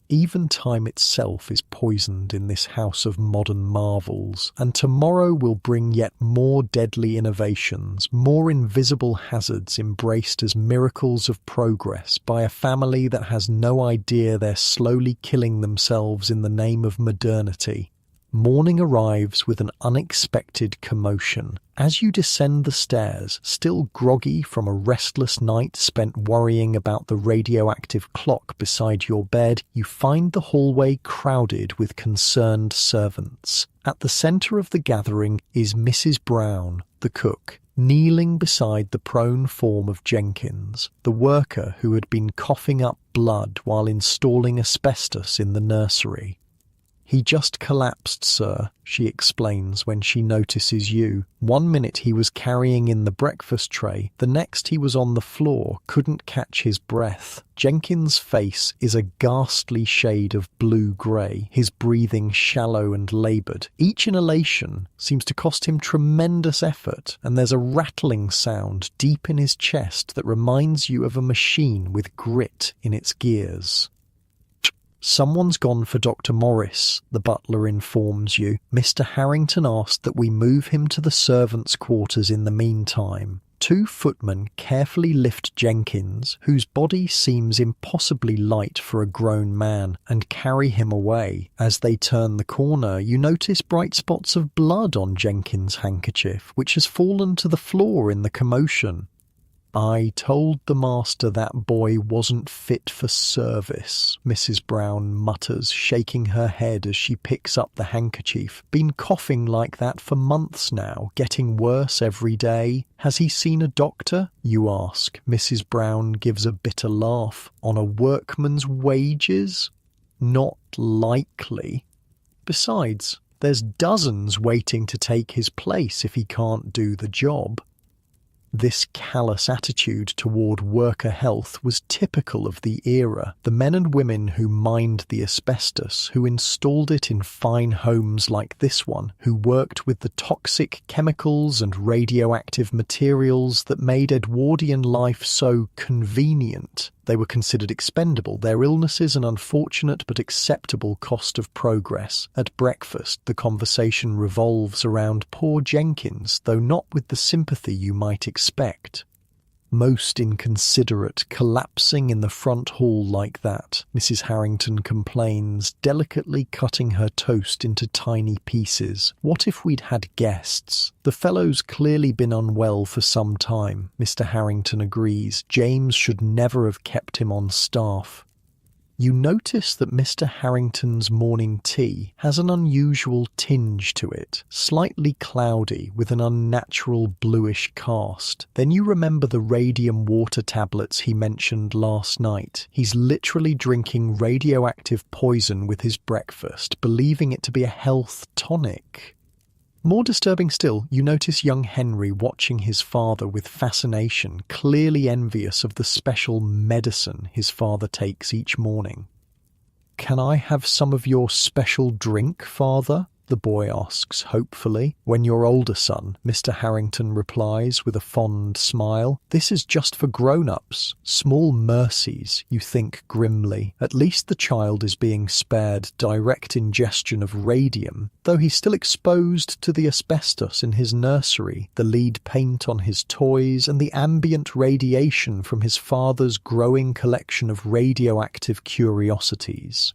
Even time itself is poisoned in this house of modern marvels, and tomorrow will bring yet more deadly innovations, more invisible hazards embraced as miracles of progress by a family that has no idea they're slowly killing themselves in the name of modernity. Morning arrives with an unexpected commotion. As you descend the stairs, still groggy from a restless night spent worrying about the radioactive clock beside your bed, you find the hallway crowded with concerned servants. At the centre of the gathering is Mrs. Brown, the cook, kneeling beside the prone form of Jenkins, the worker who had been coughing up blood while installing asbestos in the nursery. "He just collapsed, sir," she explains when she notices you. "One minute he was carrying in the breakfast tray, the next he was on the floor, couldn't catch his breath." Jenkins' face is a ghastly shade of blue-grey, his breathing shallow and laboured. Each inhalation seems to cost him tremendous effort, and there's a rattling sound deep in his chest that reminds you of a machine with grit in its gears. "Someone's gone for Dr. Morris," the butler informs you. "Mr. Harrington asked that we move him to the servants' quarters in the meantime." Two footmen carefully lift Jenkins, whose body seems impossibly light for a grown man, and carry him away. As they turn the corner, you notice bright spots of blood on Jenkins' handkerchief, which has fallen to the floor in the commotion. "I told the master that boy wasn't fit for service," Mrs. Brown mutters, shaking her head as she picks up the handkerchief. "Been coughing like that for months now, getting worse every day. Has he seen a doctor?" you ask. Mrs. Brown gives a bitter laugh. "On a workman's wages? Not likely. Besides, there's dozens waiting to take his place if he can't do the job." This callous attitude toward worker health was typical of the era. The men and women who mined the asbestos, who installed it in fine homes like this one, who worked with the toxic chemicals and radioactive materials that made Edwardian life so convenient. They were considered expendable, their illnesses an unfortunate but acceptable cost of progress. At breakfast, the conversation revolves around poor Jenkins, though not with the sympathy you might expect. "Most inconsiderate, collapsing in the front hall like that," Mrs. Harrington complains, delicately cutting her toast into tiny pieces. "What if we'd had guests?" "The fellow's clearly been unwell for some time," Mr. Harrington agrees. "James should never have kept him on staff." You notice that Mr. Harrington's morning tea has an unusual tinge to it, slightly cloudy with an unnatural bluish cast. Then you remember the radium water tablets he mentioned last night. He's literally drinking radioactive poison with his breakfast, believing it to be a health tonic. More disturbing still, you notice young Henry watching his father with fascination, clearly envious of the special medicine his father takes each morning. "Can I have some of your special drink, father?" the boy asks hopefully. "When your older son," Mr. Harrington replies with a fond smile. "This is just for grown-ups. Small mercies," you think grimly. At least the child is being spared direct ingestion of radium, though he's still exposed to the asbestos in his nursery, the lead paint on his toys, and the ambient radiation from his father's growing collection of radioactive curiosities.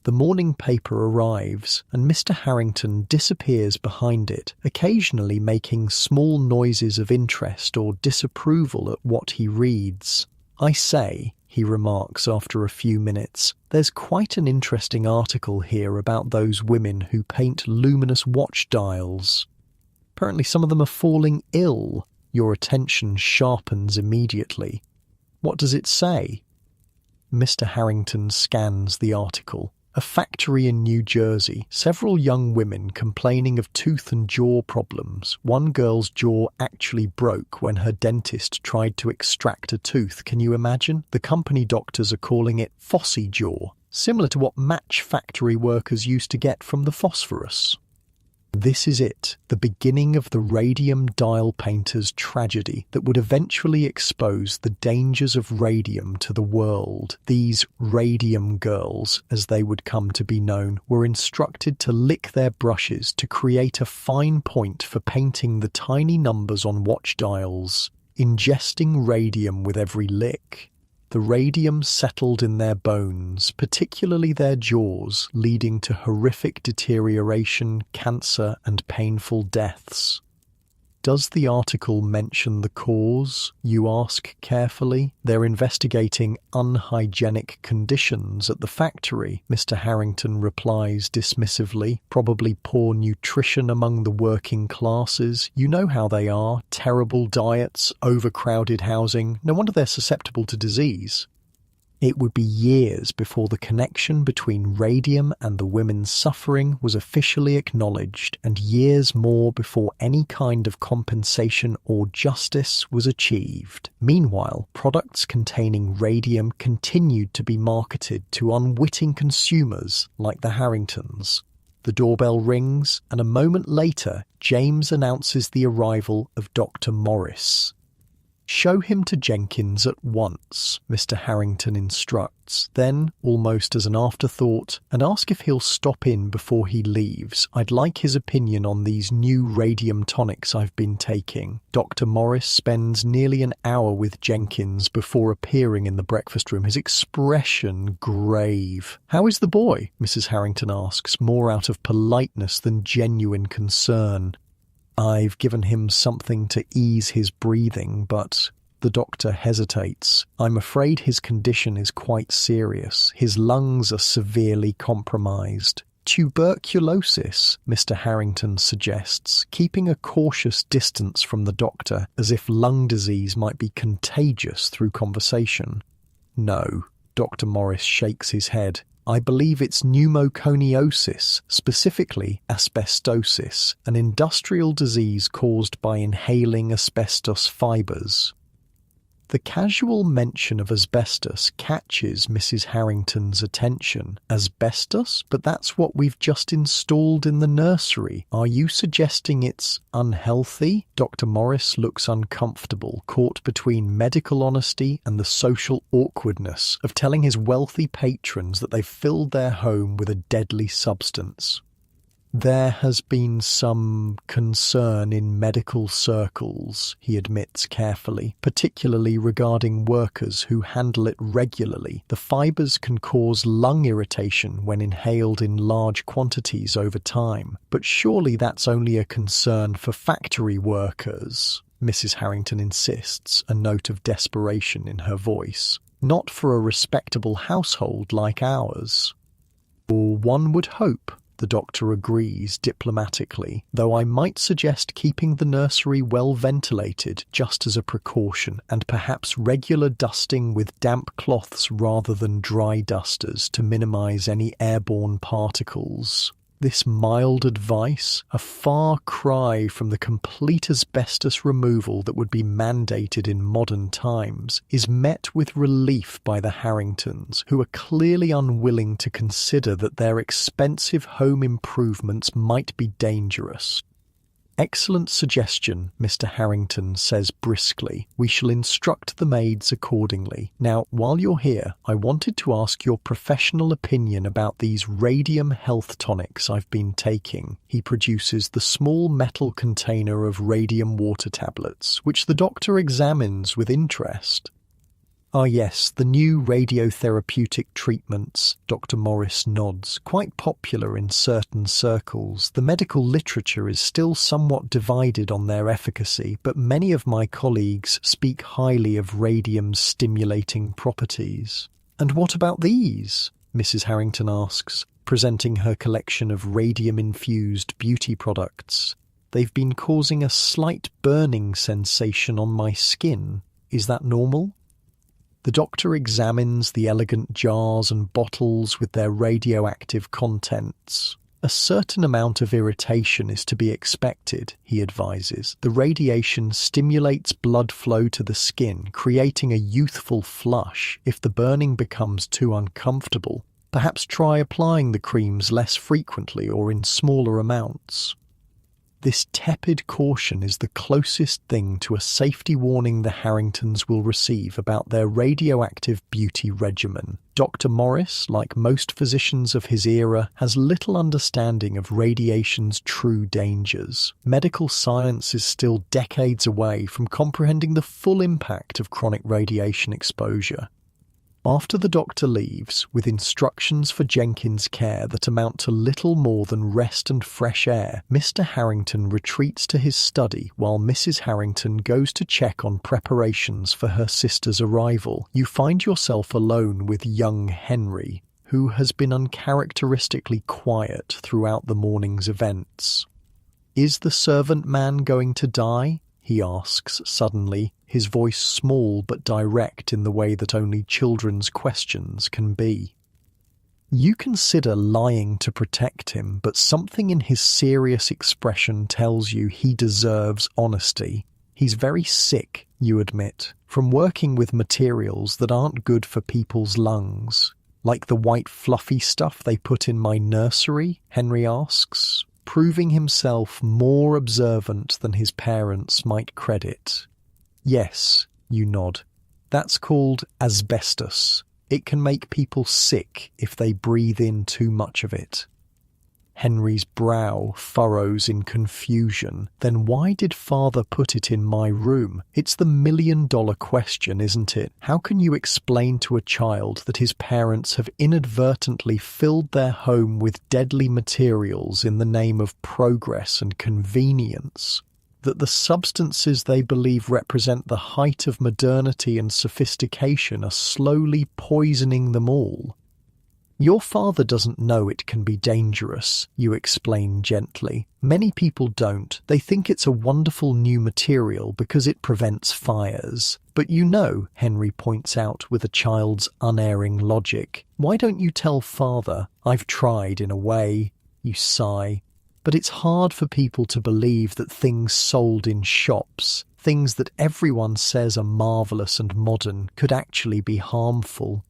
The morning paper arrives, and Mr. Harrington disappears behind it, occasionally making small noises of interest or disapproval at what he reads. "I say," he remarks after a few minutes, "there's quite an interesting article here about those women who paint luminous watch dials. Apparently some of them are falling ill." Your attention sharpens immediately. "What does it say?" Mr. Harrington scans the article. A factory in New Jersey, several young women complaining of tooth and jaw problems. One girl's jaw actually broke when her dentist tried to extract a tooth. Can you imagine? The company doctors are calling it phossy jaw, similar to what match factory workers used to get from the phosphorus. This is it, the beginning of the radium dial painter's tragedy that would eventually expose the dangers of radium to the world. These radium girls, as they would come to be known, were instructed to lick their brushes to create a fine point for painting the tiny numbers on watch dials, ingesting radium with every lick. The radium settled in their bones, particularly their jaws, leading to horrific deterioration, cancer, and painful deaths. Does the article mention the cause? You ask carefully. They're investigating unhygienic conditions at the factory, Mr. Harrington replies dismissively. Probably poor nutrition among the working classes. You know how they are. Terrible diets, overcrowded housing. No wonder they're susceptible to disease. It would be years before the connection between radium and the women's suffering was officially acknowledged, and years more before any kind of compensation or justice was achieved. Meanwhile, products containing radium continued to be marketed to unwitting consumers like the Harringtons. The doorbell rings, and a moment later, James announces the arrival of Dr. Morris. "Show him to Jenkins at once," Mr. Harrington instructs. Then, almost as an afterthought, "and ask if he'll stop in before he leaves. I'd like his opinion on these new radium tonics I've been taking." Dr. Morris spends nearly an hour with Jenkins before appearing in the breakfast room, his expression grave. "How is the boy?" Mrs. Harrington asks, more out of politeness than genuine concern. "I've given him something to ease his breathing, but..." The doctor hesitates. "I'm afraid his condition is quite serious. His lungs are severely compromised." "Tuberculosis," Mr. Harrington suggests, keeping a cautious distance from the doctor, as if lung disease might be contagious through conversation. "No," Dr. Morris shakes his head. "I believe it's pneumoconiosis, specifically asbestosis, an industrial disease caused by inhaling asbestos fibres." The casual mention of asbestos catches Mrs. Harrington's attention. "Asbestos? But that's what we've just installed in the nursery. Are you suggesting it's unhealthy?" Dr. Morris looks uncomfortable, caught between medical honesty and the social awkwardness of telling his wealthy patrons that they've filled their home with a deadly substance. "There has been some concern in medical circles," he admits carefully, "particularly regarding workers who handle it regularly. The fibres can cause lung irritation when inhaled in large quantities over time. But surely that's only a concern for factory workers," Mrs. Harrington insists, a note of desperation in her voice. "Not for a respectable household like ours." "Or one would hope," the doctor agrees diplomatically, "though I might suggest keeping the nursery well ventilated just as a precaution, and perhaps regular dusting with damp cloths rather than dry dusters to minimize any airborne particles." This mild advice, a far cry from the complete asbestos removal that would be mandated in modern times, is met with relief by the Harringtons, who are clearly unwilling to consider that their expensive home improvements might be dangerous. "Excellent suggestion," Mr. Harrington says briskly. "We shall instruct the maids accordingly. Now, while you're here, I wanted to ask your professional opinion about these radium health tonics I've been taking." He produces the small metal container of radium water tablets, which the doctor examines with interest. "Ah yes, the new radiotherapeutic treatments," Dr. Morris nods, "quite popular in certain circles. The medical literature is still somewhat divided on their efficacy, but many of my colleagues speak highly of radium's stimulating properties." "And what about these?" Mrs. Harrington asks, presenting her collection of radium-infused beauty products. "They've been causing a slight burning sensation on my skin. Is that normal?" The doctor examines the elegant jars and bottles with their radioactive contents. "A certain amount of irritation is to be expected," he advises. "The radiation stimulates blood flow to the skin, creating a youthful flush. If the burning becomes too uncomfortable, perhaps try applying the creams less frequently or in smaller amounts." This tepid caution is the closest thing to a safety warning the Harringtons will receive about their radioactive beauty regimen. Dr. Morris, like most physicians of his era, has little understanding of radiation's true dangers. Medical science is still decades away from comprehending the full impact of chronic radiation exposure. After the doctor leaves, with instructions for Jenkins' care that amount to little more than rest and fresh air, Mr. Harrington retreats to his study while Mrs. Harrington goes to check on preparations for her sister's arrival. You find yourself alone with young Henry, who has been uncharacteristically quiet throughout the morning's events. "Is the servant man going to die?" he asks suddenly, his voice small but direct in the way that only children's questions can be. You consider lying to protect him, but something in his serious expression tells you he deserves honesty. He's very sick, you admit, from working with materials that aren't good for people's lungs. "Like the white fluffy stuff they put in my nursery?" Henry asks, proving himself more observant than his parents might credit. "Yes, You nod. That's called asbestos. It can make people sick if they breathe in too much of it. Henry's brow furrows in confusion. Then why did father put it in my room? It's the million-dollar question, isn't it? How can you explain to a child that his parents have inadvertently filled their home with deadly materials in the name of progress and convenience? That the substances they believe represent the height of modernity and sophistication are slowly poisoning them all? Your father doesn't know it can be dangerous, you explain gently. Many people don't. They think it's a wonderful new material because it prevents fires. But you know, Henry points out with a child's unerring logic. Why don't you tell father? I've tried in a way. You sigh. But it's hard for people to believe that things sold in shops, things that everyone says are marvellous and modern, could actually be harmful.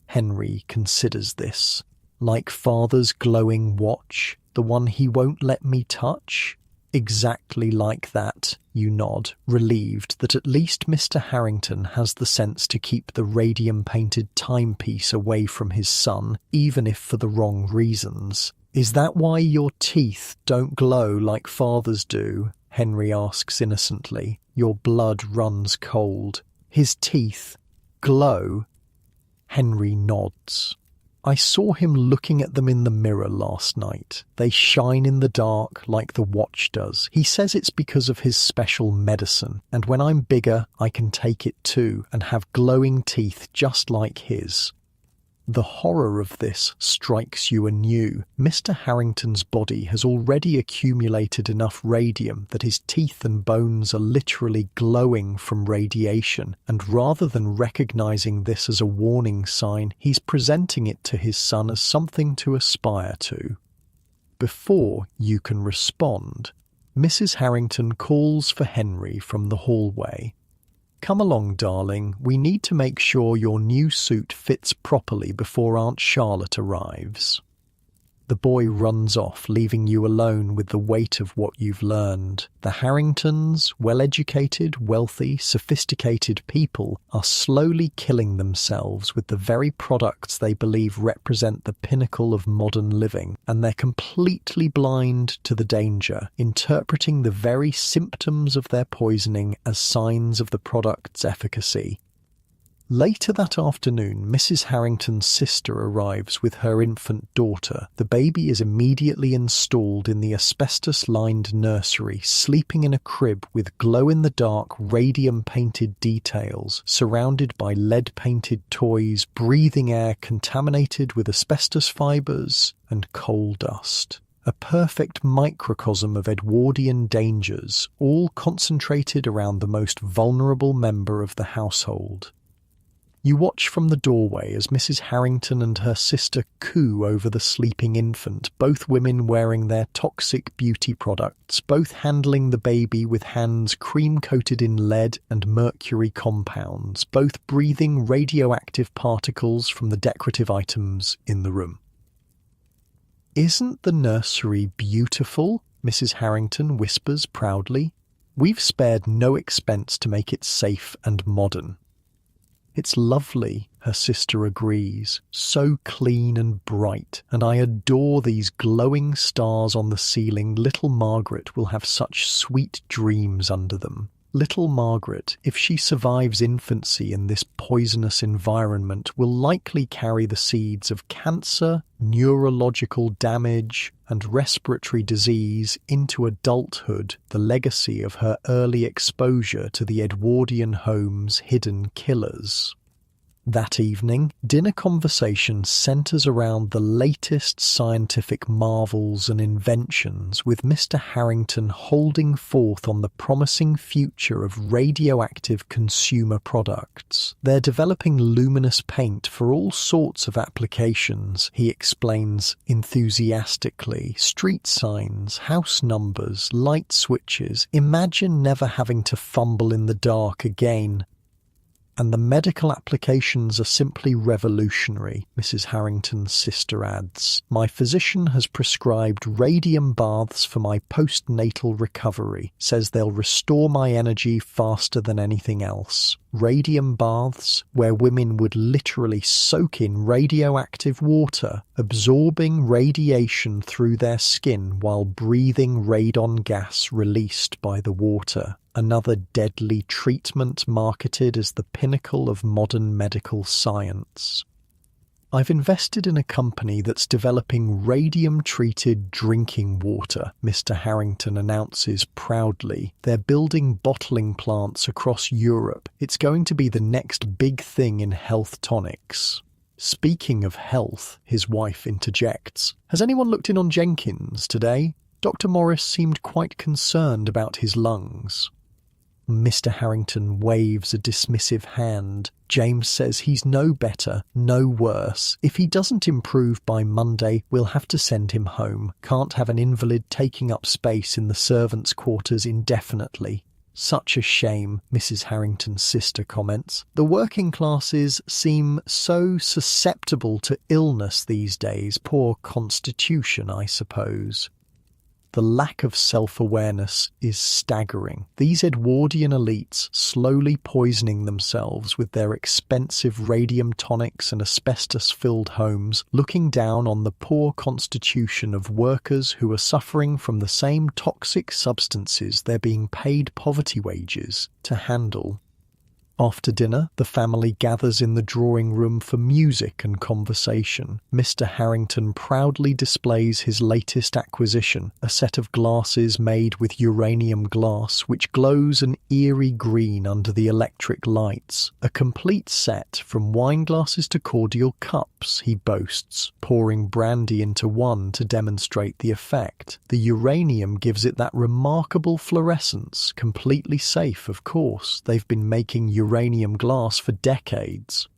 Henry considers this. Like father's glowing watch, the one he won't let me touch? Exactly like that, you nod, relieved that at least Mr. Harrington has the sense to keep the radium-painted timepiece away from his son, even if for the wrong reasons. Is that why your teeth don't glow like father's do? Henry asks innocently. Your blood runs cold. His teeth glow? Henry nods. I saw him looking at them in the mirror last night. They shine in the dark like the watch does. He says it's because of his special medicine, and when I'm bigger, I can take it too and have glowing teeth just like his. The horror of this strikes you anew. Mr. Harrington's body has already accumulated enough radium that his teeth and bones are literally glowing from radiation, and rather than recognizing this as a warning sign, he's presenting it to his son as something to aspire to. Before you can respond, Mrs. Harrington calls for Henry from the hallway. Come along, darling. We need to make sure your new suit fits properly before Aunt Charlotte arrives. The boy runs off, leaving you alone with the weight of what you've learned. The Harringtons, well-educated, wealthy, sophisticated people, are slowly killing themselves with the very products they believe represent the pinnacle of modern living, and they're completely blind to the danger, interpreting the very symptoms of their poisoning as signs of the product's efficacy. Later that afternoon, Mrs. Harrington's sister arrives with her infant daughter. The baby is immediately installed in the asbestos-lined nursery, sleeping in a crib with glow-in-the-dark, radium-painted details, surrounded by lead-painted toys, breathing air contaminated with asbestos fibres and coal dust. A perfect microcosm of Edwardian dangers, all concentrated around the most vulnerable member of the household. You watch from the doorway as Mrs. Harrington and her sister coo over the sleeping infant, both women wearing their toxic beauty products, both handling the baby with hands cream-coated in lead and mercury compounds, both breathing radioactive particles from the decorative items in the room. "Isn't the nursery beautiful?" Mrs. Harrington whispers proudly. "We've spared no expense to make it safe and modern." "It's lovely," her sister agrees, "so clean and bright, and I adore these glowing stars on the ceiling. Little Margaret will have such sweet dreams under them." Little Margaret, if she survives infancy in this poisonous environment, will likely carry the seeds of cancer, neurological damage, and respiratory disease into adulthood, the legacy of her early exposure to the Edwardian home's hidden killers. That evening, dinner conversation centres around the latest scientific marvels and inventions, with Mr. Harrington holding forth on the promising future of radioactive consumer products. They're developing luminous paint for all sorts of applications, he explains enthusiastically. Street signs, house numbers, light switches. Imagine never having to fumble in the dark again. And the medical applications are simply revolutionary, Mrs. Harrington's sister adds. My physician has prescribed radium baths for my postnatal recovery, says they'll restore my energy faster than anything else. Radium baths, where women would literally soak in radioactive water, absorbing radiation through their skin while breathing radon gas released by the water. Another deadly treatment marketed as the pinnacle of modern medical science. I've invested in a company that's developing radium-treated drinking water, Mr. Harrington announces proudly. They're building bottling plants across Europe. It's going to be the next big thing in health tonics. Speaking of health, his wife interjects, has anyone looked in on Jenkins today? Dr. Morris seemed quite concerned about his lungs. Mr. Harrington waves a dismissive hand. James says he's no better, no worse. If he doesn't improve by Monday, we'll have to send him home. Can't have an invalid taking up space in the servants' quarters indefinitely. Such a shame, Mrs. Harrington's sister comments. The working classes seem so susceptible to illness these days. Poor constitution, I suppose. The lack of self-awareness is staggering. These Edwardian elites slowly poisoning themselves with their expensive radium tonics and asbestos-filled homes, looking down on the poor constitution of workers who are suffering from the same toxic substances they're being paid poverty wages to handle. After dinner, the family gathers in the drawing room for music and conversation. Mr. Harrington proudly displays his latest acquisition, a set of glasses made with uranium glass which glows an eerie green under the electric lights. A complete set from wine glasses to cordial cups, he boasts, pouring brandy into one to demonstrate the effect. The uranium gives it that remarkable fluorescence, completely safe, of course. They've been making uranium glass for decades.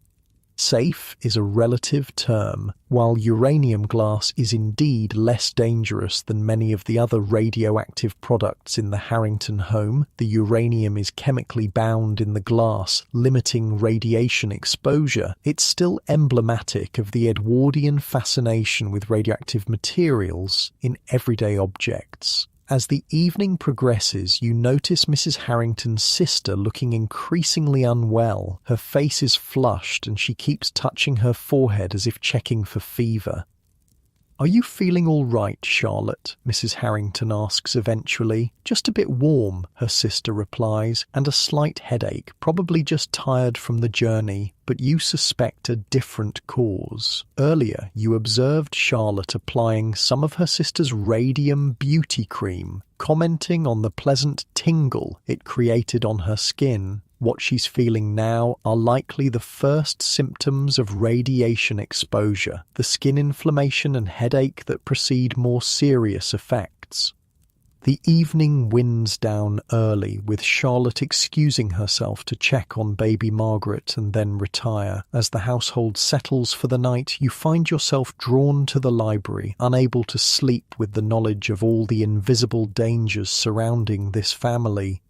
Safe is a relative term. While uranium glass is indeed less dangerous than many of the other radioactive products in the Harrington home, the uranium is chemically bound in the glass, limiting radiation exposure. It's still emblematic of the Edwardian fascination with radioactive materials in everyday objects. As the evening progresses, you notice Mrs. Harrington's sister looking increasingly unwell. Her face is flushed and she keeps touching her forehead as if checking for fever. "Are you feeling all right, Charlotte?" Mrs. Harrington asks eventually. "Just a bit warm," her sister replies, "and a slight headache, probably just tired from the journey, but you suspect a different cause. Earlier, you observed Charlotte applying some of her sister's radium beauty cream, commenting on the pleasant tingle it created on her skin. What she's feeling now are likely the first symptoms of radiation exposure, the skin inflammation and headache that precede more serious effects." The evening winds down early, with Charlotte excusing herself to check on baby Margaret and then retire. As the household settles for the night, you find yourself drawn to the library, unable to sleep with the knowledge of all the invisible dangers surrounding this family.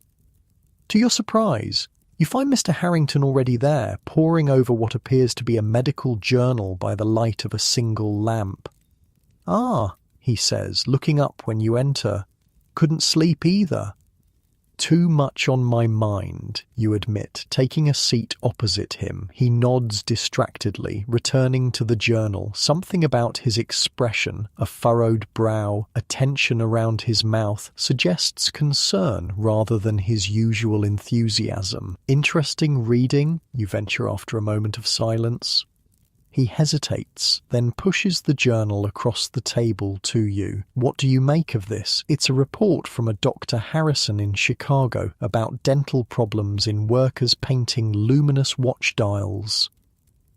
To your surprise, you find Mr. Harrington already there, poring over what appears to be a medical journal by the light of a single lamp. "Ah," he says, looking up when you enter. "Couldn't sleep either." "Too much on my mind," you admit, taking a seat opposite him. He nods distractedly, returning to the journal. Something about his expression, a furrowed brow, a tension around his mouth, suggests concern rather than his usual enthusiasm. "Interesting reading," you venture after a moment of silence. He hesitates, then pushes the journal across the table to you. "What do you make of this?" "It's a report from a Dr. Harrison in Chicago about dental problems in workers painting luminous watch dials."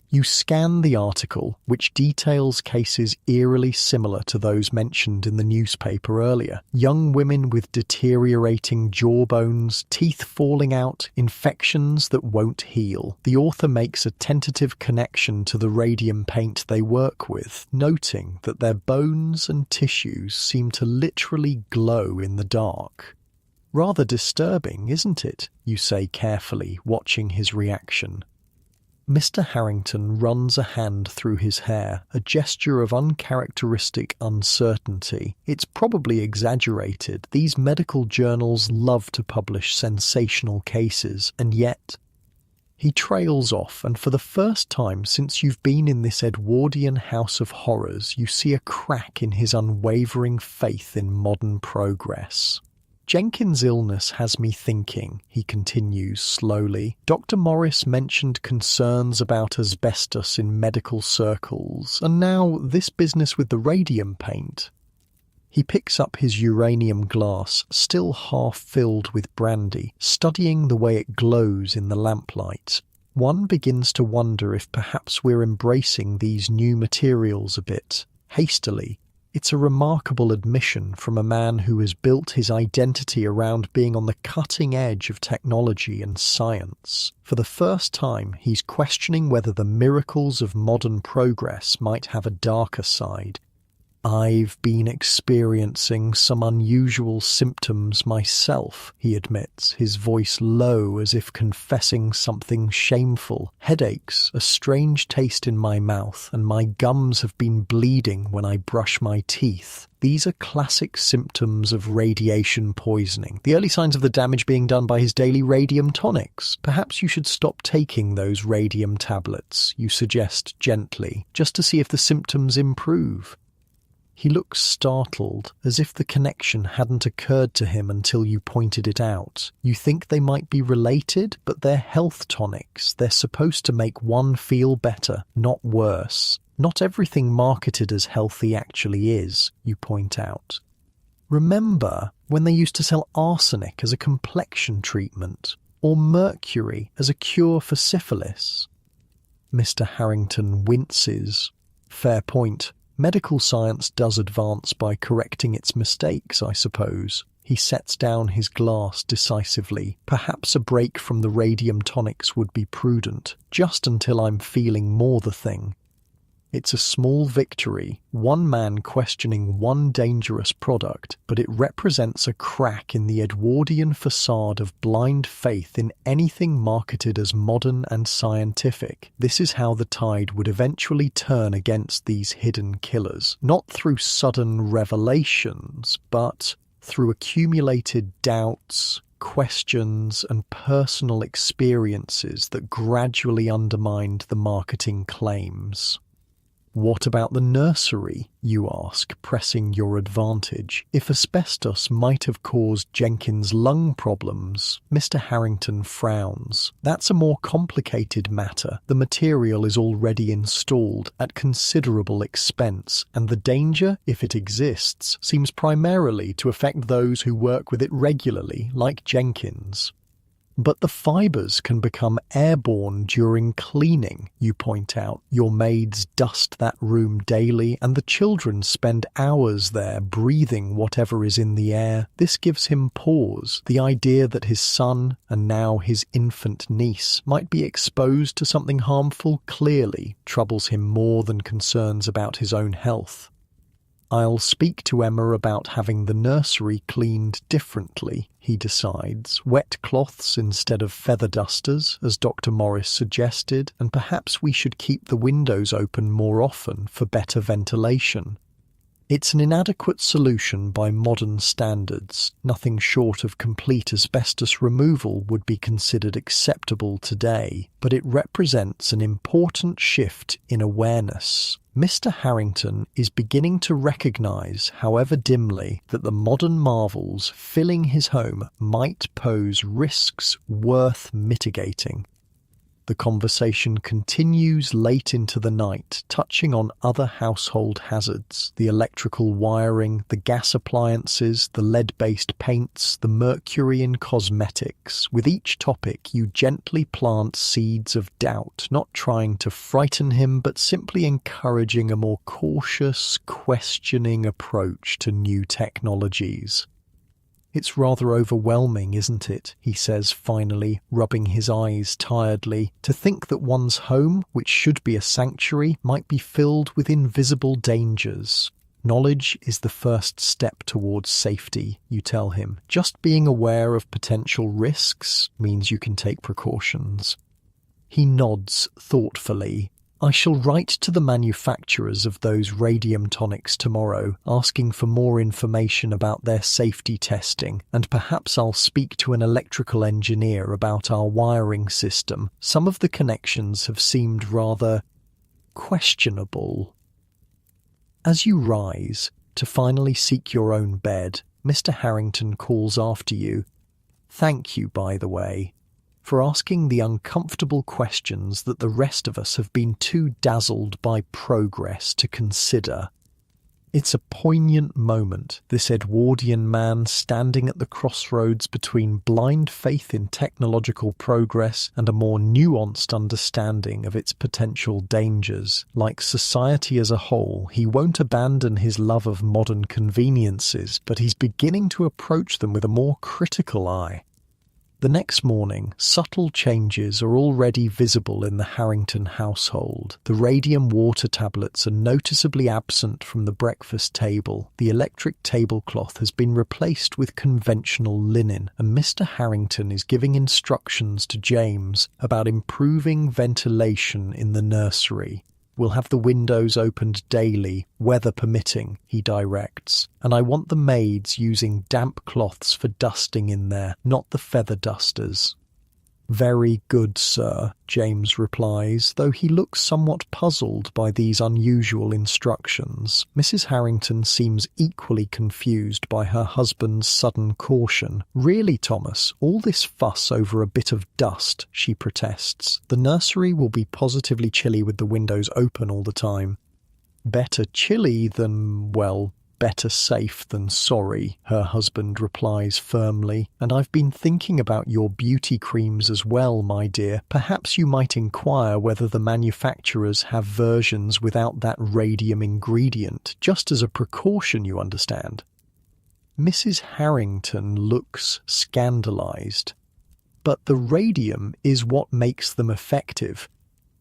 You scan the article, which details cases eerily similar to those mentioned in the newspaper earlier. Young women with deteriorating jawbones, teeth falling out, infections that won't heal. The author makes a tentative connection to the radium paint they work with, noting that their bones and tissues seem to literally glow in the dark. Rather disturbing, isn't it? You say carefully, watching his reaction. Mr. Harrington runs a hand through his hair, a gesture of uncharacteristic uncertainty. It's probably exaggerated. These medical journals love to publish sensational cases, and yet... He trails off, and for the first time since you've been in this Edwardian house of horrors, you see a crack in his unwavering faith in modern progress. Jenkins' illness has me thinking, he continues slowly. Dr. Morris mentioned concerns about asbestos in medical circles, and now this business with the radium paint. He picks up his uranium glass, still half filled with brandy, studying the way it glows in the lamplight. One begins to wonder if perhaps we're embracing these new materials a bit hastily. It's a remarkable admission from a man who has built his identity around being on the cutting edge of technology and science. For the first time, he's questioning whether the miracles of modern progress might have a darker side. "I've been experiencing some unusual symptoms myself," he admits, his voice low as if confessing something shameful. "Headaches, a strange taste in my mouth, and my gums have been bleeding when I brush my teeth. These are classic symptoms of radiation poisoning, the early signs of the damage being done by his daily radium tonics. Perhaps you should stop taking those radium tablets," you suggest gently, "just to see if the symptoms improve." He looks startled, as if the connection hadn't occurred to him until you pointed it out. You think they might be related, but they're health tonics. They're supposed to make one feel better, not worse. Not everything marketed as healthy actually is, you point out. Remember when they used to sell arsenic as a complexion treatment, or mercury as a cure for syphilis? Mr. Harrington winces. Fair point. Medical science does advance by correcting its mistakes, I suppose. He sets down his glass decisively. Perhaps a break from the radium tonics would be prudent, just until I'm feeling more the thing. It's a small victory, one man questioning one dangerous product, but it represents a crack in the Edwardian facade of blind faith in anything marketed as modern and scientific. This is how the tide would eventually turn against these hidden killers, not through sudden revelations, but through accumulated doubts, questions, and personal experiences that gradually undermined the marketing claims. "What about the nursery?" you ask, pressing your advantage. "If asbestos might have caused Jenkins' lung problems..." Mr. Harrington frowns. "That's a more complicated matter. The material is already installed at considerable expense, and the danger, if it exists, seems primarily to affect those who work with it regularly, like Jenkins." "But the fibres can become airborne during cleaning," you point out. "Your maids dust that room daily, and the children spend hours there breathing whatever is in the air." This gives him pause. The idea that his son, and now his infant niece, might be exposed to something harmful clearly troubles him more than concerns about his own health. "I'll speak to Emma about having the nursery cleaned differently," he decides. "Wet cloths instead of feather dusters, as Dr. Morris suggested, and perhaps we should keep the windows open more often for better ventilation." It's an inadequate solution by modern standards. Nothing short of complete asbestos removal would be considered acceptable today, but it represents an important shift in awareness. Mr. Harrington is beginning to recognize, however dimly, that the modern marvels filling his home might pose risks worth mitigating. The conversation continues late into the night, touching on other household hazards, the electrical wiring, the gas appliances, the lead-based paints, the mercury in cosmetics. With each topic, you gently plant seeds of doubt, not trying to frighten him, but simply encouraging a more cautious, questioning approach to new technologies. "It's rather overwhelming, isn't it?" he says finally, rubbing his eyes tiredly. "To think that one's home, which should be a sanctuary, might be filled with invisible dangers." Knowledge is the first step towards safety, you tell him. Just being aware of potential risks means you can take precautions. He nods thoughtfully. I shall write to the manufacturers of those radium tonics tomorrow, asking for more information about their safety testing, and perhaps I'll speak to an electrical engineer about our wiring system. Some of the connections have seemed rather questionable. As you rise to finally seek your own bed, Mr. Harrington calls after you. Thank you, by the way, for asking the uncomfortable questions that the rest of us have been too dazzled by progress to consider. It's a poignant moment, this Edwardian man standing at the crossroads between blind faith in technological progress and a more nuanced understanding of its potential dangers. Like society as a whole, he won't abandon his love of modern conveniences, but he's beginning to approach them with a more critical eye. The next morning, subtle changes are already visible in the Harrington household. The radium water tablets are noticeably absent from the breakfast table. The electric tablecloth has been replaced with conventional linen, and Mr. Harrington is giving instructions to James about improving ventilation in the nursery. We'll have the windows opened daily, weather permitting, he directs, and I want the maids using damp cloths for dusting in there, not the feather dusters. Very good, sir, James replies, though he looks somewhat puzzled by these unusual instructions. Mrs. Harrington seems equally confused by her husband's sudden caution. Really, Thomas, all this fuss over a bit of dust, she protests. The nursery will be positively chilly with the windows open all the time. Better chilly than, well, better safe than sorry, her husband replies firmly. And I've been thinking about your beauty creams as well, my dear. Perhaps you might inquire whether the manufacturers have versions without that radium ingredient, just as a precaution, you understand. Mrs. Harrington looks scandalized. But the radium is what makes them effective.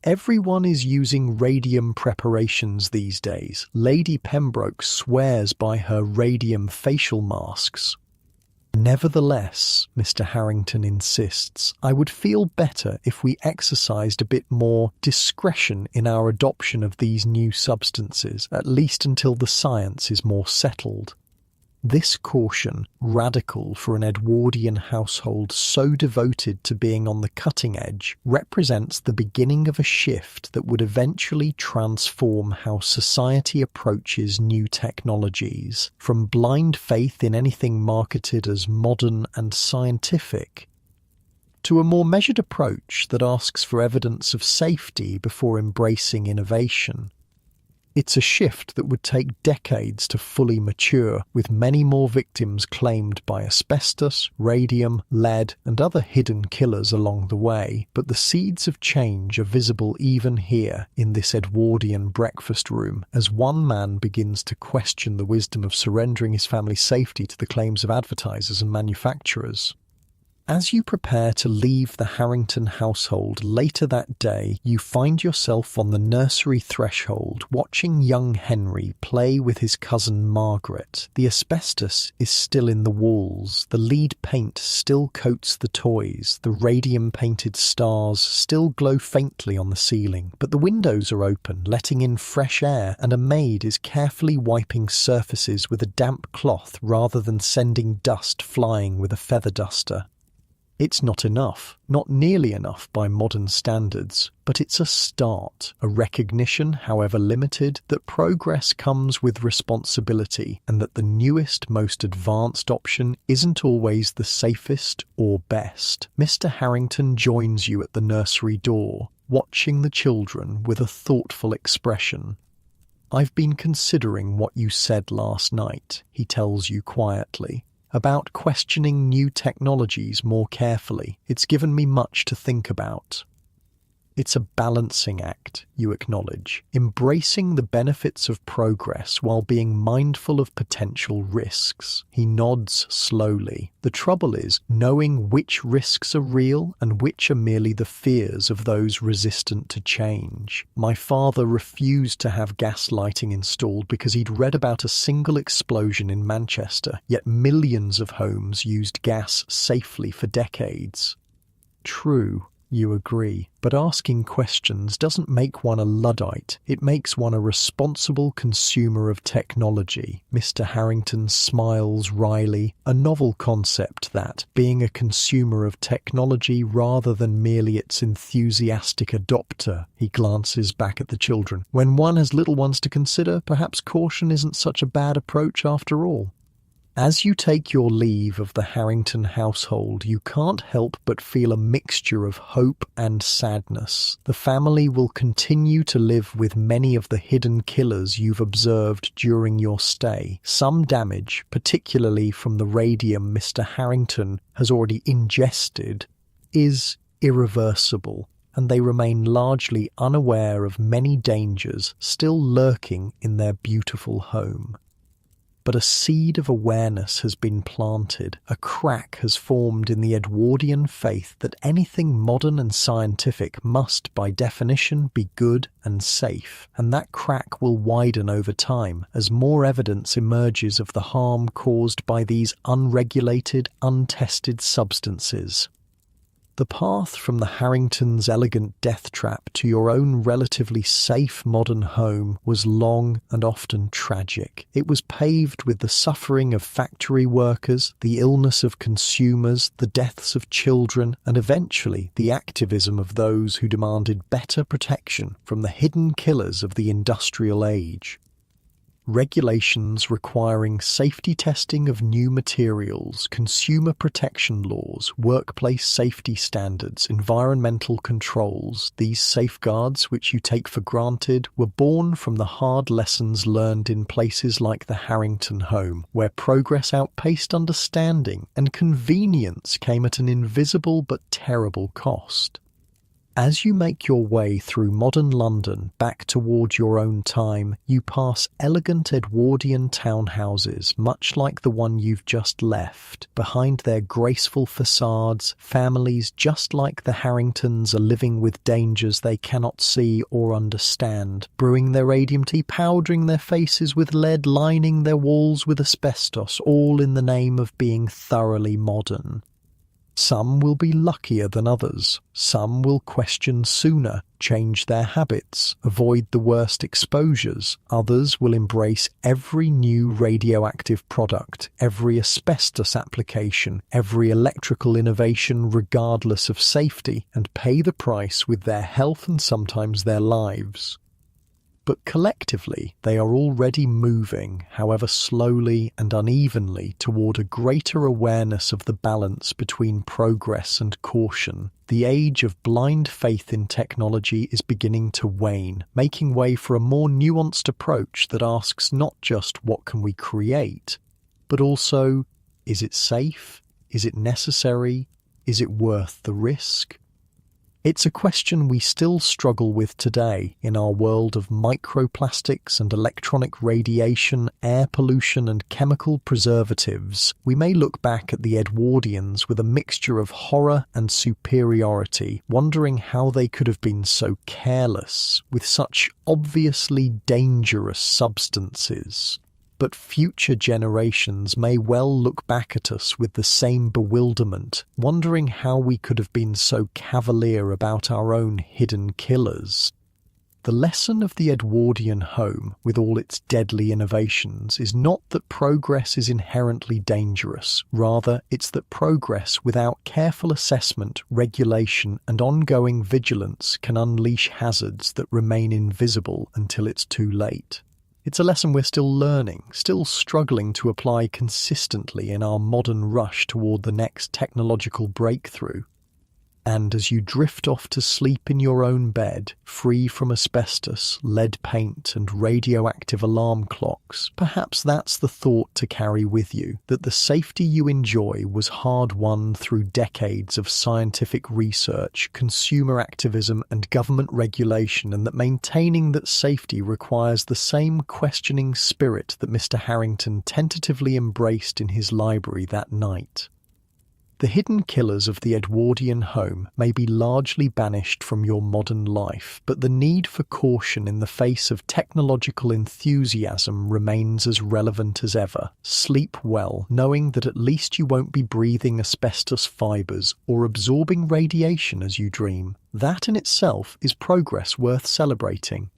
Everyone is using radium preparations these days. Lady Pembroke swears by her radium facial masks. Nevertheless, Mr. Harrington insists, I would feel better if we exercised a bit more discretion in our adoption of these new substances, at least until the science is more settled. This caution, radical for an Edwardian household so devoted to being on the cutting edge, represents the beginning of a shift that would eventually transform how society approaches new technologies, from blind faith in anything marketed as modern and scientific, to a more measured approach that asks for evidence of safety before embracing innovation. It's a shift that would take decades to fully mature, with many more victims claimed by asbestos, radium, lead, and other hidden killers along the way. But the seeds of change are visible even here, in this Edwardian breakfast room, as one man begins to question the wisdom of surrendering his family's safety to the claims of advertisers and manufacturers. As you prepare to leave the Harrington household later that day, you find yourself on the nursery threshold watching young Henry play with his cousin Margaret. The asbestos is still in the walls, the lead paint still coats the toys, the radium-painted stars still glow faintly on the ceiling, but the windows are open, letting in fresh air, and a maid is carefully wiping surfaces with a damp cloth rather than sending dust flying with a feather duster. It's not enough, not nearly enough by modern standards, but it's a start, a recognition, however limited, that progress comes with responsibility and that the newest, most advanced option isn't always the safest or best. Mr. Harrington joins you at the nursery door, watching the children with a thoughtful expression. I've been considering what you said last night, he tells you quietly, about questioning new technologies more carefully. It's given me much to think about. It's a balancing act, you acknowledge, embracing the benefits of progress while being mindful of potential risks. He nods slowly. The trouble is knowing which risks are real and which are merely the fears of those resistant to change. My father refused to have gas lighting installed because he'd read about a single explosion in Manchester, yet millions of homes used gas safely for decades. True. You agree, but asking questions doesn't make one a Luddite, it makes one a responsible consumer of technology. Mr. Harrington smiles wryly, a novel concept that, being a consumer of technology rather than merely its enthusiastic adopter. He glances back at the children. When one has little ones to consider, perhaps caution isn't such a bad approach after all. As you take your leave of the Harrington household, you can't help but feel a mixture of hope and sadness. The family will continue to live with many of the hidden killers you've observed during your stay. Some damage, particularly from the radium Mr. Harrington has already ingested, is irreversible, and they remain largely unaware of many dangers still lurking in their beautiful home. But a seed of awareness has been planted. A crack has formed in the Edwardian faith that anything modern and scientific must, by definition, be good and safe. And that crack will widen over time as more evidence emerges of the harm caused by these unregulated, untested substances. The path from the Harringtons' elegant death trap to your own relatively safe modern home was long and often tragic. It was paved with the suffering of factory workers, the illness of consumers, the deaths of children, and eventually the activism of those who demanded better protection from the hidden killers of the industrial age. Regulations requiring safety testing of new materials, consumer protection laws, workplace safety standards, environmental controls, these safeguards which you take for granted were born from the hard lessons learned in places like the Harrington home, where progress outpaced understanding and convenience came at an invisible but terrible cost. As you make your way through modern London back toward your own time, you pass elegant Edwardian townhouses, much like the one you've just left. Behind their graceful facades, families just like the Harringtons are living with dangers they cannot see or understand, brewing their radium tea, powdering their faces with lead, lining their walls with asbestos, all in the name of being thoroughly modern. Some will be luckier than others. Some will question sooner, change their habits, avoid the worst exposures. Others will embrace every new radioactive product, every asbestos application, every electrical innovation regardless of safety, and pay the price with their health and sometimes their lives. But collectively, they are already moving, however slowly and unevenly, toward a greater awareness of the balance between progress and caution. The age of blind faith in technology is beginning to wane, making way for a more nuanced approach that asks not just what can we create, but also, is it safe? Is it necessary? Is it worth the risk? It's a question we still struggle with today in our world of microplastics and electronic radiation, air pollution and chemical preservatives. We may look back at the Edwardians with a mixture of horror and superiority, wondering how they could have been so careless with such obviously dangerous substances. But future generations may well look back at us with the same bewilderment, wondering how we could have been so cavalier about our own hidden killers. The lesson of the Edwardian home, with all its deadly innovations, is not that progress is inherently dangerous. Rather, it's that progress without careful assessment, regulation, and ongoing vigilance can unleash hazards that remain invisible until it's too late. It's a lesson we're still learning, still struggling to apply consistently in our modern rush toward the next technological breakthrough. And as you drift off to sleep in your own bed, free from asbestos, lead paint, and radioactive alarm clocks, perhaps that's the thought to carry with you, that the safety you enjoy was hard-won through decades of scientific research, consumer activism, and government regulation, and that maintaining that safety requires the same questioning spirit that Mr. Harrington tentatively embraced in his library that night. The hidden killers of the Edwardian home may be largely banished from your modern life, but the need for caution in the face of technological enthusiasm remains as relevant as ever. Sleep well, knowing that at least you won't be breathing asbestos fibres or absorbing radiation as you dream. That in itself is progress worth celebrating.